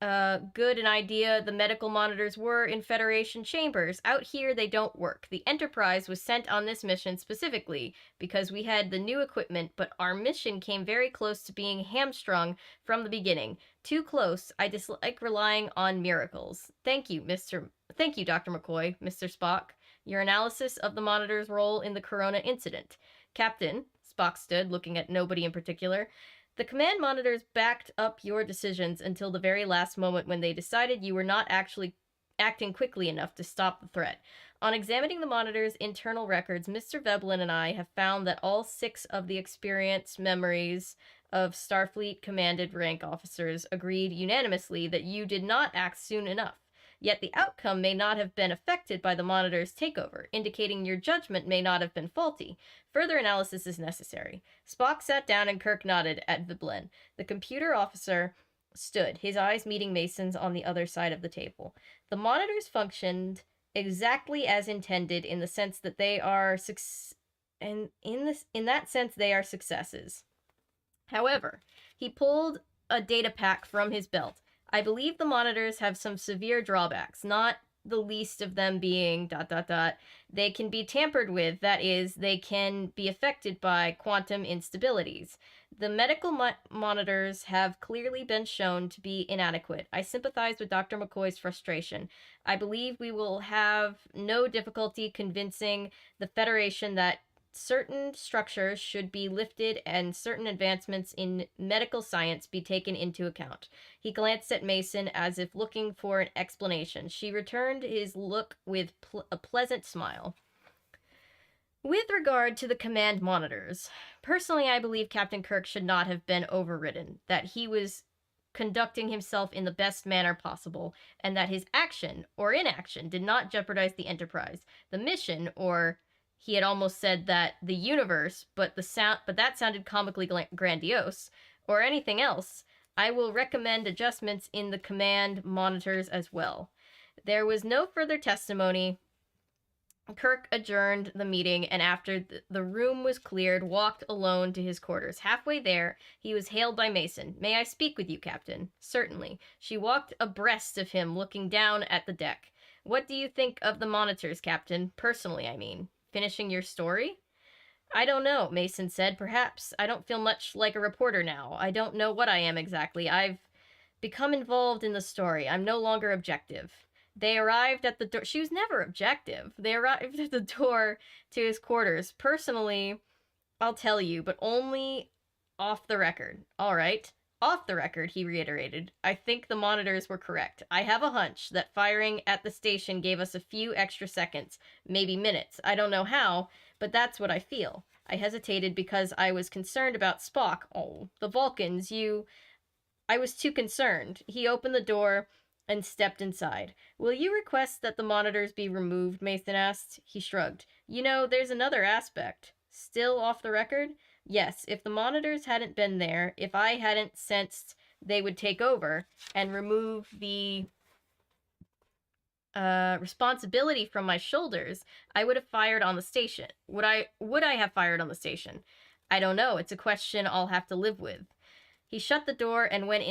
good an idea the medical monitors were in Federation chambers. Out here, they don't work. The Enterprise was sent on this mission specifically because we had the new equipment, but our mission came very close to being hamstrung from the beginning. Too close. I dislike relying on miracles. Thank you, Dr. McCoy, Mr. Spock. Your analysis of the monitor's role in the Corona incident. Captain," Spock stood, looking at nobody in particular, "the command monitors backed up your decisions until the very last moment when they decided you were not actually acting quickly enough to stop the threat. On examining the monitor's internal records, Mr. Veblen and I have found that all 6 of the experience memories of Starfleet commanded rank officers agreed unanimously that you did not act soon enough. Yet the outcome may not have been affected by the monitor's takeover, indicating your judgment may not have been faulty. Further analysis is necessary." Spock sat down and Kirk nodded at Veblen. The computer officer stood, his eyes meeting Mason's on the other side of the table. "The monitors functioned exactly as intended in the sense that they are in that sense they are successes. However," he pulled a data pack from his belt, "I believe the monitors have some severe drawbacks, not the least of them being ... They can be tampered with, that is, they can be affected by quantum instabilities. The medical monitors have clearly been shown to be inadequate. I sympathize with Dr. McCoy's frustration. I believe we will have no difficulty convincing the Federation that certain structures should be lifted and certain advancements in medical science be taken into account." He glanced at Mason as if looking for an explanation. She returned his look with a pleasant smile. "With regard to the command monitors, personally I believe Captain Kirk should not have been overridden, that he was conducting himself in the best manner possible, and that his action or inaction did not jeopardize the Enterprise, the mission, or..." He had almost said that the universe, but that sounded comically grandiose, "or anything else. I will recommend adjustments in the command monitors as well." There was no further testimony. Kirk adjourned the meeting, and after the room was cleared, walked alone to his quarters. Halfway there, he was hailed by Mason. "May I speak with you, Captain?" "Certainly." She walked abreast of him, looking down at the deck. "What do you think of the monitors, Captain? Personally, I mean. Finishing your story?" "I don't know," Mason said. "Perhaps. I don't feel much like a reporter now. I don't know what I am exactly. I've become involved in the story. I'm no longer objective." They arrived at the door. She was never objective. They arrived at the door to his quarters. "Personally, I'll tell you, but only off the record." "All right." "Off the record," he reiterated. "I think the monitors were correct. I have a hunch that firing at the station gave us a few extra seconds, maybe minutes. I don't know how, but that's what I feel." I hesitated because I was concerned about Spock. "Oh, the Vulcans, I was too concerned." He opened the door and stepped inside. "Will you request that the monitors be removed?" Mason asked. He shrugged. There's another aspect." "Still off the record?" "Yes, if the monitors hadn't been there, if I hadn't sensed they would take over and remove the responsibility from my shoulders, I would have fired on the station. Would I have fired on the station? I don't know. It's a question I'll have to live with." He shut the door and went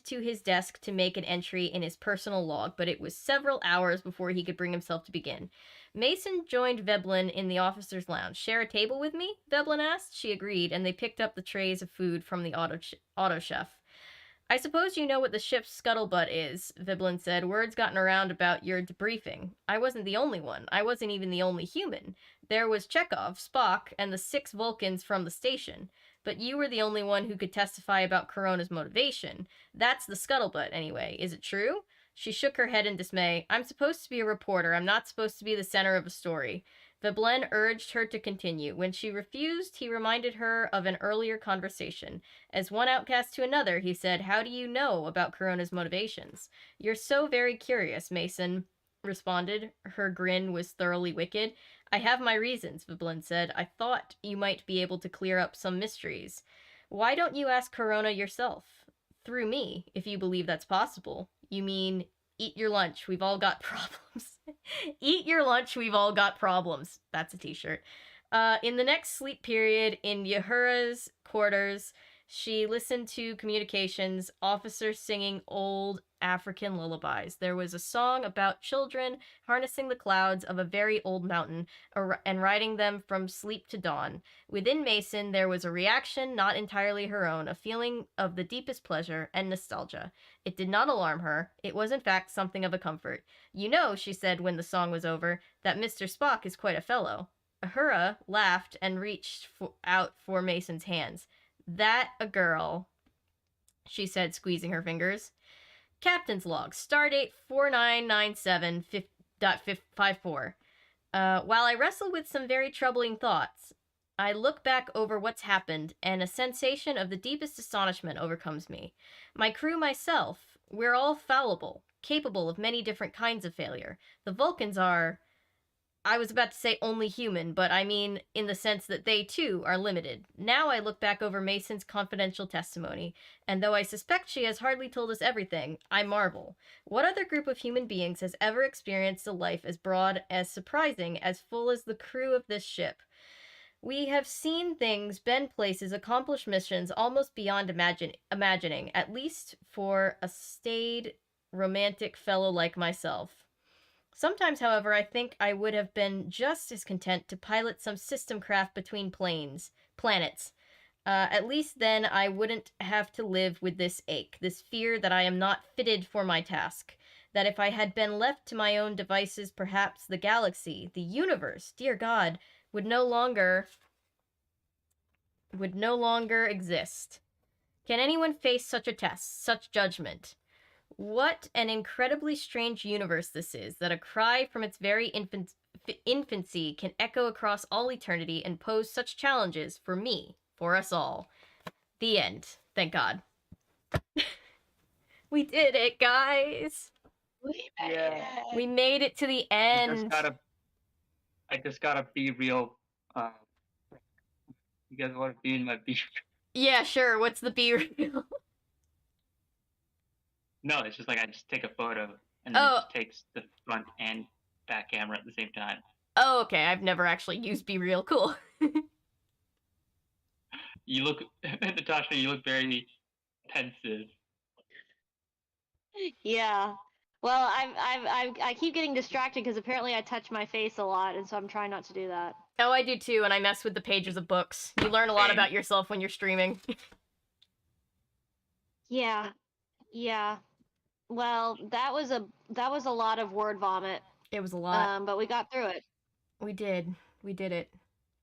to his desk to make an entry in his personal log, but it was several hours before he could bring himself to begin. Mason joined Veblen in the officers' lounge. "Share a table with me?" Veblen asked. She agreed, and they picked up the trays of food from the auto chef. "I suppose you know what the ship's scuttlebutt is," Veblen said. "Word's gotten around about your debriefing." "I wasn't the only one. I wasn't even the only human. There was Chekhov, Spock, and the 6 Vulcans from the station. But you were the only one who could testify about Corona's motivation. That's the scuttlebutt, anyway. Is it true?" She shook her head in dismay. "I'm supposed to be a reporter. I'm not supposed to be the center of a story." Veblen urged her to continue. When she refused, he reminded her of an earlier conversation. As one outcast to another, he said, "How do you know about Corona's motivations?" "You're so very curious," Mason responded. Her grin was thoroughly wicked. "I have my reasons," Veblen said. "I thought you might be able to clear up some mysteries." "Why don't you ask Corona yourself?" "Through me, if you believe that's possible." "You mean, eat your lunch, we've all got problems." Eat your lunch, we've all got problems. That's a t-shirt. In the next sleep period in Yahura's quarters, she listened to communications officers singing old African lullabies. There was a song about children harnessing the clouds of a very old mountain and riding them from sleep to dawn. Within Mason, there was a reaction not entirely her own, a feeling of the deepest pleasure and nostalgia. It did not alarm her. It was, in fact, something of a comfort. "You know," she said when the song was over, "that Mr. Spock is quite a fellow." Uhura laughed and reached out for Mason's hands. "That a girl," she said, squeezing her fingers. Captain's log, stardate 4997.54. While I wrestle with some very troubling thoughts, I look back over what's happened, and a sensation of the deepest astonishment overcomes me. My crew, myself, we're all fallible, capable of many different kinds of failure. The Vulcans are... I was about to say only human, but I mean in the sense that they, too, are limited. Now I look back over Mason's confidential testimony, and though I suspect she has hardly told us everything, I marvel. What other group of human beings has ever experienced a life as broad, as surprising, as full as the crew of this ship? We have seen things, been places, accomplished missions almost beyond imagining, at least for a staid, romantic fellow like myself. Sometimes, however, I think I would have been just as content to pilot some system craft between planets. At least then I wouldn't have to live with this ache, this fear that I am not fitted for my task. That if I had been left to my own devices, perhaps the galaxy, the universe, dear God, would no longer exist. Can anyone face such a test, such judgment? What an incredibly strange universe this is, that a cry from its very infancy can echo across all eternity and pose such challenges for me, for us all. The end. Thank God. We did it, guys! We made it to the end! I just gotta be real. You guys want to be in my beef? Yeah, sure. What's the be real? No, it's just like I just take a photo and then it Oh. just takes the front and back camera at the same time. Oh, okay. I've never actually used Be Real. Cool. You look, Natasha, you look very pensive. Yeah. Well, I keep getting distracted because apparently I touch my face a lot, and so I'm trying not to do that. Oh, I do too, and I mess with the pages of books. You learn a lot Same. about yourself when you're streaming. Yeah. Yeah. Well, that was a lot of word vomit. It was a lot. But we got through it. We did. We did it.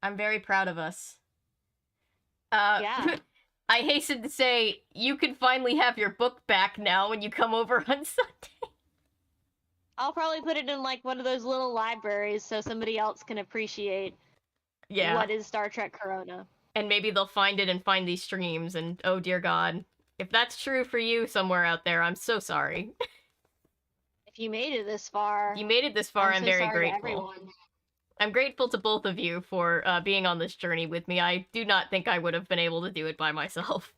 I'm very proud of us. Yeah. I hasten to say, you can finally have your book back now when you come over on Sunday. I'll probably put it in like one of those little libraries so somebody else can appreciate what is Star Trek Corona. And maybe they'll find it and find these streams, and oh dear God. If that's true for you somewhere out there, I'm so sorry. If you made it this far. You made it this far, I'm so very sorry to grateful. everyone. I'm grateful to both of you for being on this journey with me. I do not think I would have been able to do it by myself.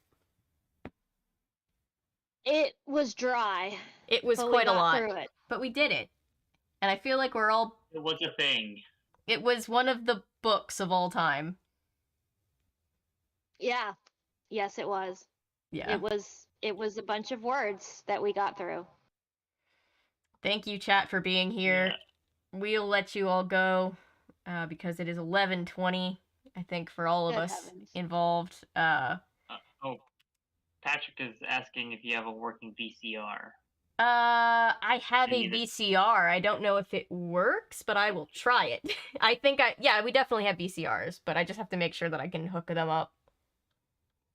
It was dry. It was but quite we a got lot. through it. But we did it. And I feel like we're all... It was a thing. It was one of the books of all time. Yeah. Yes, it was. Yeah. It was a bunch of words that we got through. Thank you, chat, for being here. Yeah. We'll let you all go because it is 11:20, I think, for all of Good us heavens. involved. Patrick is asking if you have a working VCR. I have a Me neither. VCR. I don't know if it works, but I will try it. Yeah, we definitely have VCRs, but I just have to make sure that I can hook them up.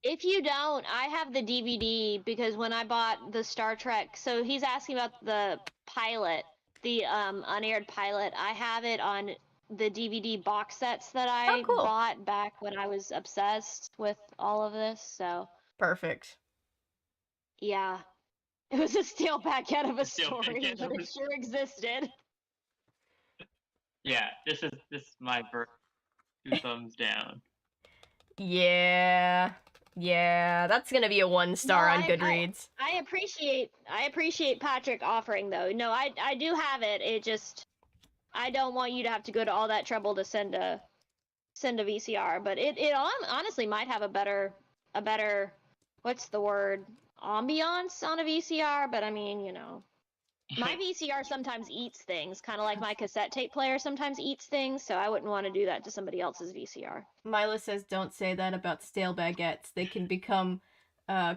If you don't, I have the DVD because when I bought the Star Trek, so he's asking about the pilot, the unaired pilot. I have it on the DVD box sets that I cool. bought back when I was obsessed with all of this. So Perfect. yeah, it was a steel packet of a Steel story, packet but of it sure existed. Yeah, this is my version. 2 thumbs down. Yeah, that's gonna be a 1-star on Goodreads. I appreciate Patrick offering though. No, I do have it. It just I don't want you to have to go to all that trouble to send a VCR, but it honestly might have a better what's the word, ambiance on a VCR, but I mean, you know. My VCR sometimes eats things, kind of like my cassette tape player sometimes eats things, so I wouldn't want to do that to somebody else's VCR. Mila says, don't say that about stale baguettes. They can become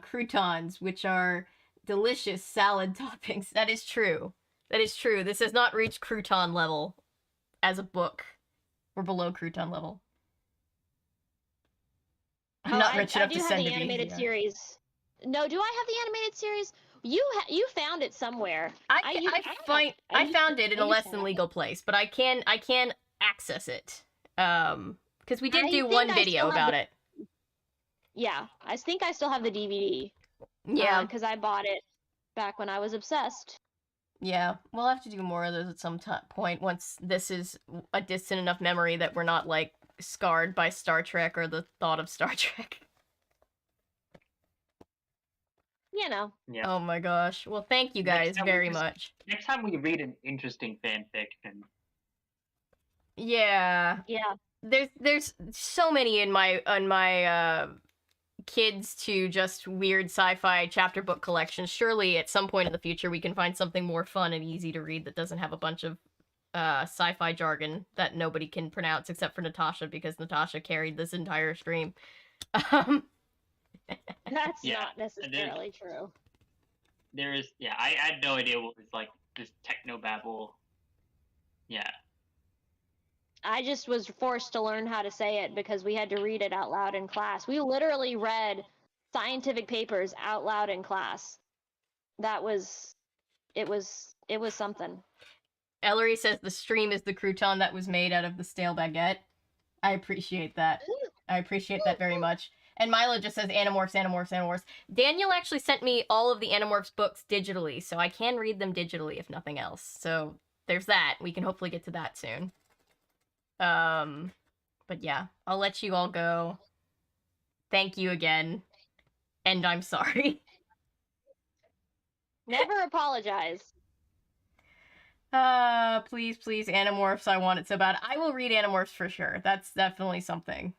croutons, which are delicious salad toppings. That is true. That is true. This has not reached crouton level as a book. We're below crouton level. I'm not rich enough to send I do have the animated series. No, do I have the animated series? You found it somewhere. I found it in a less than legal place, but I can access it. Because we did do one video about it. Yeah, I think I still have the DVD. Yeah, because I bought it back when I was obsessed. Yeah, we'll have to do more of those at some point once this is a distant enough memory that we're not like scarred by Star Trek or the thought of Star Trek. You know. Yeah. Oh my gosh. Well, thank you guys very much. Next time we read an interesting fanfiction. Yeah. Yeah. There's so many in my kids to just weird sci-fi chapter book collections. Surely at some point in the future we can find something more fun and easy to read that doesn't have a bunch of sci-fi jargon that nobody can pronounce except for Natasha, because Natasha carried this entire stream. That's not necessarily true. There is, I had no idea what was like this technobabble. Yeah. I just was forced to learn how to say it because we had to read it out loud in class. We literally read scientific papers out loud in class. It was something. Ellery says the stream is the crouton that was made out of the stale baguette. I appreciate that. I appreciate that very much. And Milo just says Animorphs. Daniel actually sent me all of the Animorphs books digitally, so I can read them digitally if nothing else. So there's that. We can hopefully get to that soon. But yeah, I'll let you all go. Thank you again. And I'm sorry. Never apologize. Please, Animorphs. I want it so bad. I will read Animorphs for sure. That's definitely something.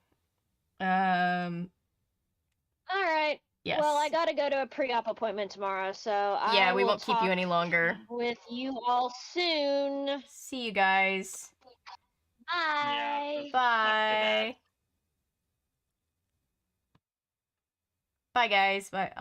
All right. Yes. Well, I gotta go to a pre-op appointment tomorrow, so Yeah, I we will won't keep you talk any longer. with you all soon. See you guys. Bye. Yeah, Bye. Bye, guys. Bye.